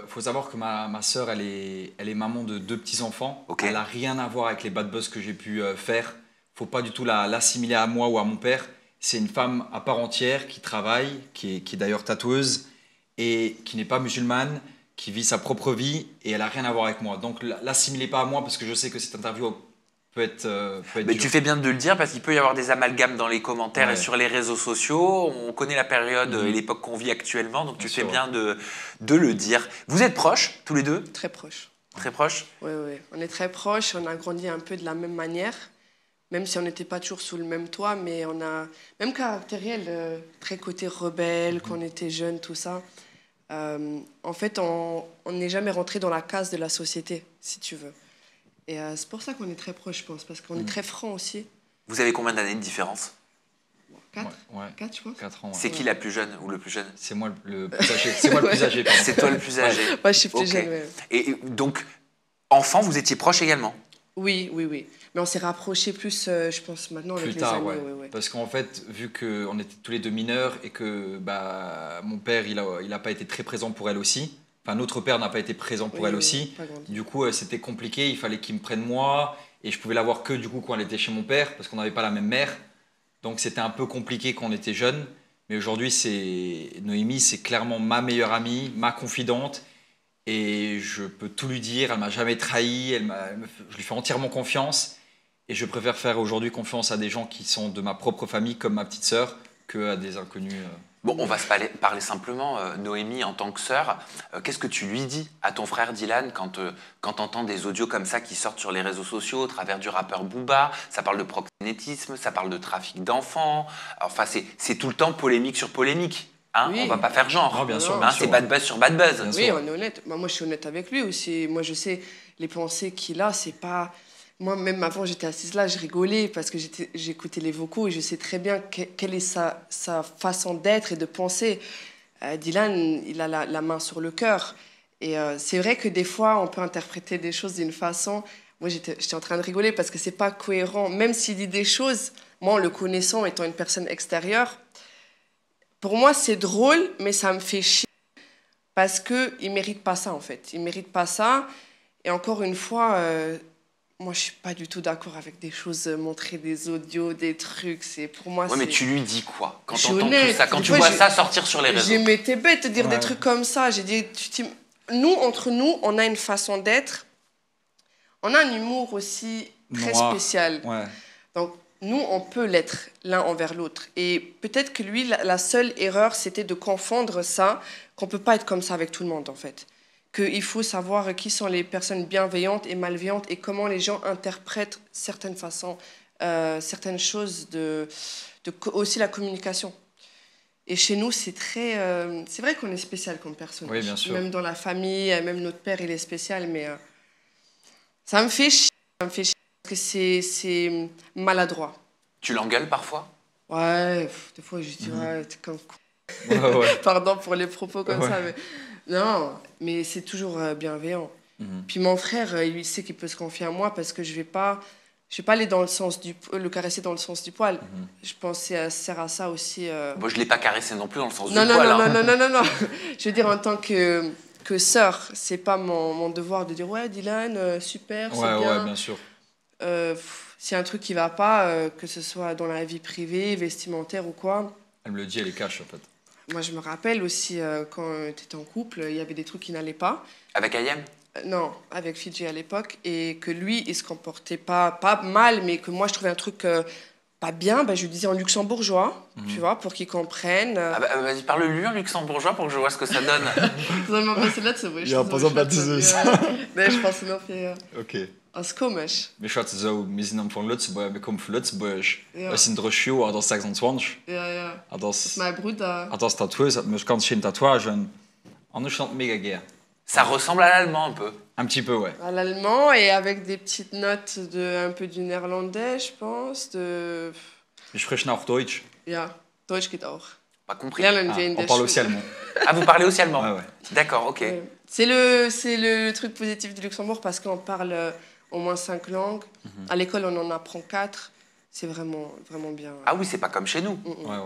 Faut savoir que ma sœur, elle est maman de 2 petits-enfants. Ok. Elle n'a rien à voir avec les bad buzz que j'ai pu faire. Faut pas du tout l'assimiler à moi ou à mon père. C'est une femme à part entière qui travaille, qui est d'ailleurs tatoueuse et qui n'est pas musulmane, qui vit sa propre vie et elle n'a rien à voir avec moi. Donc l'assimilez pas à moi parce que je sais que cette interview peut être Mais dure. tu fais bien de le dire parce qu'il peut y avoir des amalgames dans les commentaires Ouais. et sur les réseaux sociaux. On connaît la période et l'époque qu'on vit actuellement, donc tu fais sûr, bien de le dire. Vous êtes proches, tous les deux? Très proche. Très proches? Oui, oui. On est très proches. On a grandi un peu de la même manière. Même si on n'était pas toujours sous le même toit, mais on a même caractériel, très côté rebelle, quand on était jeunes, tout ça. En fait, on n'est jamais rentré dans la case de la société, si tu veux. Et c'est pour ça qu'on est très proches, je pense, parce qu'on est très francs aussi. Vous avez combien d'années de différence? 4 Ouais. 4, je pense. 4 ans. Ouais. C'est qui la plus jeune ou le plus jeune? C'est moi le plus âgé. C'est moi le plus âgé, pardon. C'est toi le plus âgé. Ouais, je suis plus Ok. jeune, ouais. Et donc, enfant, vous étiez proches également? Oui, oui, oui. Mais on s'est rapprochés plus, je pense, maintenant avec Plus les tard, années. ouais. Ouais, ouais. Parce qu'en fait, vu qu'on était tous les 2 mineurs et que mon père, il a pas été très présent pour elle aussi. Enfin, notre père n'a pas été présent pour Oui, elle oui, aussi. pas grandi. Du coup, c'était compliqué. Il fallait qu'il me prenne moi. Et je pouvais la voir que du coup quand elle était chez mon père parce qu'on n'avait pas la même mère. Donc c'était un peu compliqué quand on était jeunes. Mais aujourd'hui, Noémie, c'est clairement ma meilleure amie, ma confidente. Et je peux tout lui dire. Elle m'a jamais trahi. Je lui fais entièrement confiance. Et je préfère faire aujourd'hui confiance à des gens qui sont de ma propre famille, comme ma petite sœur, qu'à des inconnus. Bon, on va se parler simplement. Noémie, en tant que sœur, qu'est-ce que tu lui dis à ton frère Dylan quand tu entends des audios comme ça qui sortent sur les réseaux sociaux au travers du rappeur Booba? Ça parle de proxénétisme, ça parle de trafic d'enfants. Enfin, c'est tout le temps polémique sur polémique. Hein, Oui. on va pas faire genre. Non, bien sûr, Hein, bien c'est sûr. bad buzz sur bad buzz. Bien Oui, sûr. on est honnête. Bah, moi, je suis honnête avec lui aussi. Moi, je sais, les pensées qu'il a, c'est pas... Moi, même avant, j'étais assise là, je rigolais parce que j'écoutais les vocaux et je sais très bien quelle est sa façon d'être et de penser. Dylan, il a la main sur le cœur. Et c'est vrai que des fois, on peut interpréter des choses d'une façon... Moi, j'étais en train de rigoler parce que c'est pas cohérent. Même s'il dit des choses, moi, en le connaissant, étant une personne extérieure, pour moi, c'est drôle, mais ça me fait chier. Parce qu'il ne mérite pas ça, en fait. Il ne mérite pas ça. Et encore une fois, moi, je ne suis pas du tout d'accord avec des choses, montrer des audios, des trucs. Pour moi, Ouais, mais tu lui dis quoi quand Je tu suis entends tout honnête. ça, quand Des tu fois, vois ça sortir sur les réseaux? J'ai m'étais bête de dire Ouais. des trucs comme ça. J'ai dit, nous, entre nous, on a une façon d'être. On a un humour aussi très Noir. spécial. Ouais. Donc, nous, on peut l'être l'un envers l'autre. Et peut-être que lui, la seule erreur, c'était de confondre ça, qu'on ne peut pas être comme ça avec tout le monde, en fait. Qu'il faut savoir qui sont les personnes bienveillantes et malveillantes et comment les gens interprètent certaines façons, certaines choses, aussi la communication. Et chez nous, c'est vrai qu'on est spécial comme personnage. Oui, bien sûr. Même dans la famille, même notre père, il est spécial, mais ça me fait chier. Ça me fait chier parce que c'est maladroit. Tu l'engueules parfois? Ouais, des fois, je dis, ouais, t'es comme... Ouais, ouais. Pardon pour les propos comme Ouais. ça, mais... Non, mais c'est toujours bienveillant. Puis mon frère, il sait qu'il peut se confier à moi parce que je vais pas aller dans le sens le caresser dans le sens du poil. Je pense que ça sert à ça aussi. Moi, je l'ai pas caressé non plus dans le sens Non, du non, poil. non, hein. non, non, non, non, non. Je veux dire, en tant que sœur, c'est pas mon devoir de dire, ouais, Dylan, super, c'est Ouais, bien. ouais, bien sûr. S'il y a un truc qui va pas, que ce soit dans la vie privée, vestimentaire ou quoi, Elle me le dit, elle les cache en fait. moi je me rappelle aussi quand tu étais en couple, il y avait des trucs qui n'allaient pas. Avec Ayem? Non, avec Fidji à l'époque, et que lui, il se comportait pas mal, mais que moi je trouvais un truc pas bien, je lui disais en luxembourgeois, tu vois, pour qu'ils comprennent. Vas-y, parle-lui en luxembourgeois pour que je vois ce que ça donne. Ja, pas op, dat is dus. Nee, ik pas nog weer. Okay. Dat is komisch. Wir schatten so, wir sind von Lützeburg, wir kommen von Lützeburg. Ja. Wir sind 3 Jahre, das ist 26. Ja. Das Dat is mijn broeder. das Tattoo, das hat ganz schön Tatouage. En ich chante mega gern. Ça ressemble à l'allemand un peu. Un petit peu, ouais. À l'allemand et avec des petites notes un peu du néerlandais, je pense. Ich spreche auch Deutsch. Ja, Deutsch geht auch. Pas compris. Lernen wir in On der parle Schule. aussi allemand. Ah, vous parlez aussi allemand? Ouais. D'accord, ok. Ouais. C'est le truc positif du Luxembourg parce qu'on parle au moins 5 langues. À l'école, on en apprend 4. C'est vraiment bien. Ouais. Ah oui, c'est pas comme chez nous. Ouais.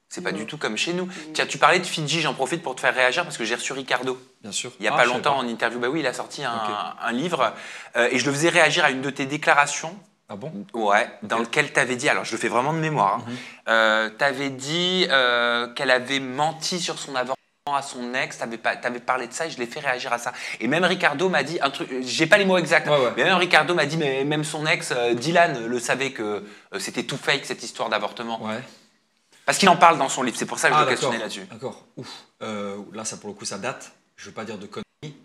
C'est pas du tout comme chez nous. Tiens, tu parlais de Fidji, j'en profite pour te faire réagir parce que j'ai reçu Ricardo. Bien sûr. Il y a pas longtemps en interview. Bah oui, il a sorti un livre et je le faisais réagir à une de tes déclarations. Ah bon? Ouais, dans lequel tu avais dit, alors je le fais vraiment de mémoire, tu avais dit qu'elle avait menti sur son avortement à son ex, tu avais parlé de ça et je l'ai fait réagir à ça. Et même Ricardo m'a dit un truc, j'ai pas les mots exacts, mais même Ricardo m'a dit, mais même son ex, Dylan, le savait que c'était tout fake cette histoire d'avortement. Ouais. Parce qu'il en parle dans son livre, c'est pour ça que je le questionnais là-dessus. D'accord. Ouf. Là, ça pour le coup, ça date. Je veux pas dire de conneries.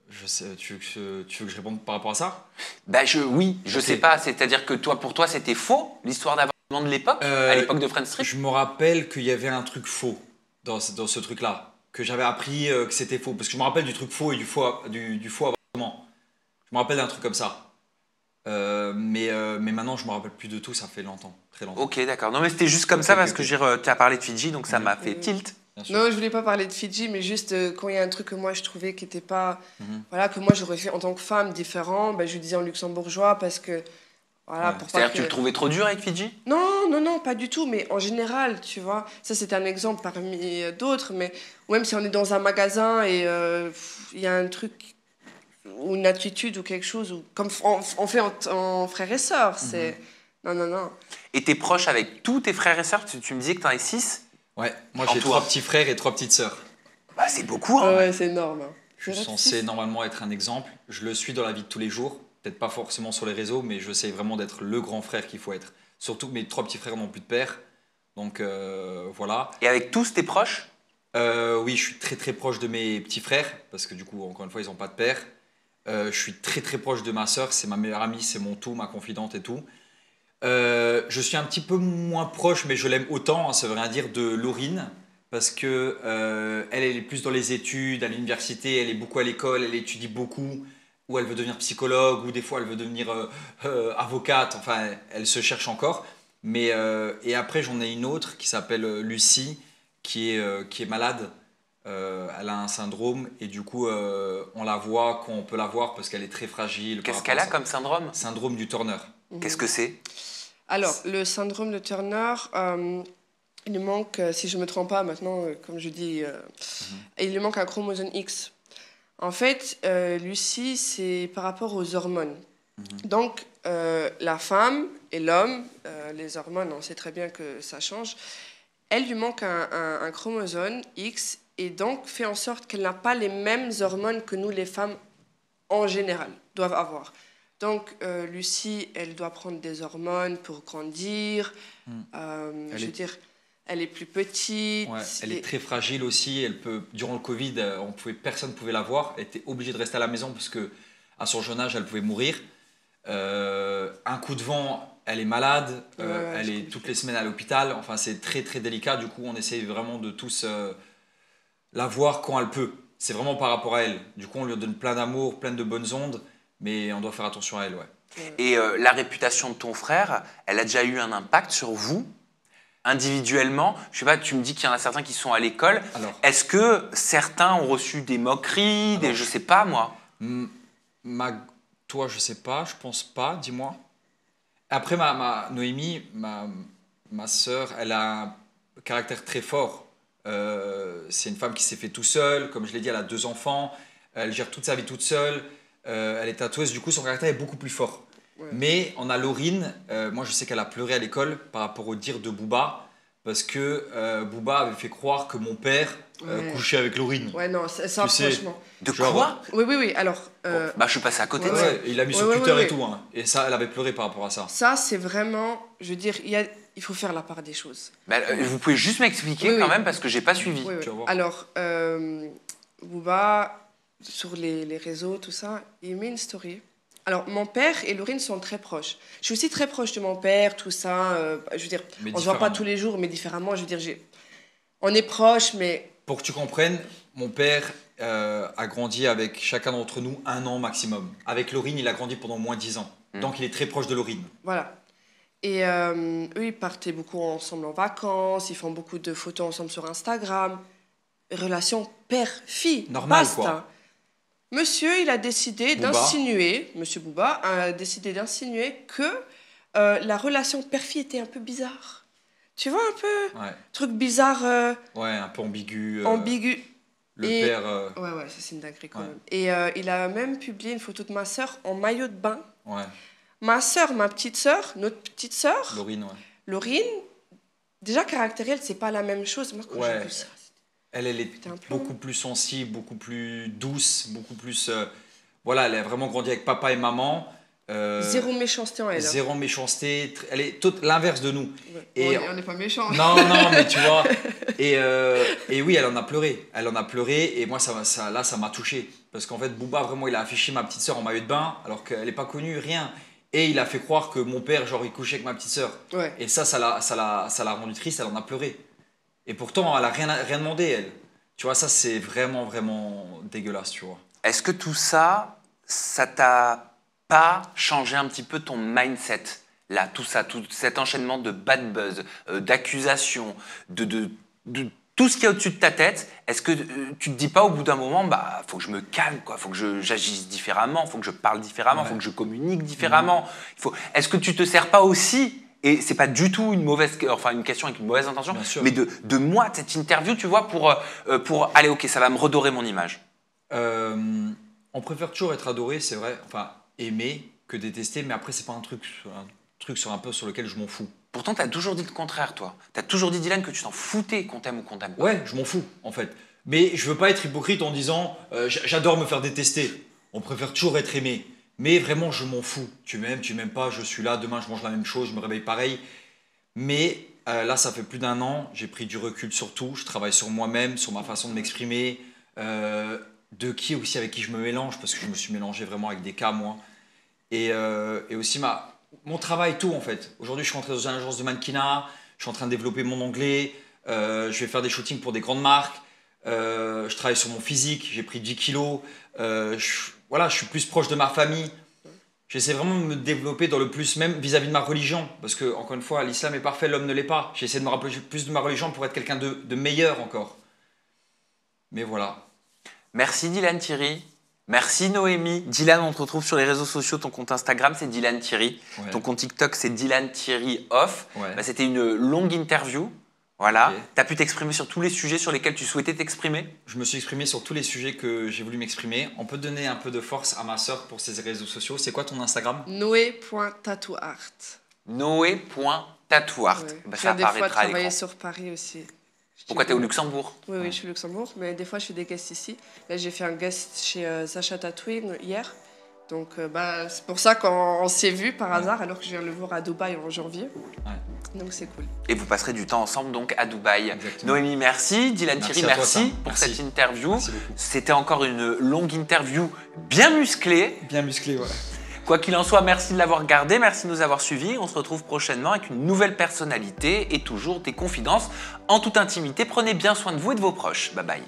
Je sais, tu veux que je réponde par rapport à ça? Oui, je sais pas. C'est-à-dire que pour toi, c'était faux, l'histoire d'avortement de l'époque, à l'époque de Friends Street? Je me rappelle qu'il y avait un truc faux dans ce truc-là, que j'avais appris que c'était faux. Parce que je me rappelle du truc faux et du faux avortement. Je me rappelle d'un truc comme ça. Mais maintenant, je me rappelle plus de tout, ça fait longtemps, très longtemps. Ok, d'accord. Non, mais c'était juste comme ça parce que tu as parlé de Fidji, donc ça m'a fait tilt. Non, je voulais pas parler de Fidji, mais juste quand il y a un truc que moi je trouvais qui n'était pas. Voilà, que moi j'aurais fait en tant que femme différent, je lui disais en luxembourgeois parce que. Voilà, pour c'est-à-dire que tu le trouvais trop dur avec Fidji? Non, pas du tout, mais en général, tu vois. Ça, c'est un exemple parmi d'autres, mais même si on est dans un magasin et il y a un truc ou une attitude ou quelque chose, ou comme on fait en frères et sœurs, c'est. Non. Et t'es proche avec tous tes frères et sœurs? Tu me disais que t'en as 6? Ouais, moi j'ai 3 petits frères et 3 petites sœurs. C'est beaucoup, hein. Ouais, c'est énorme. Je suis censé normalement être un exemple. Je le suis dans la vie de tous les jours. Peut-être pas forcément sur les réseaux, mais j'essaie vraiment d'être le grand frère qu'il faut être. Surtout que mes 3 petits frères n'ont plus de père. Donc voilà. Et avec tous, t'es proche? Oui, je suis très très proche de mes petits frères, parce que du coup, encore une fois, ils n'ont pas de père. Je suis très très proche de ma sœur, c'est ma meilleure amie, c'est mon tout, ma confidente et tout. Je suis un petit peu moins proche, mais je l'aime autant, ça veut rien dire, de Laurine, parce que elle est plus dans les études, à l'université, elle est beaucoup à l'école, elle étudie beaucoup, ou elle veut devenir psychologue, ou des fois elle veut devenir avocate, enfin elle se cherche encore. Mais, et après j'en ai une autre qui s'appelle Lucie, qui est malade. Elle a un syndrome et du coup on la voit quand on peut la voir parce qu'elle est très fragile. Qu'est-ce qu'elle a comme syndrome? Syndrome du Turner. Qu'est-ce que c'est? Alors, le syndrome de Turner, il lui manque, si je ne me trompe pas maintenant, comme je dis, il lui manque un chromosome X. En fait, Lucie, c'est par rapport aux hormones. Donc, la femme et l'homme, les hormones, on sait très bien que ça change, elle lui manque un chromosome X et donc fait en sorte qu'elle n'a pas les mêmes hormones que nous, les femmes, en général, doivent avoir. Donc, Lucie, elle doit prendre des hormones pour grandir. Elle est plus petite. Ouais, elle est très fragile aussi. Durant le Covid, personne ne pouvait la voir. Elle était obligée de rester à la maison parce qu'à son jeune âge, elle pouvait mourir. Un coup de vent, elle est malade. Elle est toutes les semaines à l'hôpital. Enfin, c'est très, très délicat. Du coup, on essaye vraiment de tous la voir quand elle peut. C'est vraiment par rapport à elle. Du coup, on lui donne plein d'amour, plein de bonnes ondes. Mais on doit faire attention à elle, ouais. Et la réputation de ton frère, elle a déjà eu un impact sur vous, individuellement? Je sais pas, tu me dis qu'il y en a certains qui sont à l'école. Est-ce que certains ont reçu des moqueries, je sais pas, moi? Toi, je sais pas, je pense pas, dis-moi. Après, Noémie, ma sœur, elle a un caractère très fort. C'est une femme qui s'est fait tout seule. Comme je l'ai dit, elle a 2 enfants. Elle gère toute sa vie toute seule. Elle est tatoueuse, du coup son caractère est beaucoup plus fort. Ouais. Mais on a Laurine, moi je sais qu'elle a pleuré à l'école par rapport au dire de Booba, parce que Booba avait fait croire que mon père couchait avec Laurine. Ouais, non, ça Tu sais, franchement. De genre, quoi? Oui. Alors, Bah, je suis passé à côté de Ouais, ça. ouais, il a mis sur Ouais, Twitter ouais. et tout. Hein. Et ça, elle avait pleuré par rapport à ça. ça, c'est vraiment, je veux dire, il faut faire la part des choses. Bah, vous pouvez juste m'expliquer Oui, quand oui. même parce que j'ai pas suivi. Oui. Tu vas voir. Alors, Booba, sur les réseaux, tout ça, il met une story. Alors, mon père et Laurine sont très proches. Je suis aussi très proche de mon père, tout ça. Je veux dire, Mais on se voit pas différemment. tous les jours, mais différemment. Je veux dire, on est proches, mais Pour que tu comprennes, mon père a grandi avec chacun d'entre nous 1 an maximum. Avec Laurine, il a grandi pendant moins 10 ans. Donc il est très proche de Laurine. voilà. Et eux, ils partaient beaucoup ensemble en vacances, ils font beaucoup de photos ensemble sur Instagram. Relation père-fille. Normal, basta. quoi. Monsieur, il a décidé Booba. d'insinuer, Monsieur Booba a décidé d'insinuer que la relation père-fille était un peu bizarre. Tu vois un peu Ouais, truc bizarre, ouais, un peu ambigu. ambigu. Le Et- père. Ouais, ça c'est une dinguerie quand Ouais. même. Et il a même publié une photo de ma sœur en maillot de bain. Ouais, Ma sœur, ma petite sœur, notre petite sœur, Laurine, ouais. Laurine, déjà caractérielle, c'est pas la même chose. Moi, quand Ouais. j'ai vu ça, Elle est Putain, un plomb. beaucoup plus sensible, beaucoup plus douce, beaucoup plus. Voilà, elle a vraiment grandi avec papa et maman. zéro méchanceté en elle. hein. Zéro méchanceté. Elle est tout l'inverse de nous. Ouais. Et- On n'est pas méchants. Non, mais tu vois. Et oui, elle en a pleuré. Elle en a pleuré. Et moi, là, ça m'a touché. Parce qu'en fait, Booba, vraiment, il a affiché ma petite sœur en maillot de bain, alors qu'elle n'est pas connue, rien. Et il a fait croire que mon père, genre, il couchait avec ma petite sœur. Ouais. Et ça l'a rendue triste, elle en a pleuré. Et pourtant, elle a rien demandé, elle. Tu vois, ça, c'est vraiment, vraiment dégueulasse, tu vois. Est-ce que tout ça, ça t'a pas changé un petit peu ton mindset? Là, tout ça, tout cet enchaînement de bad buzz, d'accusations, de tout ce qui est au-dessus de ta tête, est-ce que tu te dis pas au bout d'un moment, bah, faut que je me calme, quoi, faut que j'agisse différemment, faut que je parle différemment, Ouais. faut que je communique différemment. Est-ce que tu te sers pas aussi, et c'est pas du tout une question avec une mauvaise intention, Bien sûr. mais de moi, de cette interview, tu vois, pour aller, ok, ça va me redorer mon image. On préfère toujours être adoré, c'est vrai, enfin, aimer que détester, mais après, c'est pas un truc sur un peu sur lequel je m'en fous. Pourtant, tu as toujours dit le contraire, toi. Tu as toujours dit, Dylan, que tu t'en foutais qu'on t'aime ou qu'on t'aime pas. Ouais, je m'en fous, en fait. Mais je veux pas être hypocrite en disant j'adore me faire détester. On préfère toujours être aimé. Mais vraiment, je m'en fous. Tu m'aimes pas, je suis là. Demain, je mange la même chose, je me réveille pareil. Mais là, ça fait plus d'1 an. J'ai pris du recul sur tout. Je travaille sur moi-même, sur ma façon de m'exprimer. De qui aussi, avec qui je me mélange, parce que je me suis mélangé vraiment avec des cas, moi. Et aussi mon travail, tout en fait. Aujourd'hui, je suis rentré dans une agence de mannequinat, je suis en train de développer mon anglais, je vais faire des shootings pour des grandes marques, je travaille sur mon physique, j'ai pris 10 kilos, voilà, je suis plus proche de ma famille. J'essaie vraiment de me développer dans le plus, même vis-à-vis de ma religion, parce que, encore une fois, l'islam est parfait, l'homme ne l'est pas. J'essaie de me rapprocher plus de ma religion pour être quelqu'un de meilleur encore. Mais voilà. Merci, Dylan Thierry. Merci, Noémie. Dylan, on te retrouve sur les réseaux sociaux. Ton compte Instagram, c'est Dylan Thierry. Ouais. Ton compte TikTok, c'est Dylan Thierry Off. Ouais. Bah, c'était une longue interview. Voilà. Ok. Tu as pu t'exprimer sur tous les sujets sur lesquels tu souhaitais t'exprimer. Je me suis exprimé sur tous les sujets que j'ai voulu m'exprimer. On peut donner un peu de force à ma sœur pour ses réseaux sociaux. C'est quoi ton Instagram? Noé.tatouart. Noé.tatouart. Ouais. Bah, Je ça viens des fois apparaîtra à travailler l'écran. sur Paris aussi. Pourquoi tu es au Luxembourg? Oui, je suis au Luxembourg, mais des fois je fais des guests ici. Là, j'ai fait un guest chez Sacha Tatouing hier. Donc, c'est pour ça qu'on s'est vu par hasard, alors que je viens le voir à Dubaï en janvier. Ouais. Donc, c'est cool. Et vous passerez du temps ensemble donc à Dubaï. Exactement. Noémie, merci. Dylan Merci Thierry, à toi, merci Sam. pour Merci. cette interview. Merci beaucoup. C'était encore une longue interview bien musclée. Bien musclé, ouais. Quoi qu'il en soit, merci de l'avoir regardé, merci de nous avoir suivis. On se retrouve prochainement avec une nouvelle personnalité et toujours des confidences en toute intimité. Prenez bien soin de vous et de vos proches. Bye bye.